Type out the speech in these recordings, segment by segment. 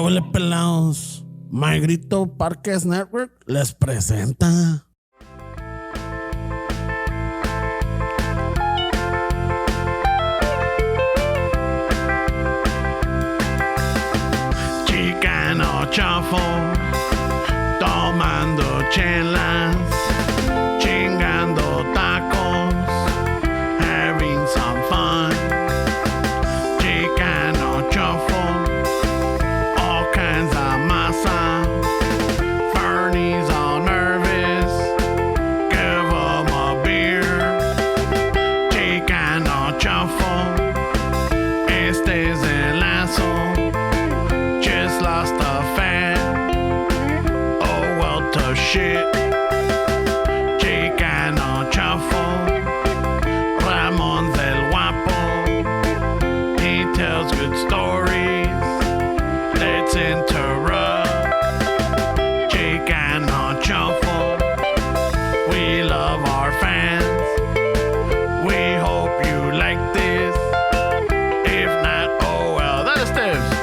huele pelados? My Grito Parques Network les presenta. Chicano Shuffle, tomando chelas, chingando tacos, having some fun. Chicano Shuffle, all kinds of masa. Fernie's all nervous, give 'em a beer. Chicano Shuffle, este es el lazo. Just lost a fan. Oh well, tough shit. Chicano Shuffle, Ramon's el guapo. He tells good stories. Let's interrupt. Chicano Shuffle, we love our fans. We hope you like this. If not, oh well, that's Tibbs.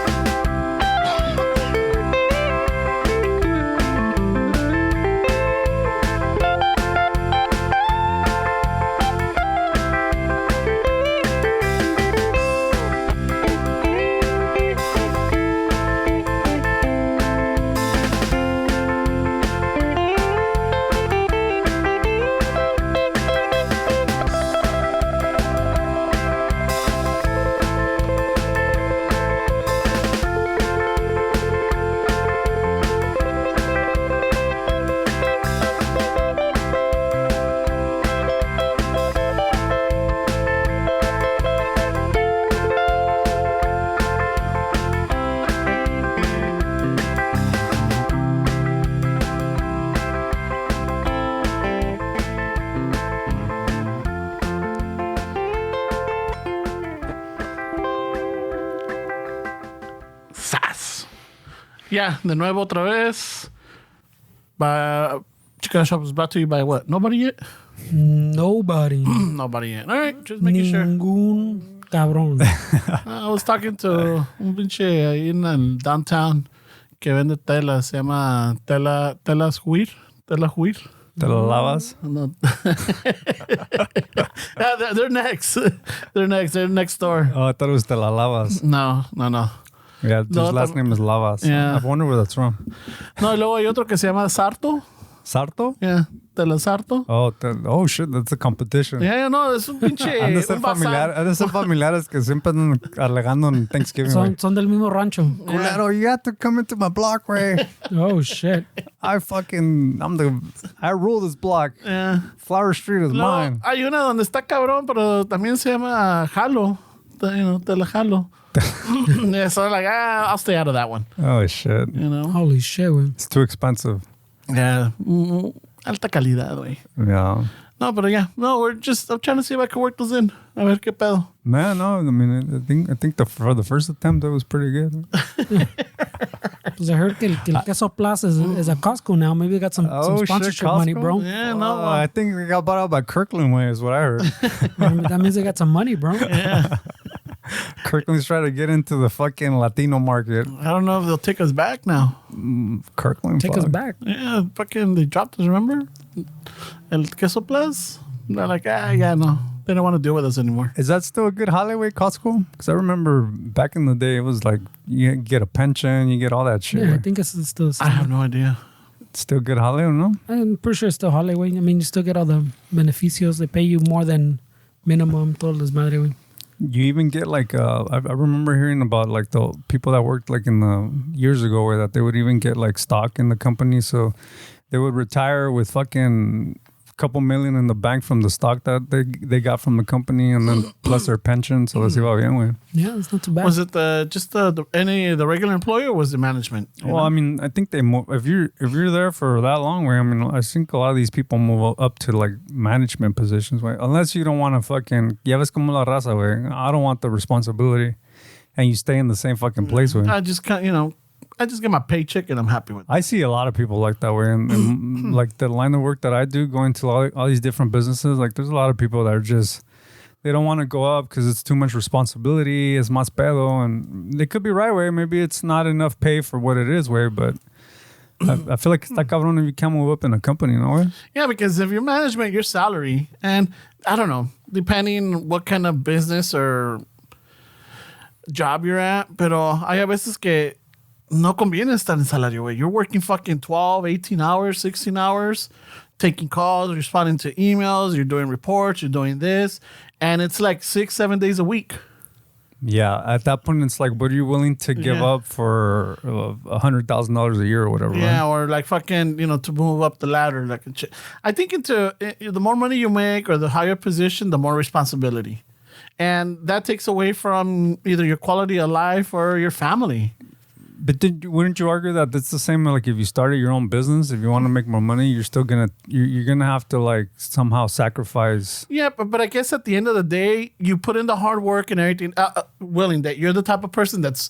¡Sas! Ya, de nuevo otra vez. Chicano Shop is brought to you by what? Nobody yet? Nobody. Nobody yet. All right, just making sure. Ningún cabrón. I was talking to un pinche ahí en el downtown que vende telas. Se llama Telas Huir. Tela Huir. ¿Te lo lavas? No. Yeah, they're next. They're next door. Oh, I thought it was Te la lavas. No. Yeah, his No, last name is Lavas. Yeah. I wonder where that's from. No, y luego hay otro que se llama Sarto. ¿Sarto? Yeah, Tela Sarto. Oh, shit, that's a competition. Yeah, no, es un pinche. Han de ser un bazar. familiares que siempre andan alegando en Thanksgiving. Son del mismo rancho. Culero, you have to come into my block, güey. Oh, shit. I rule this block. Yeah. Flower Street is Luego, mine. hay una donde está cabrón, pero también se llama Jalo. Tela Jalo. Yeah, so like, I'll stay out of that one. Oh, shit. You know? Holy shit, güey. It's too expensive. Yeah. Alta calidad, güey. Yeah. No, pero yeah. No, I'm trying to see if I can work those in. A ver qué pedo. Man, no, I mean, I think for the first attempt, that was pretty good. Pues I heard que el Queso Plus is a Costco now. Maybe they got some sponsorship money, bro. Yeah, no. I think they got bought out by Kirkland Way is what I heard. That means they got some money, bro. Yeah. Kirkland's trying to get into the fucking Latino market. I don't know if they'll take us back now. Kirkland? Take us back. Yeah, fucking, they dropped us, remember? El Queso Plus. They're like, yeah, no. They don't want to deal with us anymore. Is that still a good holiday, Costco? Because I remember back in the day, it was like you get a pension, you get all that shit. Yeah, I think it's still the same. I have no idea. It's still good holiday, no? I'm pretty sure it's still Hollywood. I mean, you still get all the beneficios. They pay you more than minimum. Todo les madre, güey. You even get like I remember hearing about like the people that worked like in the years ago where that they would even get like stock in the company, so they would retire with fucking couple million in the bank from the stock that they got from the company, and then plus their pension, so les iba bien, güey. Yeah, it's not too bad. Was it the regular employee, or was it management? Well, I mean, I think they move if you're there for that long, where I mean, I think a lot of these people move up to like management positions, way. Unless you don't want to fucking, ya ves como la raza, way. I don't want the responsibility, and you stay in the same fucking place, way. I just can't, I just get my paycheck and I'm happy with it. I see a lot of people like that way, and like the line of work that I do, going to all these different businesses, like there's a lot of people that are just they don't want to go up because it's too much responsibility, es más pedo, and they could be right, way. Maybe it's not enough pay for what it is, way, but I feel like está cabrón if you can't move up in a company, no way? Yeah, because if your management, your salary, and I don't know, depending what kind of business or job you're at, pero hay a veces que no conviene estar en salario, güey. You're working fucking 12, 18 hours, 16 hours, taking calls, responding to emails, you're doing reports, you're doing this, and it's like 6-7 days a week. Yeah, at that point, it's like, what are you willing to give up for $100,000 a year or whatever? Yeah, right? or like fucking, to move up the ladder. Like, I think the more money you make or the higher position, the more responsibility. And that takes away from either your quality of life or your family. But wouldn't you argue that it's the same? Like if you started your own business, if you want to make more money, you're still you're gonna have to like somehow sacrifice. Yeah, but I guess at the end of the day, you put in the hard work and everything, willing that you're the type of person that's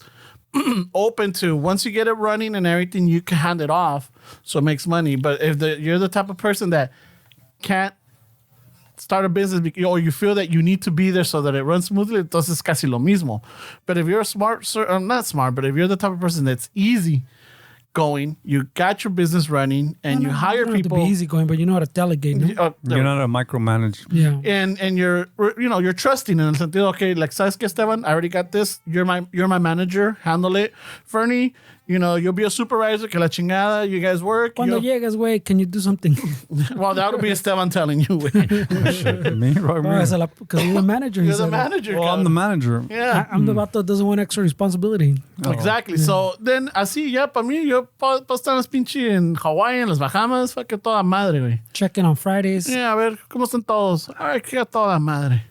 open to once you get it running and everything, you can hand it off so it makes money. But if you're the type of person that can't start a business or you feel that you need to be there so that it runs smoothly, entonces casi lo mismo. But if you're not smart, but if you're the type of person that's easy going, you got your business running, and you hire you don't people. have to be easy going, but you know how to delegate. No? You're not a micromanage. Yeah. And you're trusting in el sentido, okay, like, ¿sabes qué, Esteban? I already got this. You're my manager. Handle it. Fernie, you'll be a supervisor, que la chingada, you guys work. Cuando llegas, güey, can you do something? Well, that would be Esteban telling you, güey. Me, right? Because you're the manager. You're the manager. Well, I'm the manager. Yeah. I'm the vato that doesn't want extra responsibility. Exactly. So, then, así, ya, para mí, yo puedo estar en las pinche en Hawaii, en las Bahamas, que toda madre, güey. Checking on Fridays. Yeah, a ver, ¿cómo están todos? Ay, que toda madre.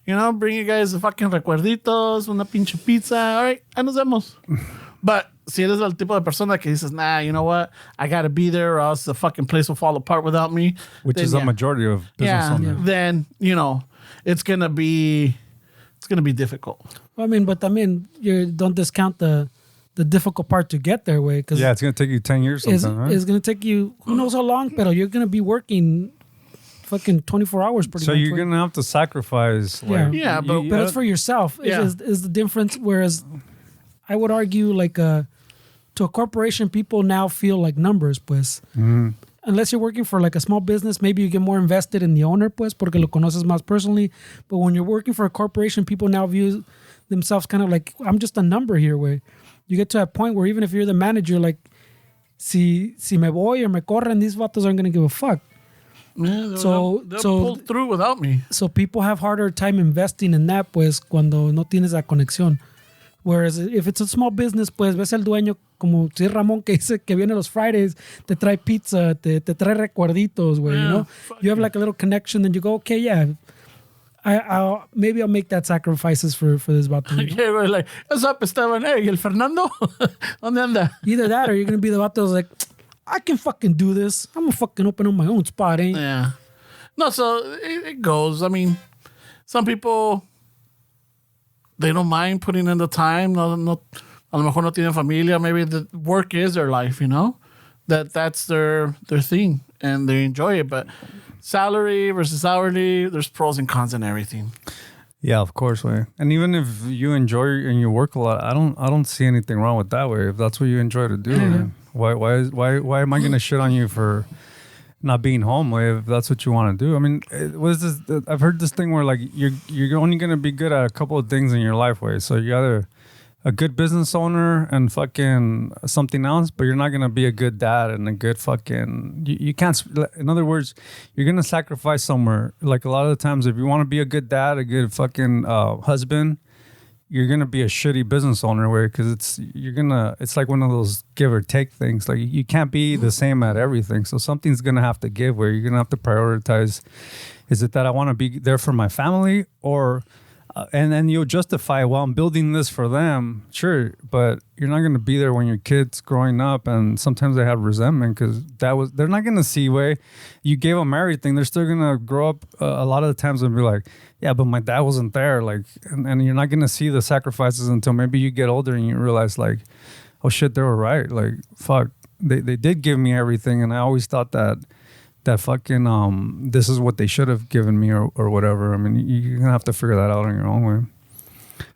Bring you guys the fucking recuerditos, una pinche pizza. All right, ahí nos vemos. But si eres el tipo de persona que dices, nah, you know what? I gotta be there or else the fucking place will fall apart without me. Which is a majority of business owners. Then, it's gonna be difficult. I mean, but you don't discount the difficult part to get there, way. Yeah, it's gonna take you 10 years something, right? It's gonna take you who knows how long, but you're gonna be working fucking 24 hours pretty much. So you're gonna have to sacrifice. Like, yeah, but it's for yourself. Yeah. Is the difference. Whereas I would argue, like, to a corporation, people now feel like numbers, pues. Mm-hmm. Unless you're working for like a small business, maybe you get more invested in the owner, pues, porque lo conoces más personally. But when you're working for a corporation, people now view themselves kind of like, I'm just a number here, way. You get to a point where even if you're the manager, like, si me voy or me corren, these vatos aren't going to give a fuck. Yeah, they'll pull through without me. So people have harder time investing in that, pues, cuando no tienes la conexión. Whereas if it's a small business, pues ves el dueño como si es Ramón que dice que viene los Fridays, te trae pizza, te trae recuerditos, güey, You have like a little connection, and you go, okay, yeah, I'll make that sacrifices for this vato. Yeah, we're like, what's up, Esteban? Hey, ¿y el Fernando? ¿Dónde anda? Either that or you're going to be the vato that's like, I can fucking do this. I'm going to fucking open up my own spot, eh? Yeah. No, so it goes. I mean, some people, they don't mind putting in the time. No, a lo mejor no tienen familia. Maybe the work is their life, That's their thing, and they enjoy it. But salary versus hourly, there's pros and cons in everything. Yeah, of course, way. And even if you enjoy and you work a lot, I don't see anything wrong with that way. If that's what you enjoy to do, man. Why am I gonna shit on you for not being home if that's what you want to do? I mean, what is this? I've heard this thing where like you're only gonna be good at a couple of things in your life, way. So you're either a good business owner and fucking something else, but you're not gonna be a good dad and a good fucking. You can't. In other words, you're gonna sacrifice somewhere. Like a lot of the times, if you want to be a good dad, a good fucking husband, you're gonna be a shitty business owner, where because it's like one of those give or take things. Like you can't be the same at everything, so something's gonna have to give. Where you're gonna have to prioritize. Is it that I want to be there for my family, or and then you'll justify, well, I'm building this for them, sure, but you're not gonna be there when your kid's growing up, and sometimes they have resentment because they're not gonna see way you gave them everything. They're still gonna grow up a lot of the times and be like, yeah, but my dad wasn't there, like, and you're not gonna see the sacrifices until maybe you get older and you realize like, oh shit, they were right, like fuck, they did give me everything, and I always thought that that fucking this is what they should have given me or whatever. I mean, you're gonna have to figure that out on your own way.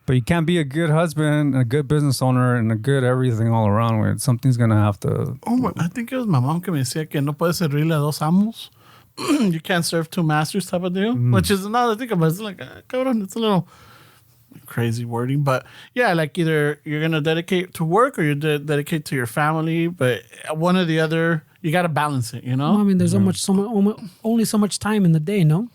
But you can't be a good husband, a good business owner, and a good everything all around way. Something's gonna have to. Oh, I think it was my mom que me decía que no puedes servirle a dos amos. You can't serve two masters type of deal, which is another thing about it. It's like, cabrón, it's a little crazy wording, but yeah, like either you're gonna dedicate to work or you dedicate to your family, but one or the other, you got to balance it, you know. Well, I mean, there's only so much time in the day, no?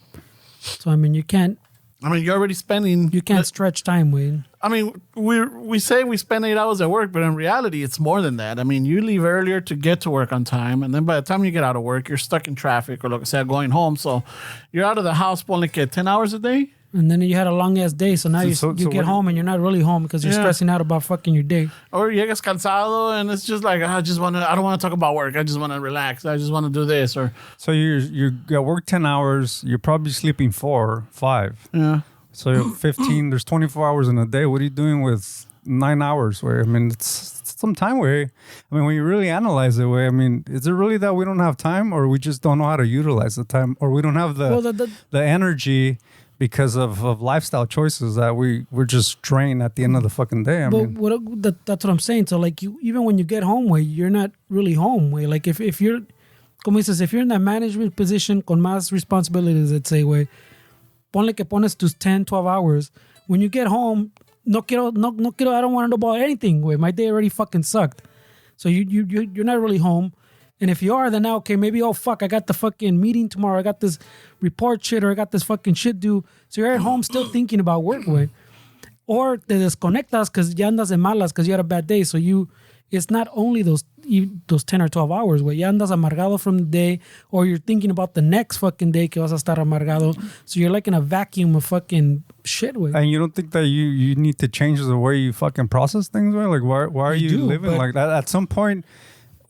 So I mean, you can't you're already spending. You can't stretch time, Wade. I mean, we say we spend 8 hours at work, but in reality, it's more than that. I mean, you leave earlier to get to work on time, and then by the time you get out of work, you're stuck in traffic or, like I said, going home. So you're out of the house for like 10 hours a day. And then you had a long ass day, so now you get home and you're not really home because you're stressing out about fucking your day. Or llegas cansado and it's just like I don't want to talk about work. I just want to relax. I just want to do this. Or so you at work 10 hours. You're probably sleeping 4, 5. Yeah. So you're 15. There's 24 hours in a day. What are you doing with 9 hours? Where I mean, it's some time way. I mean, when you really analyze it, way. I mean, is it really that we don't have time, or we just don't know how to utilize the time, or we don't have the energy? Because of lifestyle choices that we're just drained at the end of the fucking day. I mean, that's what I'm saying. So like even when you get home, way you're not really home. Way like if you're, como dices, if you're in that management position con más responsibilities, let's say, way, ponle que pones tus 10, 12 hours. When you get home, no quiero. I don't want to know about anything. Way my day already fucking sucked. So you're not really home. And if you are, then now, okay, maybe, oh, fuck, I got the fucking meeting tomorrow. I got this report shit or I got this fucking shit due. So you're at home still thinking about work, way. Or te desconectas because ya andas de malas because you had a bad day. So it's not only those 10 or 12 hours, way. Ya andas amargado from the day or you're thinking about the next fucking day que vas a estar amargado. So you're like in a vacuum of fucking shit, way. And you don't think that you need to change the way you fucking process things, way? Like, why are you living like that? At some point...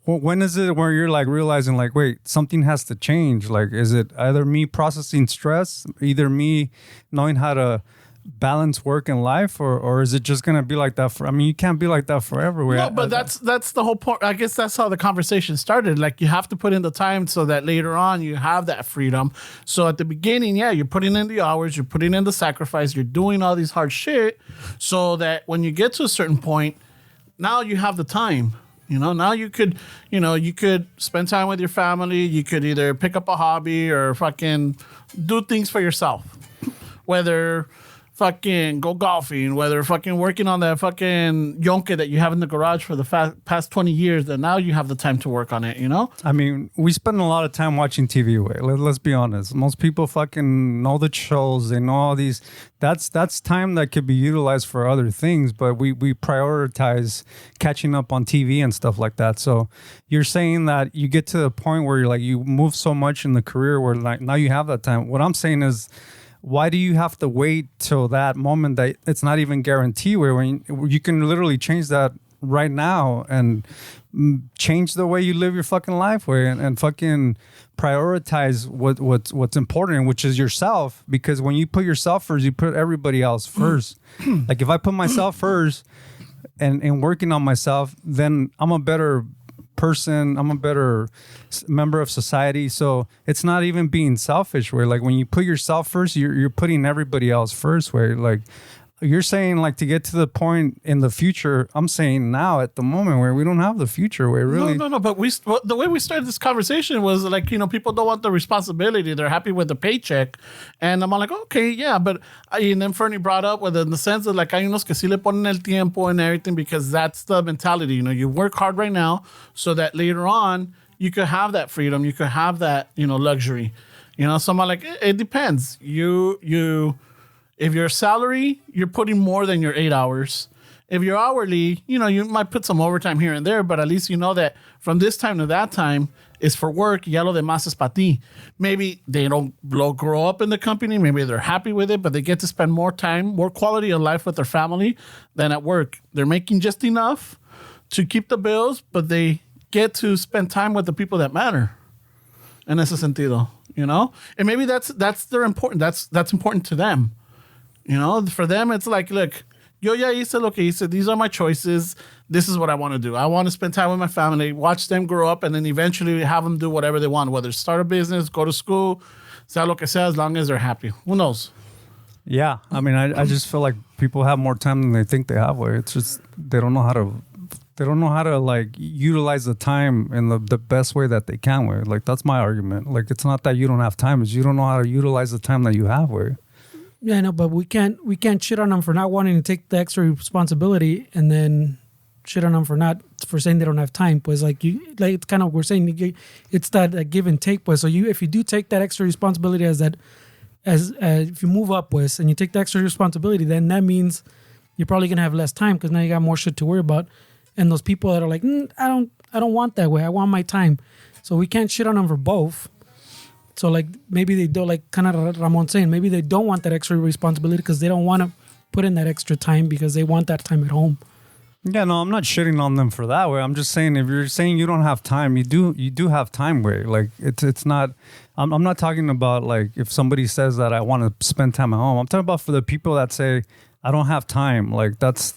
When is it where you're like realizing like, wait, something has to change? Like, is it either me processing stress, either me knowing how to balance work and life, or is it just going to be like that I mean, you can't be like that forever. No, but that's the whole point. I guess that's how the conversation started. Like you have to put in the time so that later on you have that freedom. So at the beginning, yeah, you're putting in the hours, you're putting in the sacrifice, you're doing all these hard shit so that when you get to a certain point, now you have the time. You know, now you could spend time with your family. You could either pick up a hobby or fucking do things for yourself. Whether fucking go golfing, whether fucking working on that fucking yonke that you have in the garage for the past 20 years, then now you have the time to work on it, you know? I mean, we spend a lot of time watching TV, way. Let's be honest. Most people fucking know the shows. They know all these. That's time that could be utilized for other things, but we prioritize catching up on TV and stuff like that. So you're saying that you get to the point where you're like, you move so much in the career where like now you have that time. What I'm saying is, why do you have to wait till that moment that it's not even guaranteed where you can literally change that right now and change the way you live your fucking life way and fucking prioritize what's important, which is yourself, because when you put yourself first, you put everybody else first. Like if I put myself first and working on myself, then I'm a better person, I'm a better member of society. So it's not even being selfish where like when you put yourself first, you're putting everybody else first where like you're saying like to get to the point in the future. I'm saying now at the moment where we don't have the future where really no but the way we started this conversation was like, you know, people don't want the responsibility, they're happy with the paycheck, and I'm like, okay, yeah, but and then Fernie brought up with in the sense of like hay unos que sí le ponen el tiempo and everything because that's the mentality, you know, you work hard right now so that later on you could have that freedom, you could have that, you know, luxury, you know. So I'm like, it depends. If you're salary, you're putting more than your 8 hours. If you're hourly, you know, you might put some overtime here and there, but at least you know that from this time to that time is for work. Ya lo demás es para ti. Maybe they don't grow up in the company. Maybe they're happy with it, but they get to spend more time, more quality of life with their family than at work. They're making just enough to keep the bills, but they get to spend time with the people that matter. En ese sentido, you know? And maybe that's important. That's important to them. You know, for them, it's like, look, yo ya hice lo que hice. These are my choices. This is what I want to do. I want to spend time with my family, watch them grow up, and then eventually have them do whatever they want, whether start a business, go to school, sea lo que sea, as long as they're happy. Who knows? Yeah, I mean, I just feel like people have more time than they think they have. It's just they don't know how to like utilize the time in the best way that they can. Way like that's my argument. Like it's not that you don't have time; it's you don't know how to utilize the time that you have. Way. Yeah, I know, but we can't shit on them for not wanting to take the extra responsibility, and then shit on them for saying they don't have time. Pues like it's kind of we're saying it's that give and take. Pues so if you do take that extra responsibility as if you move up, pues, and you take the extra responsibility, then that means you're probably gonna have less time because now you got more shit to worry about. And those people that are like, I don't want that way. I want my time. So we can't shit on them for both. So like maybe they don't, like kind of Ramon saying, maybe they don't want that extra responsibility because they don't want to put in that extra time because they want that time at home. Yeah, no, I'm not shitting on them for that way. I'm just saying if you're saying you don't have time, you do have time. Way like it's not. I'm not talking about like if somebody says that I want to spend time at home. I'm talking about for the people that say I don't have time. Like that's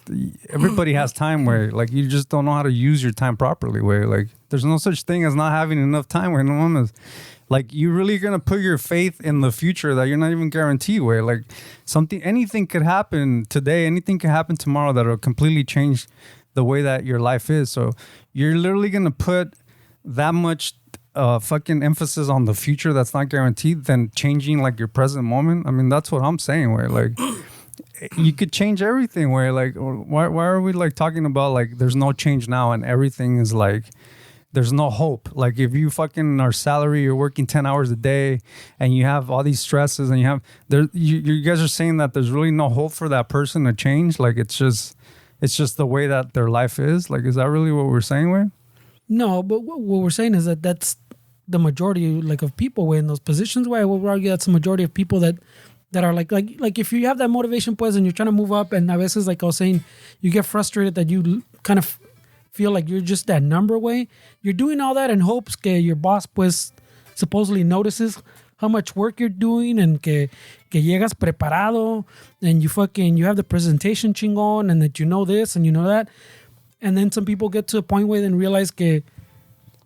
everybody has time. Way like you just don't know how to use your time properly. Way like there's no such thing as not having enough time. Way no one is. Like you're really gonna put your faith in the future that you're not even guaranteed. Where like anything could happen today, anything could happen tomorrow that'll completely change the way that your life is. So you're literally gonna put that much fucking emphasis on the future that's not guaranteed than changing like your present moment. I mean that's what I'm saying. Where like you could change everything. Where like why are we like talking about like there's no change now and everything is like. There's no hope. Like if you fucking are salary, you're working 10 hours a day and you have all these stresses and you guys are saying that there's really no hope for that person to change. Like it's just the way that their life is. Like, is that really what we're saying, Wayne? No, but what we're saying is that's the majority like of people in those positions. Where I will argue that's the majority of people that are like if you have that motivation, pues, and you're trying to move up and a veces, like I was saying, you get frustrated that you kind of feel like you're just that number way. You're doing all that in hopes que your boss pues supposedly notices how much work you're doing and que llegas preparado and you have the presentation chingón and that you know this and you know that. And then some people get to a point where they realize que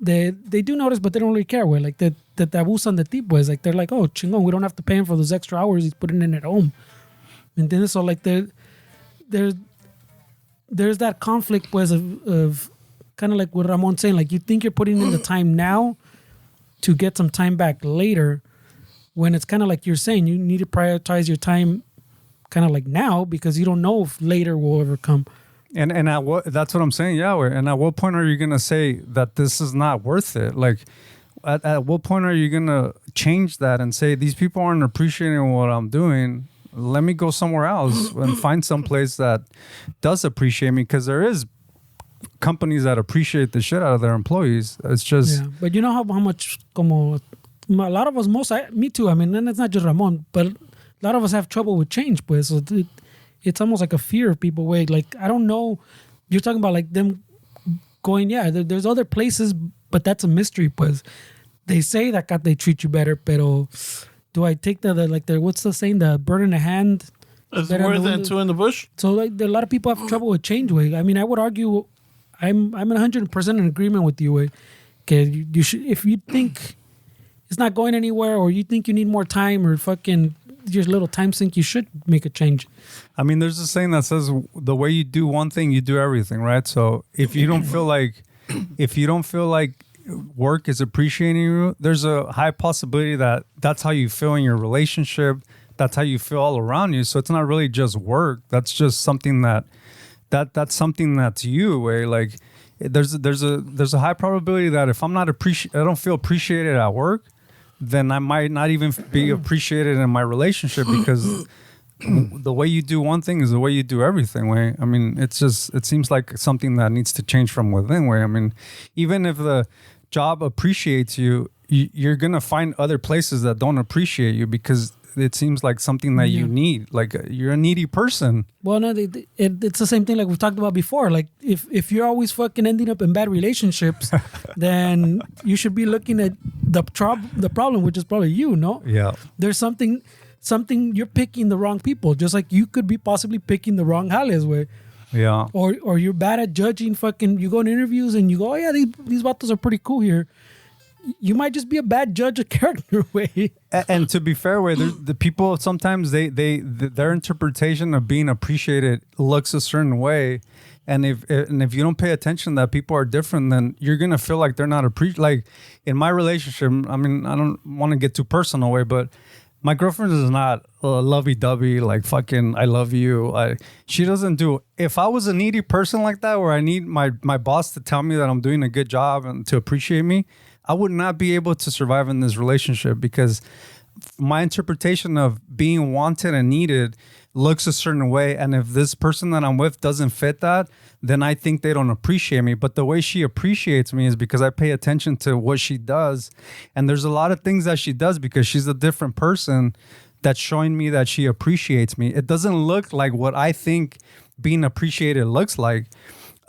they do notice but they don't really care. Where like that abusan de ti pues like they're like, oh chingón, we don't have to pay him for those extra hours he's putting in at home. ¿Entiendes? So like there's that conflict pues of kind of like what Ramon saying, like you think you're putting in the time now to get some time back later when it's kind of like you're saying you need to prioritize your time kind of like now because you don't know if later will ever come. And at what, that's what I'm saying, yeah. And at what point are you gonna say that this is not worth it? Like at what point are you gonna change that and say these people aren't appreciating what I'm doing? Let me go somewhere else and find some place that does appreciate me because there is companies that appreciate the shit out of their employees. It's just... Yeah, but you know how much, como, a lot of us, me too, I mean, and it's not just Ramon, but a lot of us have trouble with change, pues. So it's almost like a fear of people. Wait, like, I don't know, you're talking about like them going, there's other places, but that's a mystery, pues. They say that they treat you better, pero... Do I take what's the saying, the bird in the hand? It's more than two in the bush. So like a lot of people have trouble with change. Way. I mean, I would argue, I'm 100% in agreement with you. Way. Okay, you should, if you think it's not going anywhere, or you think you need more time, or fucking just a little time sink, you should make a change. I mean, there's a saying that says the way you do one thing, you do everything, right? So if you don't feel like work is appreciating you, there's a high possibility that that's how you feel in your relationship, that's how you feel all around you. So it's not really just work, that's just something that's something that's you. Way like there's a high probability that if I'm not I don't feel appreciated at work, then I might not even be appreciated in my relationship because the way you do one thing is the way you do everything. Way I mean, it seems like something that needs to change from within. Way I mean, even if the job appreciates you, you're gonna find other places that don't appreciate you because it seems like something that you need. Like you're a needy person. Well, no, it's the same thing like we've talked about before. Like if you're always fucking ending up in bad relationships, then you should be looking at the problem, which is probably you. No. Yeah. There's something something, you're picking the wrong people. Just like you could be possibly picking the wrong jales, way. Yeah. Or you're bad at judging fucking, you go in interviews and you go, oh yeah, these vatos are pretty cool here. You might just be a bad judge of character, way. And to be fair, way the people sometimes their interpretation of being appreciated looks a certain way, and if you don't pay attention that people are different, then you're gonna feel like they're not appreciated. Like in my relationship, I mean, I don't want to get too personal, way, but my girlfriend is not lovey-dovey, like fucking I love you. She doesn't do. If I was a needy person like that, where I need my boss to tell me that I'm doing a good job and to appreciate me, I would not be able to survive in this relationship, because my interpretation of being wanted and needed looks a certain way. And if this person that I'm with doesn't fit that, then I think they don't appreciate me. But the way she appreciates me is because I pay attention to what she does. And there's a lot of things that she does because she's a different person that's showing me that she appreciates me. It doesn't look like what I think being appreciated looks like.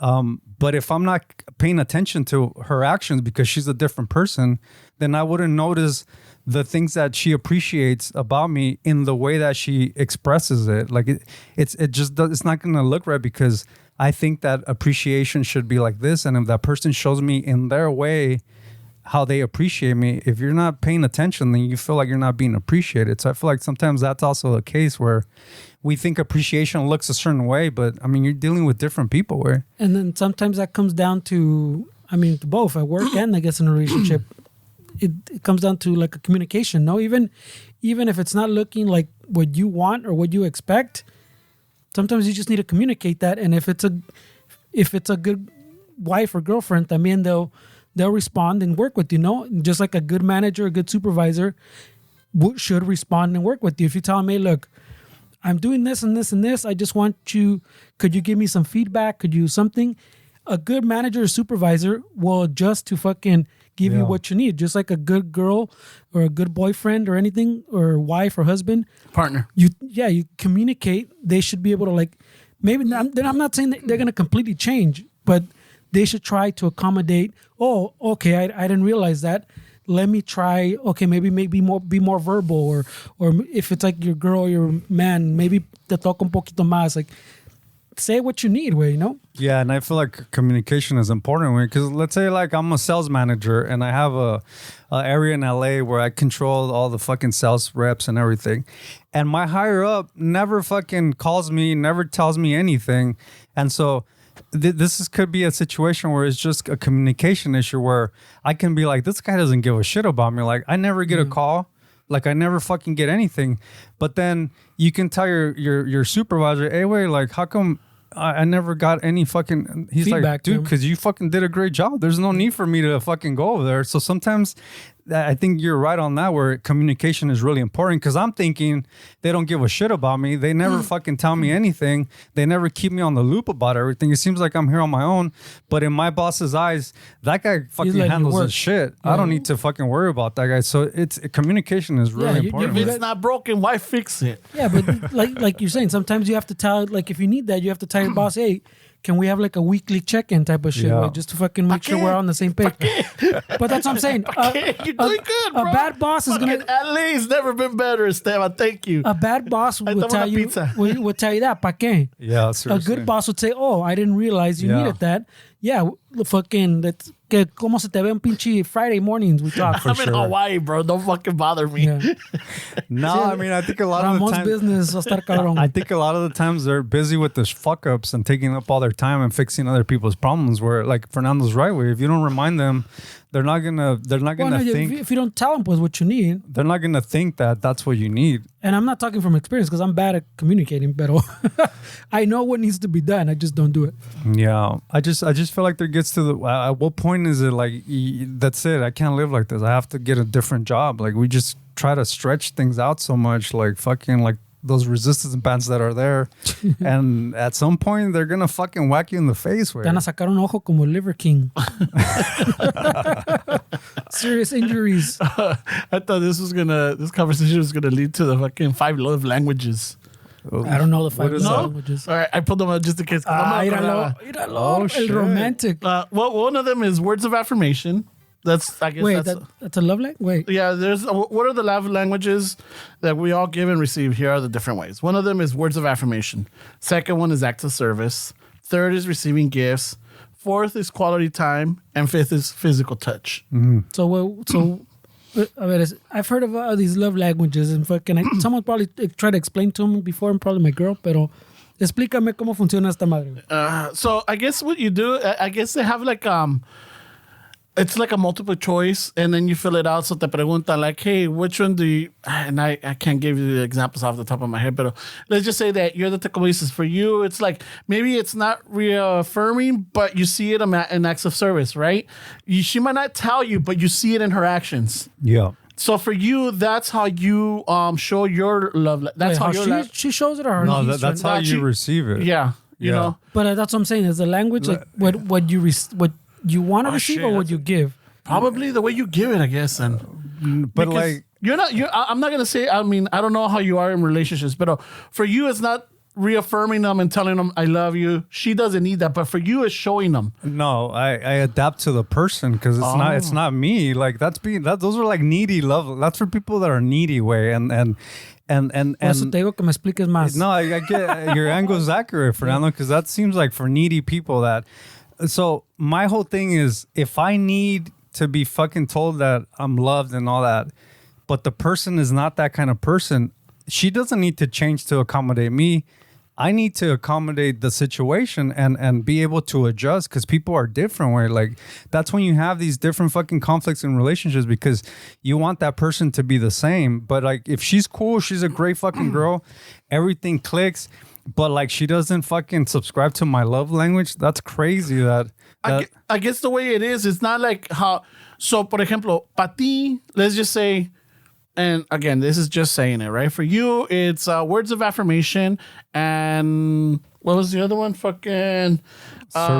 But if I'm not paying attention to her actions because she's a different person, then I wouldn't notice the things that she appreciates about me in the way that she expresses it. Like it's not going to look right, because I think that appreciation should be like this. And if that person shows me in their way how they appreciate me, if you're not paying attention, then you feel like you're not being appreciated. So I feel like sometimes that's also a case where we think appreciation looks a certain way, but I mean, you're dealing with different people. Where And then sometimes that comes down to, I mean, to both at work and I guess in a relationship. It comes down to like a communication. No, even if it's not looking like what you want or what you expect, sometimes you just need to communicate that. And if it's a good wife or girlfriend, I mean, they'll respond and work with you. No, just like a good manager, a good supervisor should respond and work with you. If you tell me, look, I'm doing this and this and this, I just want you, could you give me some feedback? Could you something? A good manager or supervisor will adjust to fucking give you what you need. Just like a good girl or a good boyfriend or anything, or wife or husband. Partner. You communicate. They should be able to, like, maybe not, I'm not saying that they're going to completely change, but they should try to accommodate. Oh, okay, I didn't realize that. Let me try. Okay, maybe be more verbal, or if it's like your girl, your man, maybe te toca un poquito más. Like, say what you need, you know? Yeah, and I feel like communication is important, because let's say like I'm a sales manager and I have a area in LA where I control all the fucking sales reps and everything, and my higher up never fucking calls me, never tells me anything, and so this could be a situation where it's just a communication issue where I can be like, this guy doesn't give a shit about me. Like, I never get a call. Like, I never fucking get anything. But then you can tell your supervisor, hey, wait, like, how come I never got any fucking... He's feedback, like, dude, because you fucking did a great job. There's no need for me to fucking go over there. So sometimes I think you're right on that, where communication is really important, because I'm thinking they don't give a shit about me. They never fucking tell me anything. They never keep me on the loop about everything. It seems like I'm here on my own. But in my boss's eyes, that guy fucking handles his shit. Yeah. I don't need to fucking worry about that guy. So communication is really important. If it's not broken, why fix it? Yeah, but like you're saying, sometimes you have to tell, like, if you need that, you have to tell your boss, hey, can we have like a weekly check-in type of shit, right? Just to fucking make sure we're on the same page. But that's what I'm saying. You're doing good, bro. A bad boss is gonna. LA's never been better, Esteban. Thank you. A bad boss would tell you. Would tell you that. ¿Pa qué? Yeah, seriously. A good boss would say, "Oh, I didn't realize you needed that." Yeah, fucking. That's que como se te ve un pinche Friday mornings. We talk. I'm in Hawaii, bro. Don't fucking bother me. Yeah. No, I mean, I think a lot of the time, business va a estar cabrón. I think a lot of the times they're busy with the fuck ups and taking up all their time and fixing other people's problems. Where, like, Fernando's right, way, if you don't remind them, they're not gonna think. If you don't tell them what you need, they're not gonna think that that's what you need. And I'm not talking from experience, because I'm bad at communicating, but I know what needs to be done. I just don't do it. Yeah, I just feel like there gets to the at what point is it like, that's it, I can't live like this, I have to get a different job. Like, we just try to stretch things out so much, like fucking like those resistance bands that are there, and at some point they're gonna fucking whack you in the face. Te van a sacar un ojo como Liver King. Serious injuries. I thought this conversation was gonna lead to the fucking 5 love languages. I don't know the 5 languages. All right, I pulled them out just in case. El romantic. Well, one of them is words of affirmation. That's I guess Wait, that's that's a love language? Wait. yeah. There's what are the love languages that we all give and receive? Here are the different ways. One of them is words of affirmation. Second one is acts of service. Third is receiving gifts. Fourth is quality time, and fifth is physical touch. A ver, I've heard of all these love languages and someone probably tried to explain to me before, and probably my girl, pero explícame cómo funciona esta madre. So I guess what you do, I guess they have like it's like a multiple choice, and then you fill it out. So te preguntan like, hey, which one do you? And I can't give you the examples off the top of my head, but let's just say that you're the tecolistas. For you, it's like maybe it's not reaffirming, but you see it in acts of service, right? She might not tell you, but you see it in her actions. Yeah. So for you, that's how you show your love. That's Wait, how she shows it, or No, he's that's how that you she- receive it. Yeah, you Yeah. know. But that's what I'm saying. Is the language like what you want to receive, shit, or what that's- you give? Probably the way you give it, I guess, and But because like, I'm not gonna say. I mean, I don't know how you are in relationships, but for you, it's not reaffirming them and telling them I love you. She doesn't need that, but for you, it's showing them. no, I adapt to the person because it's not me. Like those are like needy love. That's for people that are needy way and Por eso te digo que me expliques más. no, I get your angle is accurate, Fernando, because that seems like for needy people that. So my whole thing is if I need to be fucking told that I'm loved and all that, but the person is not that kind of person, she doesn't need to change to accommodate me. I need to accommodate the situation and be able to adjust because people are different. Where like that's when you have these different fucking conflicts in relationships because you want that person to be the same. But like if she's cool, she's a great fucking girl, everything clicks. But like she doesn't fucking subscribe to my love language. That's crazy. I guess the way it is, it's not like how. So, por ejemplo, para ti, let's just say, and again, this is just saying it, right? For you, it's words of affirmation and what was the other one? Fucking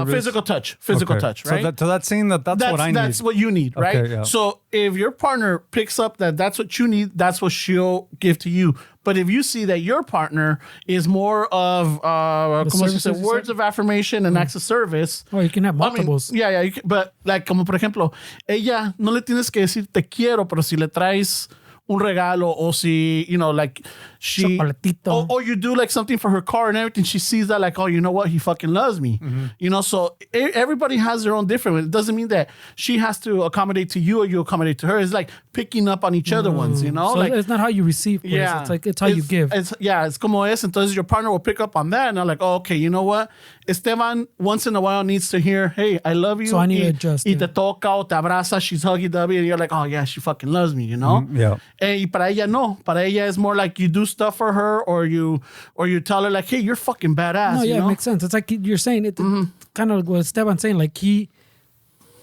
physical touch. Physical Okay. touch, right? So that's saying that's what I need. That's what you need, right? Okay, yeah. So if your partner picks up that that's what you need, that's what she'll give to you. But if you see that your partner is more of como se dice, services you words said? of affirmation and acts of service. Oh, you can have multiples. Yeah, you can, but like como por ejemplo, ella no le tienes que decir te quiero, pero si le traes un regalo o si, you know, like she Chocolatito. or you do like something for her car and everything, she sees that like, oh, you know what, he fucking loves me. You know, so everybody has their own different. It doesn't mean that she has to accommodate to you or you accommodate to her. It's like picking up on each other ones, you know? So like it's not how you receive. Pues. yeah, It's how you give. It's como es. Entonces your partner will pick up on that and they're like, oh, okay, you know what? Esteban once in a while needs to hear, hey, I love you. So I need to adjust, Y yeah. te toca o te abraza, she's huggy-dovey, and you're like, oh yeah, she fucking loves me, you know? Yeah. Y para ella no. Para ella is more like you do stuff for her or you tell her like, hey, you're fucking badass. No, yeah, you know? it makes sense. It's like you're saying it. Kind of what Esteban's saying. Like he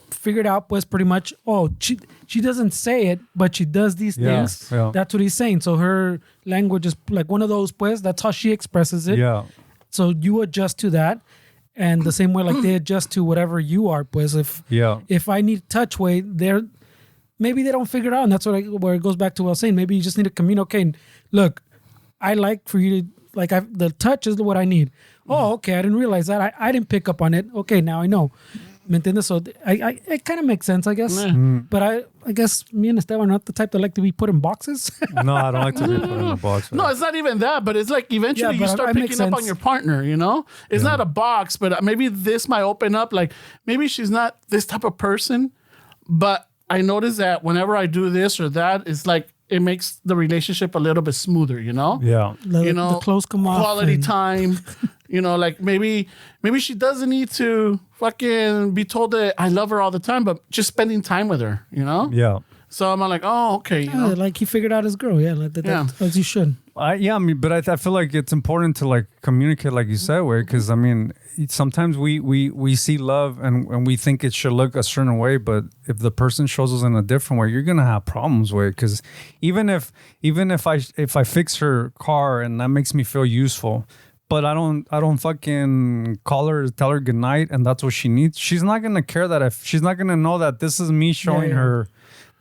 figured out, pues, pretty much. Oh, she doesn't say it, but she does these Yeah, things. yeah. That's what he's saying. So her language is like one of those, pues. That's how she expresses it. Yeah. So you adjust to that, and the same way, like they adjust to whatever you are, pues. If I need touch, way maybe they don't figure it out, and that's where it goes back to what I was saying. Maybe you just need to communicate. Look, I like for you to the touch is what I need. Oh, okay. I didn't realize that. I didn't pick up on it. Okay, now I know. ¿Me entiendes? So it kind of makes sense, I guess. But I guess me and Esteban are not the type that like to be put in boxes. No, I don't like to be put in a box. No, it's not even that, but it's like eventually Yeah, you but start it makes picking up on sense. your partner, you know? It's not a box, but maybe this might open up. Like maybe she's not this type of person, but I notice that whenever I do this or that, it's like it makes the relationship a little bit smoother, you know? Yeah. You know, the clothes come off. quality and- time. You know, like maybe she doesn't need to fucking be told that I love her all the time, but just spending time with her, you know? Yeah. So I'm like, oh, okay. You Yeah, know? like he figured out his girl. Yeah, like that, Yeah. as you should. I mean, but I feel like it's important to like communicate, like you said, way because I mean, sometimes we see love and we think it should look a certain way, but if the person shows us in a different way, you're gonna have problems with. Because even if I fix her car and that makes me feel useful, but I don't fucking call her, tell her goodnight, and that's what she needs. She's not gonna care that she's not gonna know that this is me showing yeah. her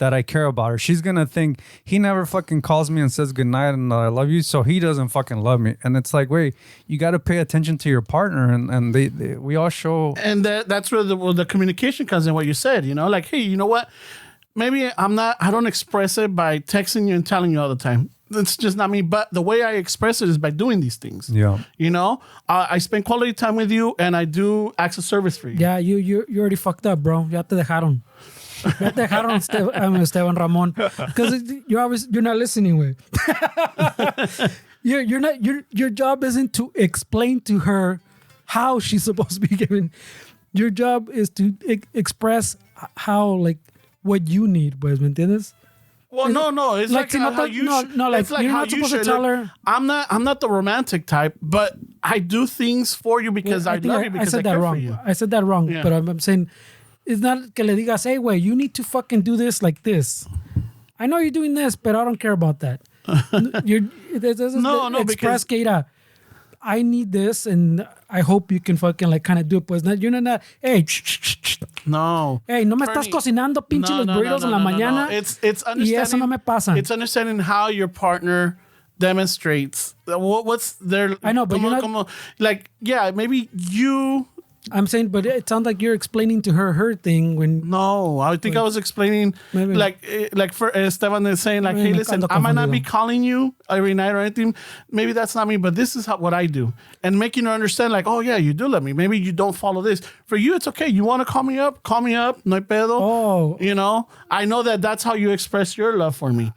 that I care about her. She's gonna think he never fucking calls me and says goodnight and I love you, so he doesn't fucking love me. And it's like, wait, you got to pay attention to your partner, and we all show. And that's where the communication comes in. What you said, like, hey, you know what? Maybe I don't express it by texting you and telling you all the time. It's just not me. But the way I express it is by doing these things. Yeah. I spend quality time with you, and I do acts of service for you. Yeah, you already fucked up, bro. Ya te dejaron. Ya te dejaron, Esteban Ramon. Because you're not listening, way. Your job isn't to explain to her how she's supposed to be given. Your job is to express how, like, what you need, pues, ¿me entiendes? Well, no. It's like how you should. No, like, it's like you're how not you supposed to should. tell Look, her. I'm not the romantic type, but I do things for you because I love you, because I care for you. I said that wrong, Yeah. but I'm saying it's not que le digas, hey, güey, you need to fucking do this like this. I know you're doing this, but I don't care about that. No, express que ira, I need this, and I hope you can fucking like kind of do it. Pues you're not, hey, No. hey, no me Bernie, estás cocinando pinche los burritos en la mañana. No. It's understanding. Y eso no me pasa. It's understanding how your partner demonstrates what's their. I know, but you're not. Like, yeah, maybe you. I'm saying, but it sounds like you're explaining to her thing when. No, I think I was explaining, Maybe. like for Esteban is saying, like, hey, listen, I might not be calling you every night or anything. Maybe that's not me, but this is what I do. And making her understand, like, oh, yeah, you do love me. Maybe you don't follow this. For you, it's okay. You want to call me up? No hay pedo. Oh. I know that's how you express your love for me.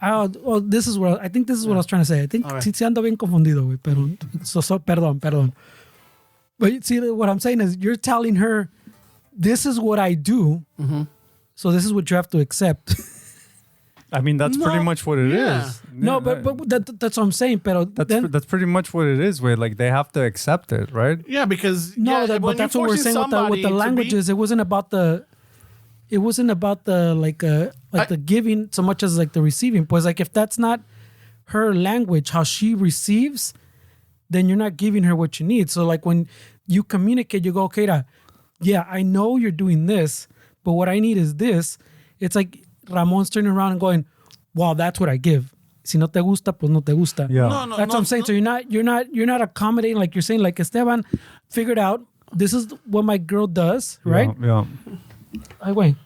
This is what I think. This is what I was trying to say. I think sí ando bien confundido, güey. Pero perdón. But see, what I'm saying is you're telling her, this is what I do, so this is what you have to accept. I mean, that's pretty much what it yeah. is. No, but that's what I'm saying. Pero that's pretty much what it is. Where like they have to accept it, right? Yeah, because but that's what we're saying with the languages. It wasn't about the the giving so much as like the receiving. Pues like if that's not her language, how she receives, then you're not giving her what you need. So like when you communicate, you go, okay, yeah, I know you're doing this, but what I need is this. It's like Ramon's turning around and going, wow, that's what I give. Si no te gusta, pues no te gusta. Yeah. No, That's what I'm saying. So you're not accommodating, like you're saying, like Esteban figured out this is what my girl does, right? Yeah. Ay, güey.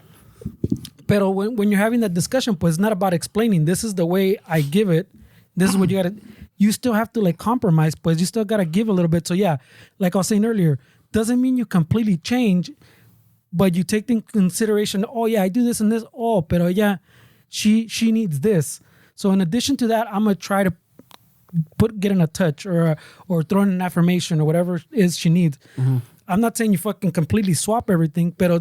Pero when you're having that discussion, pues it's not about explaining. This is the way I give it. This is what you gotta. You still have to like compromise, pues you still gotta give a little bit. So yeah, like I was saying earlier, doesn't mean you completely change, but you take in consideration. Oh yeah, I do this and this. Oh, pero yeah, she needs this. So in addition to that, I'm gonna try to get in a touch or throw in an affirmation or whatever it is she needs. Mm-hmm. I'm not saying you fucking completely swap everything, pero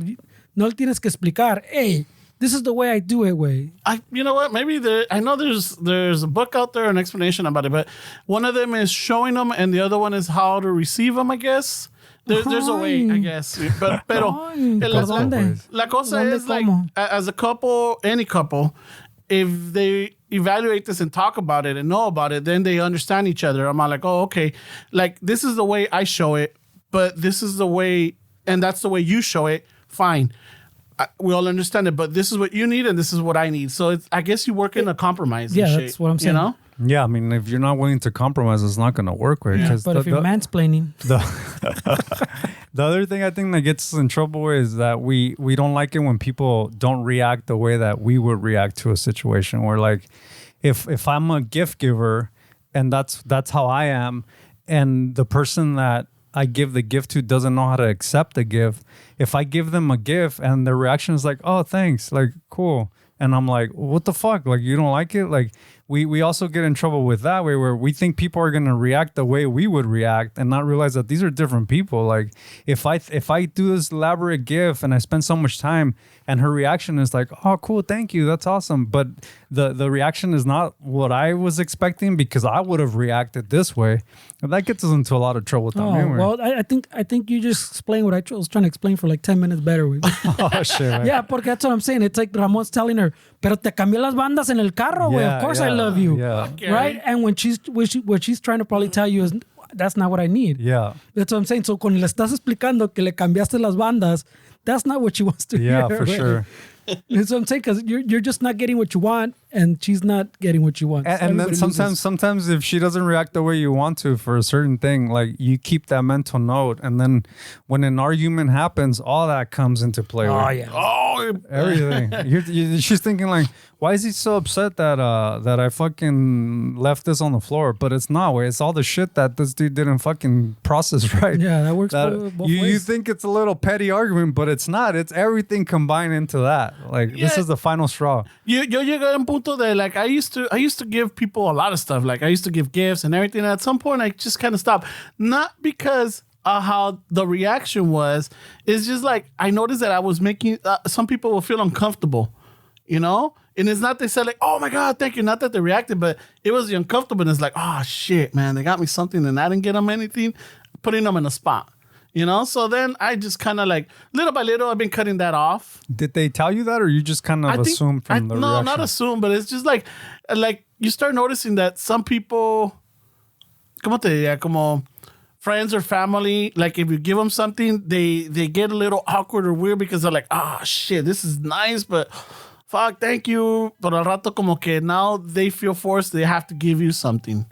no le tienes que explicar. Hey, this is the way I do it, way. You know what? Maybe I know there's a book out there, an explanation about it, but one of them is showing them, and the other one is how to receive them. I guess there's a way, I guess. Pero la cosa is like as a couple, any couple, if they evaluate this and talk about it and know about it, then they understand each other. I'm like, oh, okay, like this is the way I show it, but this is the way, and that's the way you show it. Fine. We all understand it, but this is what you need and this is what I need. So I guess you work in a compromise. Yeah, and that's what I'm saying. You know? Yeah, I mean, if you're not willing to compromise, it's not going to work, right? Yeah, but if you're mansplaining. The other thing I think that gets us in trouble is that we don't like it when people don't react the way that we would react to a situation. Where like, if I'm a gift giver and that's how I am, and the person that I give the gift to doesn't know how to accept the gift. If I give them a gift and their reaction is like, oh, thanks, like, cool. And I'm like, what the fuck? Like, you don't like it? Like, we also get in trouble with that way where we think people are going to react the way we would react and not realize that these are different people. Like, if I do this elaborate gift and I spend so much time and her reaction is like, oh, cool, thank you, that's awesome. But the reaction is not what I was expecting because I would have reacted this way. And that gets us into a lot of trouble. Well, I think you just explained what I was trying to explain for like 10 minutes better. Oh, shit. Yeah, porque that's what I'm saying. It's like Ramon's telling her, pero te cambié las bandas en el carro, güey. Of course I love you. Yeah. Okay. Right? And what she's trying to probably tell you is, that's not what I need. Yeah. That's what I'm saying. So cuando le estás explicando que le cambiaste las bandas, that's not what she wants to hear. Yeah, for sure. That's what I'm saying, because you're just not getting what you want, and she's not getting what you want. And then sometimes if she doesn't react the way you want to for a certain thing, like you keep that mental note, and then when an argument happens, all that comes into play. Oh yeah. Oh, Everything. She's thinking like, why is he so upset that I fucking left this on the floor? But it's not. It's all the shit that this dude didn't fucking process right. Yeah, that works both you ways. think it's a little petty argument, but it's not. It's everything combined into that. Like this is the final straw. Yo llegué a un punto de like I used to give people a lot of stuff. Like I used to give gifts and everything. And at some point, I just kind of stopped. Not because how the reaction was. It's just like I noticed that I was making some people will feel uncomfortable, you know. And it's not they said like, oh my God, thank you. Not that they reacted, but it was the uncomfortableness. Like, oh shit, man, they got me something and I didn't get them anything. Putting them in a spot, you know. So then I just kind of like little by little, I've been cutting that off. Did they tell you that, or you just kind of assumed from the reaction? No, not assume, but it's just like you start noticing that some people, como te diría, como friends or family, like if you give them something, they get a little awkward or weird because they're like, oh shit, this is nice, but fuck, thank you. But al rato como que now they feel forced, they have to give you something.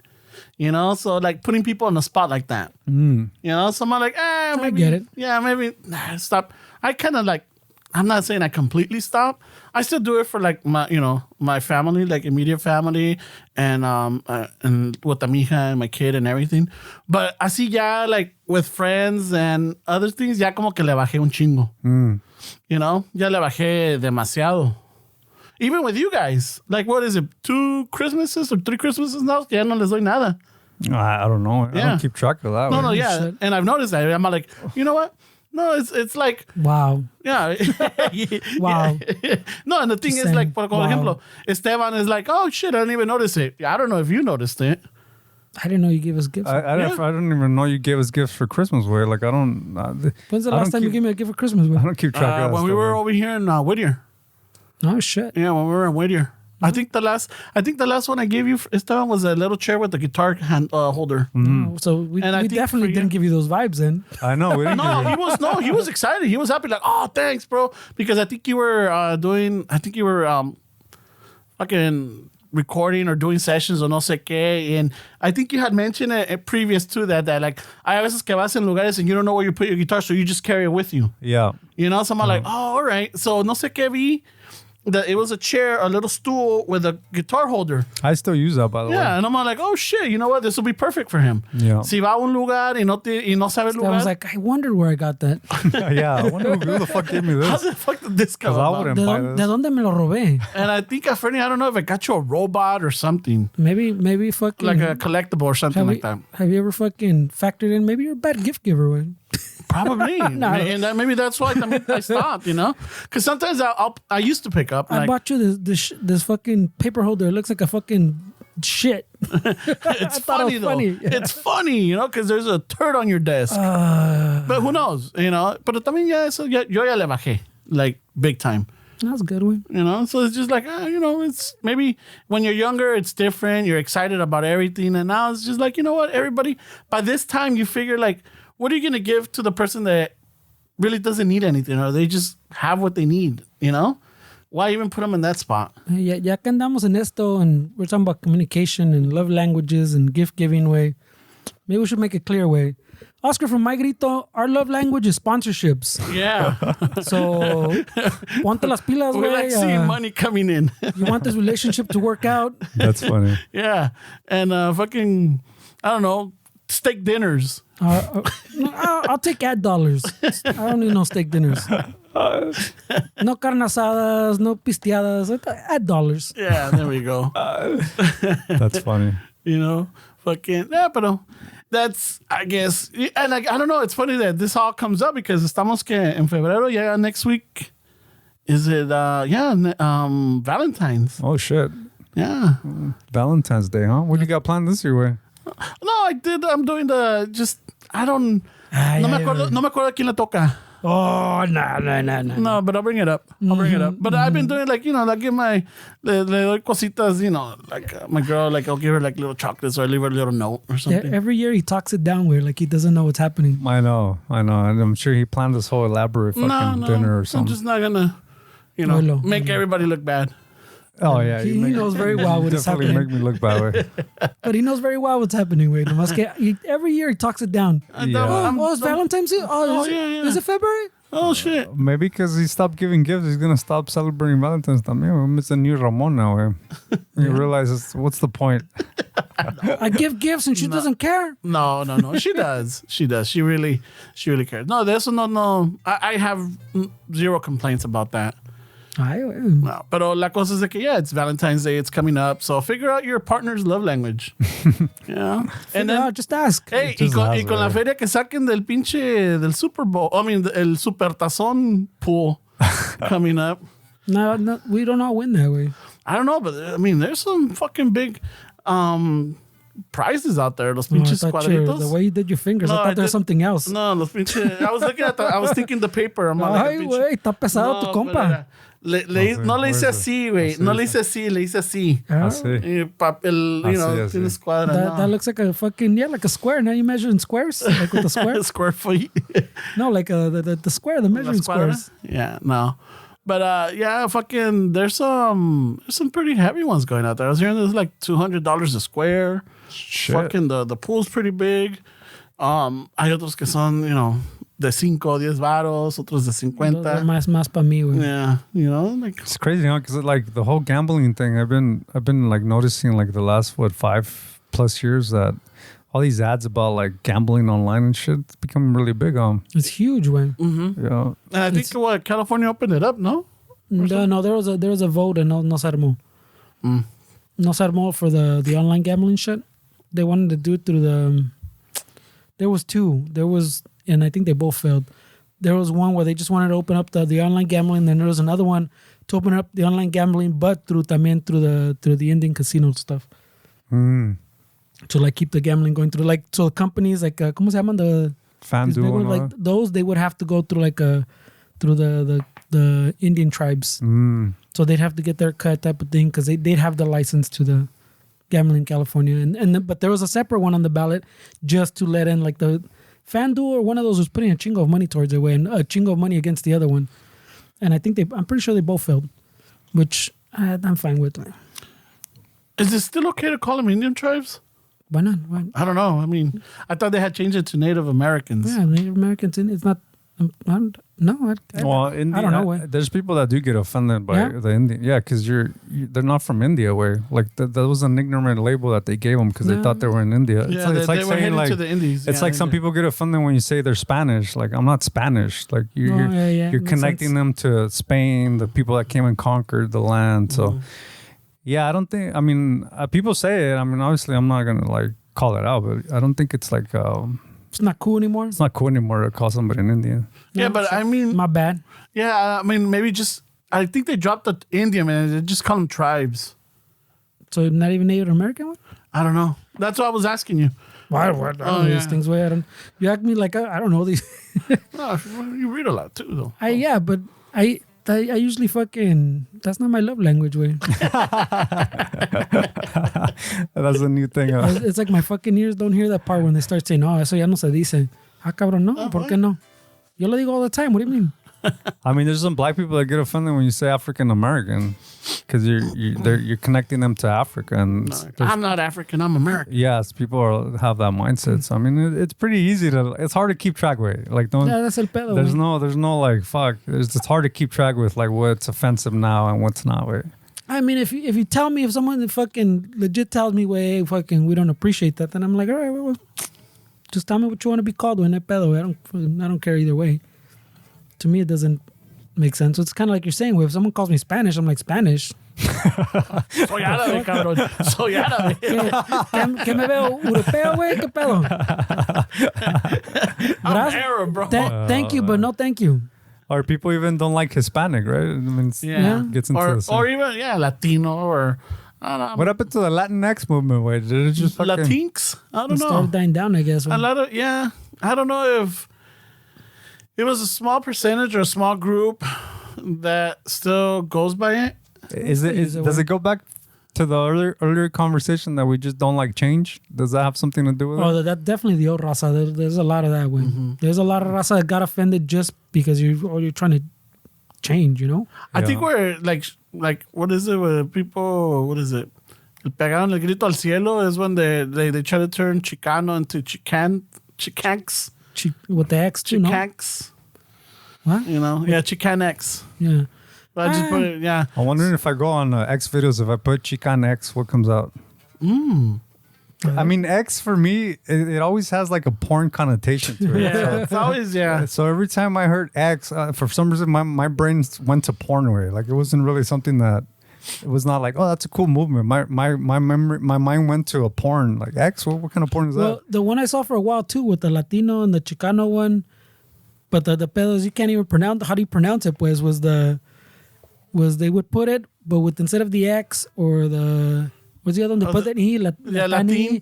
You know, so like putting people on the spot like that. You know, someone like, maybe, I get it. Yeah, maybe stop. I kind of like, I'm not saying I completely stop. I still do it for like my family, like immediate family, and with the mija and my kid and everything. But así ya like with friends and other things, ya como que le bajé un chingo. You know, ya le bajé demasiado. Even with you guys, like what is it, 2 Christmases or 3 Christmases now? Ya no les doy nada. I don't know. I don't keep track of that. No, yeah. Shit. And I've noticed that. I'm like, you know what? No, it's like... Wow. Yeah. Wow. No, and the thing is like, por ejemplo, Esteban is like, oh shit, I didn't even notice it. I don't know if you noticed it. I didn't know you gave us gifts. I don't even know you gave us gifts for Christmas. Way like I don't... When's the last time you gave me a gift for Christmas? Way? I don't keep track of that when we were over here in Whittier. Oh shit! Yeah, when we were in Whittier. I think the last one I gave you, Esteban, was a little chair with the guitar hand holder. Oh, so we definitely didn't give you those vibes then. I know. We didn't he was excited. He was happy. Like, oh, thanks, bro. Because I think you were fucking recording or doing sessions or no sé qué. And I think you had mentioned it previous to that like, hay veces que vas en lugares and you don't know where you put your guitar, so you just carry it with you. Yeah. You know, so I'm like, oh, all right. So no sé qué vi. It was a chair, a little stool with a guitar holder. I still use that, by the way. Yeah, and I'm like, oh shit, you know what? This will be perfect for him. Yeah. Si va a un lugar y no sabe el lugar. I was like, I wondered where I got that. Yeah, I wonder who the fuck gave me this. How the fuck did this come I about? wouldn't buy this. ¿De dónde me lo robé? And I think Fernie, I don't know if I got you a robot or something. Maybe fucking... Like a collectible or something like that. Have you ever fucking factored in, maybe you're a bad gift giver, man? Probably. And maybe that's why I stopped, you know? Because sometimes I used to pick up. I bought you this fucking paper holder. It looks like a fucking shit. It's funny, though. Funny. It's funny, you know, because there's a turd on your desk. But who knows, you know? Pero también yo ya le bajé, like, big time. That's a good one. You know, so it's just like, you know, it's maybe when you're younger, it's different. You're excited about everything. And now it's just like, you know what? Everybody, by this time, you figure, like, what are you going to give to the person that really doesn't need anything, or they just have what they need, you know? Why even put them in that spot? Ya que andamos en esto, and we're talking about communication and love languages and gift giving way, maybe we should make it clear way. Oscar from My Grito, our love language is sponsorships. Yeah. So, ponte las pilas, we like seeing money coming in. You want this relationship to work out? That's funny. Yeah. And fucking, I don't know, steak dinners. I'll take ad dollars. I don't need no steak dinners. No carne asadas, no pisteadas. Ad dollars. Yeah, there we go. That's funny. You know, fucking, yeah, but that's, I guess, and I don't know, it's funny that this all comes up because estamos que en febrero, yeah, next week, is it, Valentine's. Oh, shit. Yeah. Valentine's Day, huh? What do you got planned this year, way? No, I'm doing no me acuerdo quién le toca. Oh, no. No, but I'll bring it up. But I've been doing like, you know, like give le doy cositas, you know, like my girl, like I'll give her like little chocolates or I leave her a little note or something. Yeah, every year he talks it down where like he doesn't know what's happening. I know. And I'm sure he planned this whole elaborate fucking dinner or something. I'm just not gonna, You know, Oilo. make everybody look bad. Oh yeah, He knows very well what is definitely happening. make me look bad. Way. But he knows very well what's happening. Wait, every year he talks it down. Yeah. It's Valentine's Day? Is it February? Oh, shit. Maybe because he stopped giving gifts, he's gonna stop celebrating Valentine's también. It's a new Ramon now. Eh? He realizes what's the point? I give gifts and she doesn't care. No. She does. She does. She really cares. No, there's no. I have zero complaints about that. No, pero la cosa es de que, it's Valentine's Day, it's coming up, so figure out your partner's love language. Yeah. And then, Just ask. hey, Just y ask, con la güey. feria que saquen del pinche, del Super Bowl, el Super Tazón pool coming up. No, we don't all win that way. I don't know, but there's some fucking big prizes out there. Los No, I pinches thought cuadritos. the way you did your fingers, I thought there was something else. No, los pinches. I was thinking the paper. I'm Ay, like, güey, está pesado tu compa. No le hice así, güey. No le hice así, le hice así. Ah, Así. Y papel, Así. tiene escuadra. that looks like a fucking, like a square. Now you measure in squares? Like with the square? Square feet. No, like the square, the measuring squares. Yeah, no. But fucking, there's some pretty heavy ones going out there. I was hearing there's like $200 a square. Shit. Fucking the pool's pretty big. Hay otros que son, de 5 o 10 varos, otros de 50. Those are más pa mí, güey. Yeah, like It's crazy, huh? Because like the whole gambling thing, I've been like noticing like the last 5+ years that all these ads about like gambling online and shit, it's becoming really big. It's huge, güey. Yeah. and I think California opened it up, no? No, there was a vote and no se armó. No se armó for the online gambling shit. They wanted to do it through there was two. And I think they both failed. There was one where they just wanted to open up the online gambling. Then there was another one to open up the online gambling, but through the Indian casino stuff. To like keep the gambling going through, like, so companies like ¿cómo se llaman these big FanDuel ones? and all Like those, they would have to go through through the Indian tribes. So they'd have to get their cut type of thing because they'd have the license to the gambling in California. But there was a separate one on the ballot just to let in like the FanDuel or one of those was putting a chingo of money towards it way and a chingo of money against the other one. And I think I'm pretty sure they both failed, which I'm fine with. Is it still okay to call them Indian tribes? Why not? Why? I don't know. I thought they had changed it to Native Americans. Yeah, Native Americans, it's not. I don't know. There's people that do get offended by the Indian. Yeah, because they're not from India. Where like that was an ignorant label that they gave them because they thought they were in India. Yeah, it's like they were saying headed like to the Indies. it's like some people get offended when you say they're Spanish. Like I'm not Spanish. Like you're makes connecting sense. them to Spain, the people that came and conquered the land. So yeah, I don't think. People say it. Obviously, I'm not gonna like call it out, but I don't think it's like. It's not cool anymore. It's not cool anymore to call somebody an Indian. Yeah, but My bad. Yeah, maybe just. I think they dropped the Indian and they just call them tribes. So not even Native American one? I don't know. That's what I was asking you. Why? I don't know these things. Why you act me like I don't know these. No, you read a lot too, though. But I usually fucking. That's not my love language, way. That's a new thing. It's like my fucking ears don't hear that part when they start saying, "Oh, eso ya no se dice." Ah, cabrón, no. ¿Por qué no? Yo lo digo all the time. What do you mean? There's some black people that get offended when you say African American because you're connecting them to Africa. And I'm not African. I'm American. yes, people have that mindset. So it's pretty easy it's hard to keep track with. Like That's el pedo. there's güey. no like fuck. It's hard to keep track with like what's offensive now and what's not. Wait. If you tell me, if someone fucking legit tells me, "Way fucking we don't appreciate that," then I'm like, all right, well, just tell me what you want to be called. When I pedo, I don't care either way. To me, it doesn't make sense. So it's kind of like you're saying, if someone calls me Spanish, I'm like, Spanish. Soy árabe, cabrón. Soy árabe. ¿Qué me veo? ¿Europeo, güey? ¿Qué pedo? I'm Arab, bro. Thank you, but no thank you. Or people even don't like Hispanic, right? Gets into the same. Or even, Latino or... I don't know. What happened to the Latinx movement? Wait, did it just fucking... Latinx? I don't It know. started dying down, I guess. A lot of, I don't know if it was a small percentage or a small group that still goes by it. Does it go back to the earlier conversation that we just don't like change? Does that have something to do with it? Oh, that's definitely the old raza. There's a lot of that way. There's a lot of raza that got offended just because you're trying to change, you know? I think we're like what is it with people? What is it? El pegaron el grito al cielo is when they try to turn Chicano into Chicanx. With the X too, no? Chicanx. What? You know? Yeah, Chicanx. Yeah. But I just put it, yeah. I'm wondering if I go on X videos, if I put Chican X, what comes out? I mean, X for me, it always has like a porn connotation to it. Yeah, it's always, yeah. So every time I heard X, for some reason, my brain went to porn way. Like it wasn't really something that, it was not like, oh, that's a cool movement. My mind went to a porn. Like X, what kind of porn is Well, that? the one I saw for a while too with the Latino and the Chicano one, but the pedos, you can't even pronounce, how do you pronounce it, pues, was they would put it, but with instead of the X or the, what's the other one? They put that E, Latin.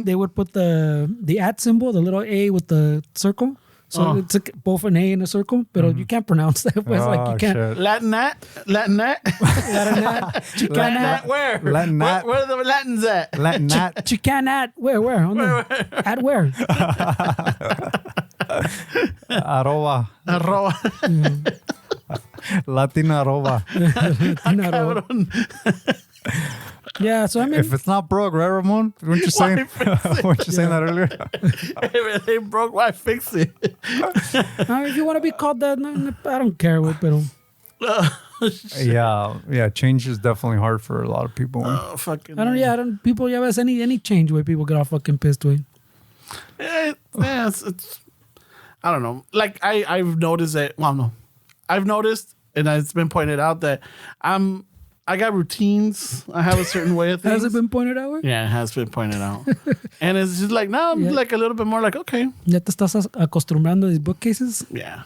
They would put the at symbol, the little A with the circle. So it's like both an A and a circle, but you can't pronounce that. Pues, like you can't. Shit. Latinat? Chicanat. Where? Latinat. Where are the Latins at? Latinat. Chicanat. Where? At where? Arroba. Latina arroba. Cabrón. Yeah, so I mean, If it's not broke, right, Ramon? Weren't you saying? Weren't you saying that earlier? If it ain't broke, why fix it? if you want to be called that, no, I don't care. Pero Yeah. Change is definitely hard for a lot of people. Oh, fucking. I don't. People, yeah, there's any change where people get all fucking pissed with. Yeah, it's I don't know. Like I've noticed that. Well, no, I've noticed, and it's been pointed out that I got routines. I have a certain way of things. Has it been pointed out? Güey? Yeah, it has been pointed out. And it's just like now I'm like a little bit more like, okay. Ya te estás acostumbrando a these bookcases? Yeah.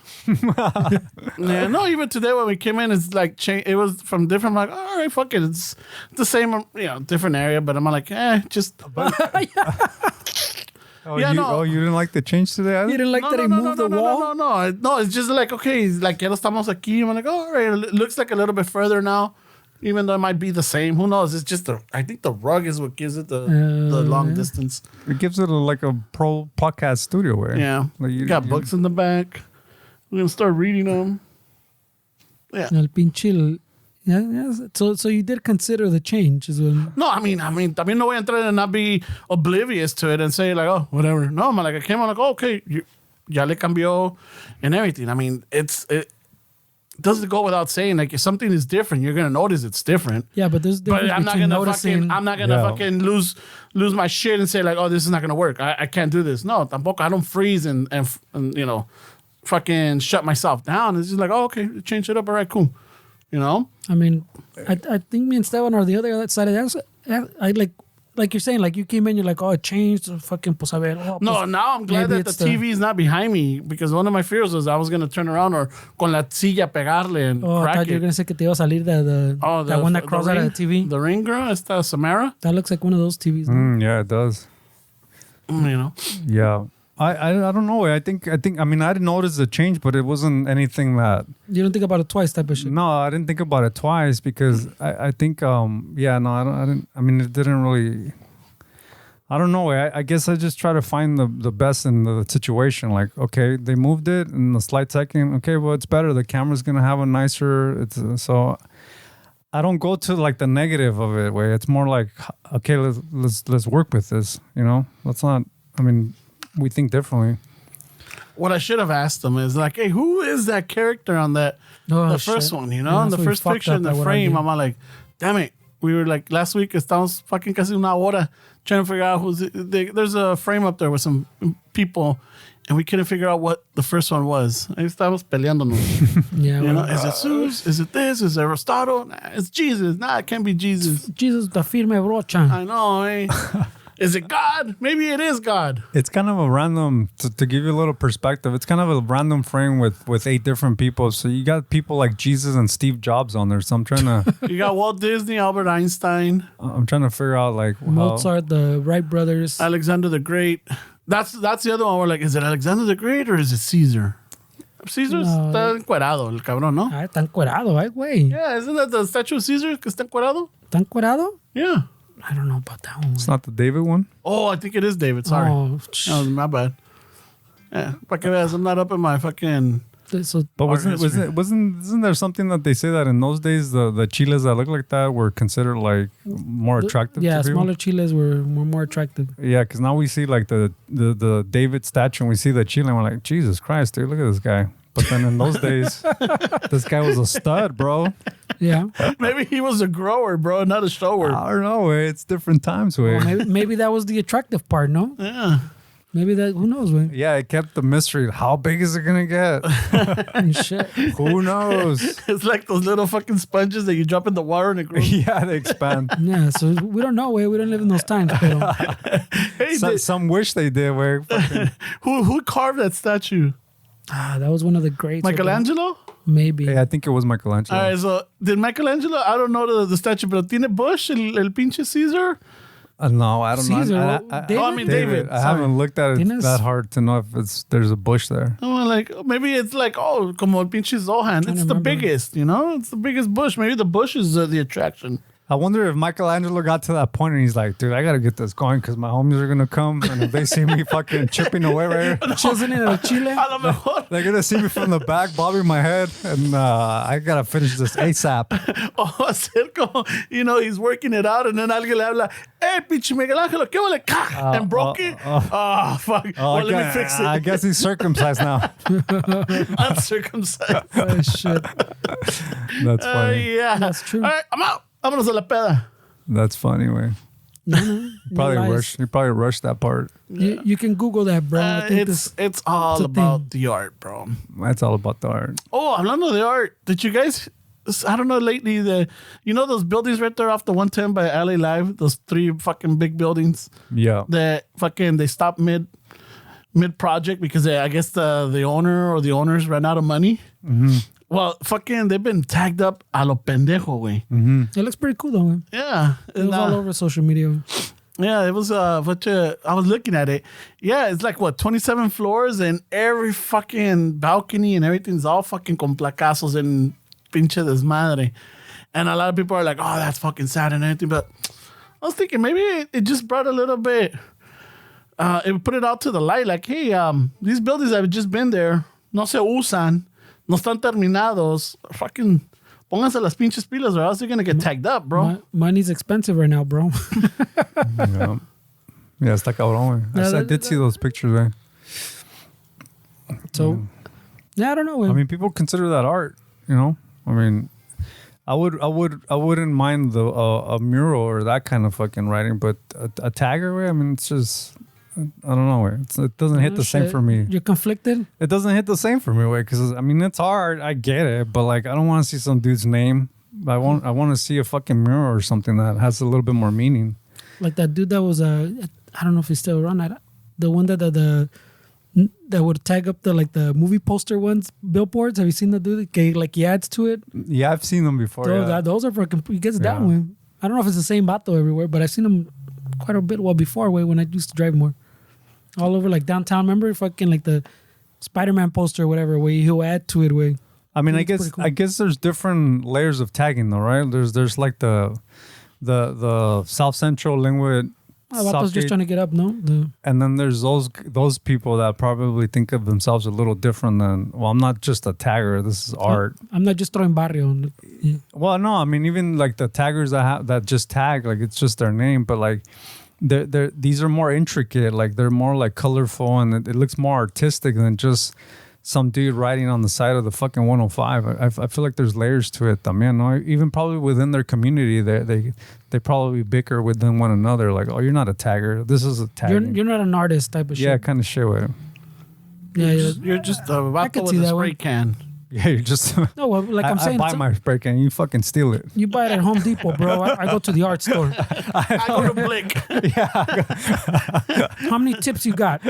Yeah. No, even today when we came in, it's like it was from different. I'm like, all right, fuck it. It's the same, different area, but I'm like, just. Oh, Yeah, you didn't like the change today either? You didn't like that he moved the wall? No, it's just like, okay, like, ya estamos aquí. I'm like, all right, it looks like a little bit further now, even though it might be the same. Who knows? It's just, I think the rug is what gives it the long distance. It gives it like a pro podcast studio way. Yeah. Like you got books in the back. We're going to start reading them. Yeah. El pinche. Yeah. So you did consider the change as well. No, I mean, no way entrar and not be oblivious to it and say like, oh, whatever. No, I'm like, I came on like, oh, okay, ya le cambió and everything. I mean, it doesn't go without saying, like, if something is different, you're gonna notice it's different. Yeah, but there's But I'm not gonna fucking lose my shit and say like, oh, this is not gonna work. I can't do this. No, tampoco. I don't freeze and fucking shut myself down. It's just like, oh, okay, change it up. All right, cool. I mean, I think me and Esteban are the other side of that. I like you're saying, like you came in, you're like, oh, it changed. Fucking, pues a ver. Oh, No, pues, now I'm glad that the TV is not behind me, because one of my fears was I was going to turn around or con la silla pegarle and I crack thought you were it. going to say que te iba a salir that one that crawls out of the TV. The ring girl, esta Samara. That looks like one of those TVs. No? Yeah, it does. Yeah. I don't know. I think I mean, I didn't notice the change, but it wasn't anything that. You don't think about it twice, type of shit. No, I didn't think about it twice because I think I didn't. I mean, it didn't really. I don't know. I guess I just try to find the best in the situation. Like, okay, they moved it in a slight second. Okay, well, it's better. The camera's gonna have a nicer. So. I don't go to like the negative of it. Where it's more like, okay, let's work with this. Let's not. I mean. We think differently. What I should have asked them is like, hey, who is that character on the first one? Yeah, in the first picture in the frame. I'm like, damn it. We were like last week. Estamos fucking casi una hora trying to figure out who's. There's a frame up there with some people, and we couldn't figure out what the first one was. Ahí estábamos peleándonos. Yeah, is it Zeus? Is it this? Is it Aristotle? Nah, it's Jesus. Nah, it can't be Jesus. Jesus, the firme brocha. I know, eh? Is it God? Maybe it is God. It's kind of a random, to give you a little perspective, it's kind of a random frame with 8 different people. So you got people like Jesus and Steve Jobs on there. So I'm trying to... You got Walt Disney, Albert Einstein. I'm trying to figure out like... Mozart, the Wright brothers. Alexander the Great. That's the other one. We're like, is it Alexander the Great or is it Caesar? Caesar's está encuerado, el cabrón, ¿no? Está encuerado, güey. Yeah, isn't that the statue of Caesar que está encuerado? ¿Está encuerado? Yeah. I don't know about that one. It's not the David one? Oh, I think it is David. Sorry. Oh, my bad. Yeah, para que veas, I'm not up in my fucking So But isn't there something that they say that in those days the chiles that look like that were considered like more attractive? Yeah, to people? smaller chiles were more attractive. Yeah, because now we see like the David statue and we see the chile and we're like, Jesus Christ, dude, look at this guy. But then in those days, this guy was a stud, bro. Yeah. Maybe he was a grower, bro, not a shower. I don't know. It's different times, way. Well, maybe that was the attractive part, no? Yeah. Maybe that, who knows, man? Yeah, it kept the mystery. How big is it gonna get? And shit. Who knows? It's like those little fucking sponges that you drop in the water and it grows. Yeah, they expand. Yeah, so we don't know, way. We don't live in those times. Pero Hey, Some wish they did. Where who carved that statue? that was one of the greats. Michelangelo? Maybe. I think it was Michelangelo. All right, so did Michelangelo? I don't know the statue, pero tiene Bush, el pinche Caesar? No, I don't Caesar, know. David? Oh, I mean David. I haven't looked at it Tienes- that hard to know if there's a bush there. I'm like, maybe it's like, oh, como el pinche Zohan. It's the remember. biggest, you know? It's the biggest bush. Maybe the bush is the attraction. I wonder if Michelangelo got to that point and he's like, dude, I gotta get this going because my homies are gonna come and if they see me fucking chipping away right here, Chiseling in a chile. A lo mejor. they're gonna see me from the back, bobbing my head, and I gotta finish this ASAP. O hacer como, you know, he's working it out and then alguien le habla, hey, pinche Michelangelo, ¿qué vale? And broke it. Oh, fuck. Well, let me fix it. I guess he's circumcised now. Uncircumcised. Oh, shit. That's funny. Yeah. That's true. All right, I'm out. Vámonos a la peda. That's funny, way. No Probably lies. rushed. You probably rushed that part. You can Google that, bro. I think It's all it's a about thing. the art, bro. That's all about the art. Oh, hablando de art, did you guys? I don't know lately. You know those buildings right there off the 110 by LA Live. Those 3 fucking big buildings Yeah. that fucking they stopped mid project because I guess the owner or the owners ran out of money. Mm-hmm. Well, fucking they've been tagged up a lo pendejo, way. Mm-hmm. it looks pretty cool, though, man. Yeah, It was all over social media. Yeah, it was I was looking at it. Yeah, it's like what 27 floors and every fucking balcony and everything's all fucking con placazos and pinche desmadre. And a lot of people are like, "Oh, that's fucking sad and everything." But I was thinking maybe it just brought a little bit. It put it out to the light, like, hey, these buildings have just been there, no se usan, no están terminados. Fucking pónganse las pinches pilas, or else you're gonna get tagged up, bro. Money's expensive right now, bro. Yeah. Yeah, está cabrón, güey. I did see those pictures, güey. So, yeah, I don't know. I mean, people consider that art, you know? I mean, I wouldn't mind the a mural or that kind of fucking writing, but a tagger, way, I mean, it's just, I don't know, way. It doesn't hit the same shit. for me. You're conflicted? It doesn't hit the same for me, way, because I mean, it's hard. I get it, but like, I don't want to see some dude's name. I want to see a fucking mural or something that has a little bit more meaning. Like that dude that was I don't know if he's still around. The one that would tag up the movie poster ones, billboards. Have you seen the dude? Okay, like he adds to it. Yeah, I've seen them before. Those are fucking. He gets down Yeah. with. I don't know if it's the same vato everywhere, but I've seen him quite a bit before when I used to drive more. All over like downtown. Remember fucking like the Spider-Man poster or whatever, where he'll add to it. Where I mean, It's pretty cool. I guess there's different layers of tagging, though, right? There's like the South Central Linwood, vatos just trying to get up, no? and then there's those people that probably think of themselves a little different than. Well, I'm not just a tagger. This is art. I'm not just throwing barrio. Yeah. Well, no, I mean even like the taggers that just tag, like it's just their name, but like these are more intricate. Like they're more like colorful, and it looks more artistic than just some dude riding on the side of the fucking 105. I feel like there's layers to it, también, no? Even probably within their community, they probably bicker within one another. Like, oh, you're not a tagger. This is a tagger. You're not an artist type of shit. Yeah, kind of shit with it. Yeah. You're just a I vato could with see a that spray one. can. Yeah, you're just. No, well, like I'm saying, I buy my spray can. You fucking steal it. you buy it at Home Depot, bro. I go to the art store. I go to Blick. How many tips you got?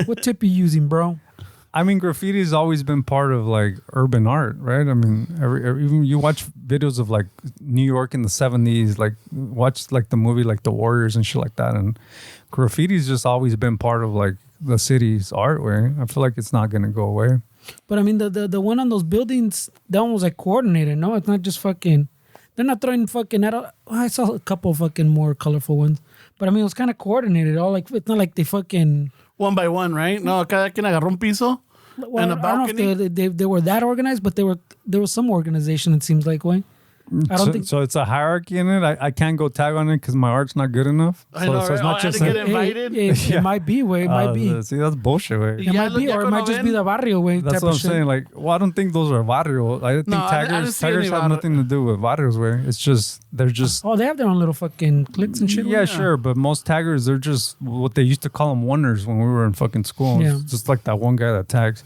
What tip you using, bro? I mean, graffiti's always been part of like urban art, right? I mean, even you watch videos of like New York in the 70s, like watch like the movie like The Warriors and shit like that, and graffiti's just always been part of like the city's art. Where I feel like it's not gonna go away. But I mean, the one on those buildings, that one was like coordinated. No, it's not just fucking. They're not throwing fucking. I saw a couple fucking more colorful ones, but I mean, it was kind of coordinated. All like it's not like they fucking. One by one, right? No, cada quien agarró un piso. Well, And a I don't know balcony? if they were that organized, but there was some organization. It seems like way. I don't think so. It's a hierarchy in it. I can't go tag on it because my art's not good enough. I know, So it's right? not I just had to get invited. It might be way. It might be. See, that's bullshit, way. It Yeah, might be, ya or it might just be ven. the barrio way. That's type what of I'm shit. saying. Like, well, I don't think those are barrio. I think No, I didn't see any taggers have barrio. nothing to do with barrios, way. It's just they're just. Oh, they have their own little fucking cliques and shit. Yeah, way. sure, but most taggers, they're just what they used to call them wonders when we were in fucking school. Yeah. It's just like that one guy that tags.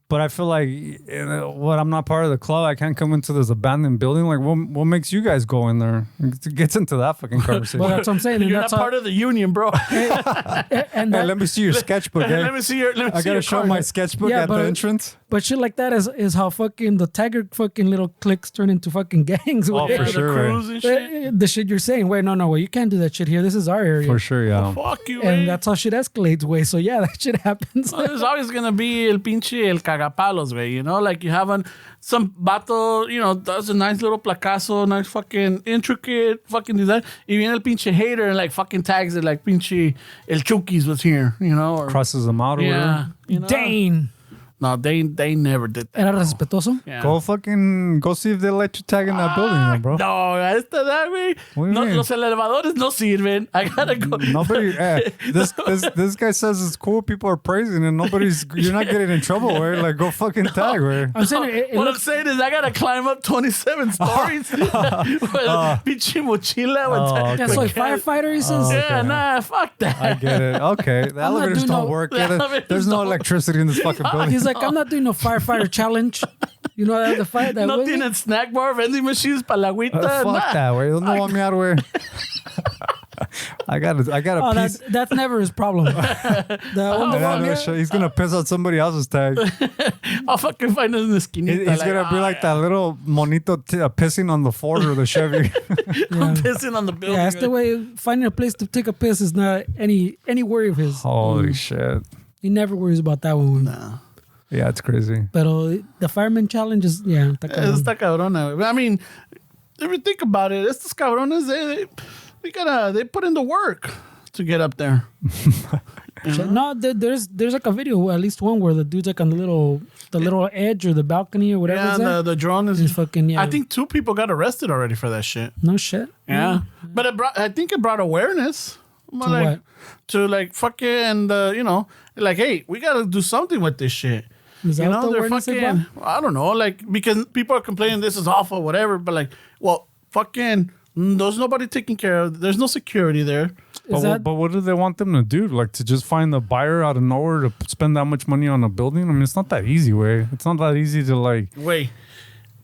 But I feel like, I'm not part of the club. I can't come into this abandoned building. Like, what makes you guys go in there? It gets into that fucking conversation. Well, that's what I'm saying. And You're that's not part of the union, bro. and Hey, that, let me see your sketchbook. Let Eh? me see your. Let me I see gotta your show card. my sketchbook Yeah, at the but- entrance. but shit like that is how fucking the tagger fucking little cliques turn into fucking gangs. Oh, way. for the sure, crews and shit. The shit you're saying. Wait, no, you can't do that shit here. This is our area. For sure, yeah. Fuck you, And eh? that's how shit escalates, way. So yeah, that shit happens. Well, there's always gonna be el pinche el cagapalos, way. You know, like you have some vato, you know, does a nice little placazo, nice fucking intricate fucking design. Y viene el pinche hater and like fucking tags it like pinche el Chukis was here, you know, or Crosses them out or yeah, whatever. you know. Dane. No, they never did that. Era respetuoso. Yeah. Go see if they let you tag in that building, though, bro. No, esta da, güey. What do you No, mean? los elevadores no sirven. I gotta go. Nobody. This guy says it's cool. People are praising it. You're not getting in trouble. Where like go fucking tag. Where I'm saying it What I'm looks. saying is I gotta climb up 27 stories with pinche mochila. Oh, with That's like with firefighter. He says. Yeah, okay. nah, fuck that. I get it. Okay, the I'm not elevators doing don't no- work. the Yeah, elevators there's no don't- electricity in this fucking building. He's like, I'm not doing no firefighter challenge. You know that the fire that No was tienen snack bar, vending machines para la agüita. Fuck nah. that. Way. Don't know me out where. I got a Oh, piece. that's never his problem. The only Yeah, one no here- shit. He's gonna piss on somebody else's tag. I'll fucking find it in the esquinita. He's gonna be like that little monito pissing on the Ford or the Chevy. I'm pissing on the building. Yeah, that's the way. Finding a place to take a piss is not any worry of his. Holy shit. He never worries about that one. Nah. Yeah, it's crazy. But the fireman challenge is está cabrón. Está cabrona, güey. I mean, if you think about it, estos cabrones, they put in the work to get up there. No, there's like a video, at least one where the dude's like on the little edge or the balcony or whatever. Yeah, it's at. the drone He's is. fucking yeah. I think 2 people got arrested already for that shit. no shit. Yeah, but I think it brought awareness. To what? To like fucking, you know, like, hey, we gotta do something with this shit. Is that You what know, the they're awareness it fucking, I don't know, like, because people are complaining this is awful, whatever, but like, well, fucking, there's nobody taking care of, there's no security there. Is that But what do they want them to do? Like to just find the buyer out of nowhere to spend that much money on a building? I mean, it's not that easy, way. It's not that easy to like. Güey,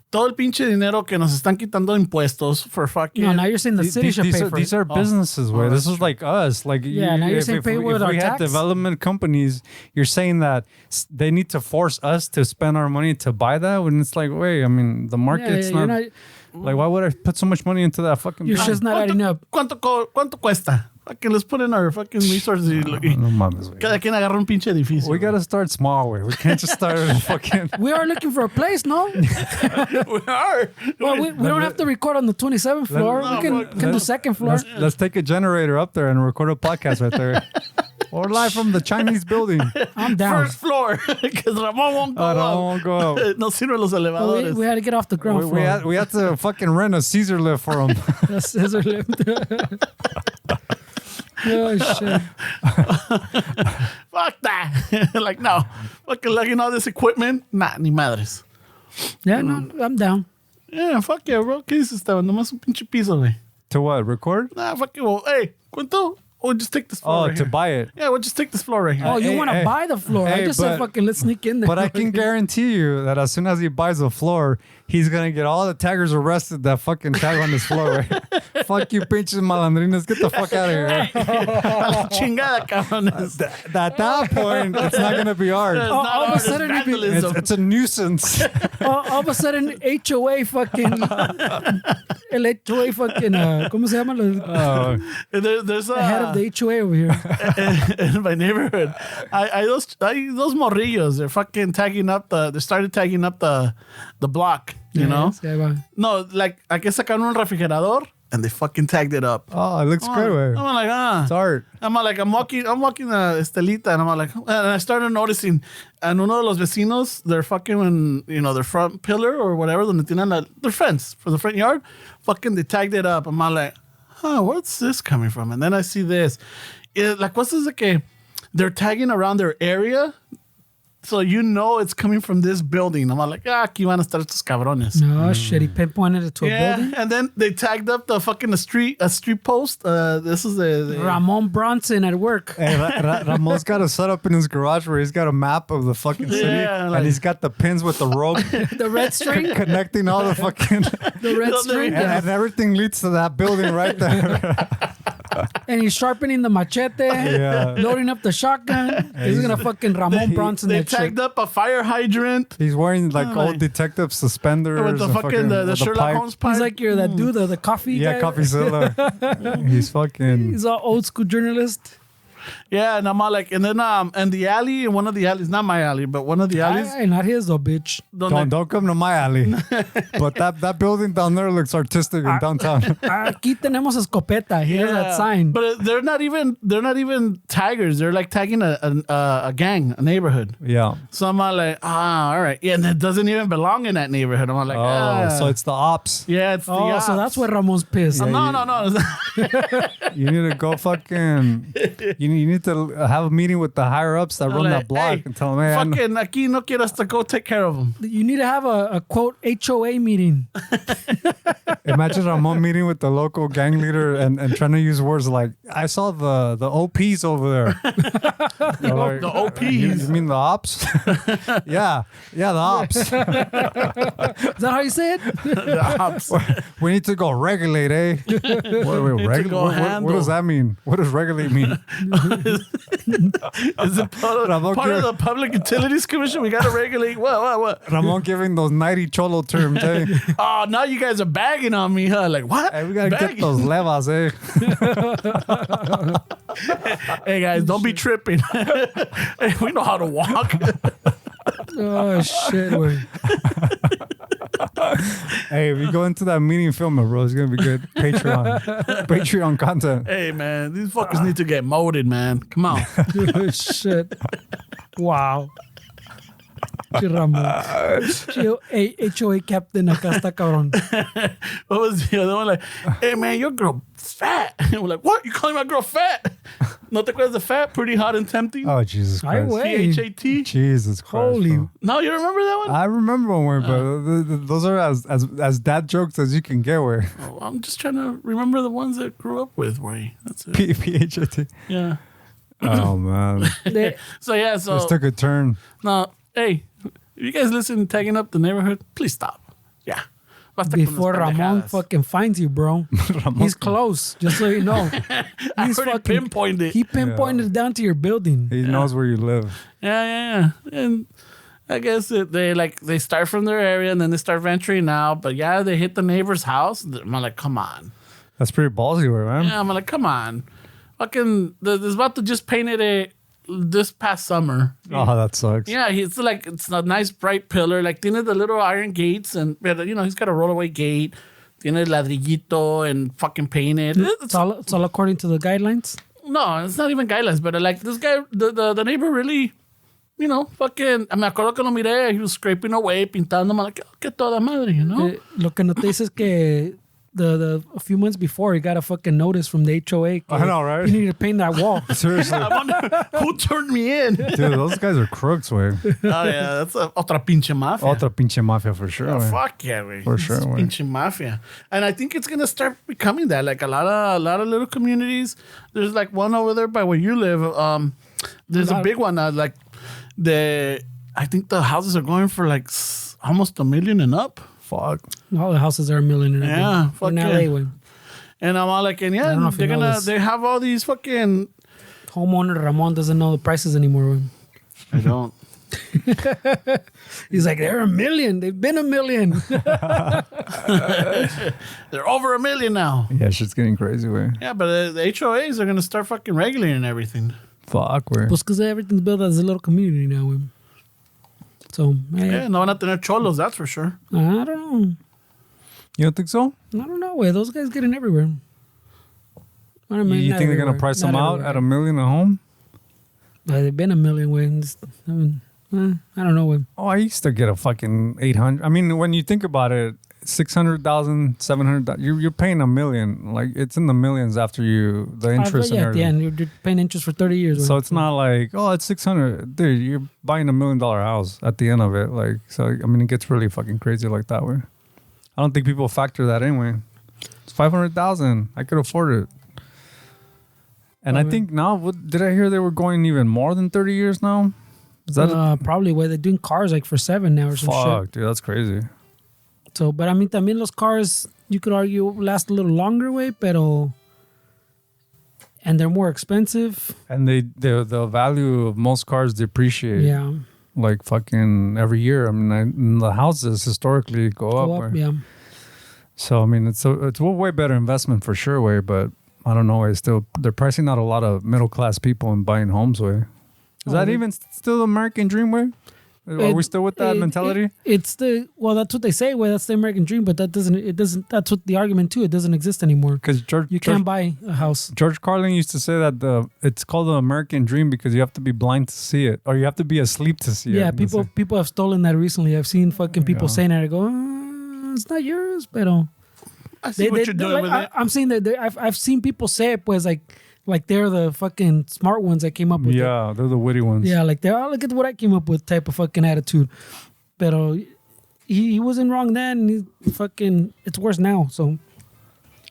todo el pinche dinero que nos están quitando impuestos for fucking. no? Now you're saying the city should pay for These it. are businesses, way. This is like us. Like Yeah, now you're saying pay with our we had tax? development companies, you're saying that they need to force us to spend our money to buy that when it's like, wait, I mean, the market's you're not. Like, why would I put so much money into that fucking? Your building? shit's not adding up. ¿Cuánto cuesta? Fucking, let's put in our fucking resources. No mames, güey. Cada quien agarra un pinche edificio. We gotta start small, way. We can't just start at a fucking. We are looking for a place, no? We are. Well, we don't have to record on the 27th floor. No, We can do second floor. Let's take a generator up there and record a podcast right there. Or live from the Chinese building. I'm down. First floor. Because Ramon won't go I up. don't go up. No sirven los Well, elevadores. we had to get off the ground floor. We had to fucking rent a Caesar lift for him. The scissor lift. Oh shit! Fuck that. Like, no. Fucking lugging all this equipment. Nah, ni madres. Yeah, no, I'm down. Yeah, fuck yeah, bro. ¿Qué dices, Esteban? Nomás un pinche piso, güey. To what? Record? Nah, fuck you. Well, hey, ¿cuánto? We'll just take this floor Oh, right to here. buy it. Yeah, we'll just take this floor right here. Oh, you hey, want to hey. buy the floor? I Hey, just said but- fucking let's sneak in there. But I can guarantee you that as soon as he buys the floor, he's gonna get all the taggers arrested that fucking tag on this floor. Right? Fuck you, pinches malandrinas. Get the fuck out of here. Right? A la chingada, cabrones. At that point, it's not gonna be art. It's all not of a art, it's sudden it'd be- vandalism. It's a nuisance. all of a sudden, HOA fucking, el HOA fucking, ¿cómo se llama? Oh, There's The head of the HOA over here. in my neighborhood. Those morrillos, they're fucking tagging up they started tagging up the block, you know? Yes, yeah, va. No, like, aquí sacaron un refrigerador and they fucking tagged it up. Oh, it looks good, I'm way. like, It's art. I'm walking Estelita, and I'm like, and I started noticing, and uno de los vecinos, their fucking, their front pillar or whatever, donde tienen their fence for the front yard, fucking they tagged it up. I'm like, what's this coming from? And then I see this. What's this? Okay, they're tagging around their area. So it's coming from this building. I'm like, aquí van a estar estos cabrones. No shit, he pinpointed it to a building. And then they tagged up the fucking a street post. This is the Ramon Bronson at work. Hey, Ramon's got a setup in his garage where he's got a map of the fucking city, and he's got the pins with the rope, The red string. connecting all the fucking, The red string. and everything leads to that building right there. And he's sharpening the machete, loading up the shotgun. He's gonna fucking Ramon Bronson They that shit. tagged up a fire hydrant He's wearing old detective suspenders with the and fucking the with Sherlock pipe. Holmes pipe. He's like you're that dude, the coffee guy. Yeah, coffee seller. He's fucking. He's an old school journalist. Yeah, and I'm all like, and then in the alley, in one of the alleys, not my alley, but one of the alleys. Ay, not his though, bitch. Don't come to my alley. But that building down there looks artistic in downtown. Aquí tenemos escopeta. Here's that sign. But they're not even taggers. They're like tagging a gang, a neighborhood. Yeah. So I'm all like, all right. Yeah, and it doesn't even belong in that neighborhood. I'm all like, So it's the ops. yeah, it's the ops. So that's where Ramon's pissed. No. You need to go fucking. You need to have a meeting with the higher ups that run Like, that block hey, and tell them, hey, I know- fucking aquí no quieras to go take care of them. You need to have a quote HOA meeting. imagine Ramon meeting with the local gang leader and trying to use words like, I saw the OPs over there. Like, The OPs. You mean the ops? yeah, the ops. Is that how you say it? The ops. We need to go regulate, eh? Wait, go what handle. does that mean? What does regulate mean? Is it part of the Public Utilities Commission? We got to regulate what? Ramon giving those 90 cholo terms, eh? Oh, now you guys are bagging on me, huh? Like, what? Hey, we gotta get Bagging? those levas, eh? Hey, guys, don't be tripping. Hey, we know how to walk. Oh shit! Wait. Hey, if you go into that meeting, film it, bro. It's gonna be good. Patreon content. Hey, man, these fuckers need to get molded, man. Come on. Oh, shit! Wow. Che Ramon. HOA captain acá está cabrón. What was the other one? Like, hey, man, your girl fat. And we're like, what? You calling my girl fat? No te acuerdas de fat? Pretty hot and tempting? Oh, Jesus Ay, Christ. güey. CHAT? Jesus Christ. Holy. Bro. No, you remember that one? I remember one word, but those are as dad jokes as you can get where. Oh, I'm just trying to remember the ones that grew up with, Way. That's it. PHAT. Yeah. Oh, man. So, This took a turn. no, hey, if you guys listen to Tagging Up the Neighborhood, please stop. Yeah. Basta con las Before Ramon pendejadas. fucking finds you, bro. He's close, just so you know. I He's already pinpointed. He pinpointed down to your building. He knows where you live. Yeah. And I guess they start from their area and then they start venturing out. But yeah, they hit the neighbor's house. I'm like, come on. That's pretty ballsy, man. Yeah, I'm like, come on. Fucking, this about to just painted it this past summer. Oh, that sucks. Yeah, it's a nice bright pillar. Like, tiene the little iron gates and, he's got a rollaway gate. Tiene ladrillito and fucking painted. It's all according to the guidelines. No, it's not even guidelines, but like this guy, the neighbor really, fucking, me acuerdo que lo miré, he was scraping away, pintando, I'm like, que toda madre, Lo que no te dice es que a few months before, he got a fucking notice from the HOA. I know, right? You need to paint that wall. Seriously. I wonder who turned me in. Dude, those guys are crooks, way. Oh, yeah, that's otra pinche mafia. Otra pinche mafia for sure. Oh, wey. fuck yeah, güey. For sure, It's güey. pinche mafia. And I think it's gonna start becoming that. Like a lot of little communities. There's like one over there by where you live. There's a big one. Like I think the houses are going for like almost $1 million and up. Fuck. All the houses are $1 million. Yeah, fuck in yeah. LA, güey. And I'm all like, and I don't know yeah, if you know this. they have all these fucking. Homeowner Ramon doesn't know the prices anymore. Güey. I don't. He's like, they're $1 million. They've been $1 million. They're over $1 million now. Yeah, shit's getting crazy, way. Yeah, but the HOAs are gonna start fucking regulating everything. Fuck, way. Pues because everything's built as a little community now. Güey. So, Yeah, no van a tener cholos, that's for sure. I don't know. You don't think so? I don't know, way. Those guys get in everywhere. I mean, You not think they're gonna everywhere. price Not them out everywhere. at $1 million a home? They've been $1 million ways. I mean, I don't know. Way. Oh, I used to get a fucking 800. I mean, when you think about it, 600,000, 700,000. You're paying $1 million. Like it's in the millions after the interest and Yeah, at the everything. end, you're paying interest for 30 years. So way. it's not like, oh, it's 600. Dude, you're buying $1 million house at the end of it. Like, so I mean, it gets really fucking crazy like that way. I don't think people factor that anyway. It's 500,000. I could afford it. And I think now, what did I hear they were going even more than 30 years now? Is that probably where they're doing cars like for 7 now or some fuck, shit. dude, that's crazy. So, but I mean, también los cars, you could argue, last a little longer, way, pero. And they're more expensive. And the value of most cars depreciate. Yeah. Like fucking every year. I mean, the houses historically go up. Right? Yeah. So I mean, it's a way better investment for sure. Way, but I don't know. They're pricing out a lot of middle class people and buying homes. Way, is that even still the American dream? Way, are we still with that mentality? It's that's what they say. Well, that's the American dream, but that doesn't. That's what the argument too. It doesn't exist anymore. Because you can't buy a house. George Carlin used to say that it's called the American dream because you have to be blind to see it, or you have to be asleep to see it. Yeah, people have stolen that recently. I've seen fucking people saying that. I go, it's not yours, pero. I see what you're doing with it. I'm saying that I've seen people say it, pues like they're the fucking smart ones that came up with it. Yeah, they're the witty ones. Yeah, like they're look at what I came up with type of fucking attitude. Pero he wasn't wrong then. It's worse now. So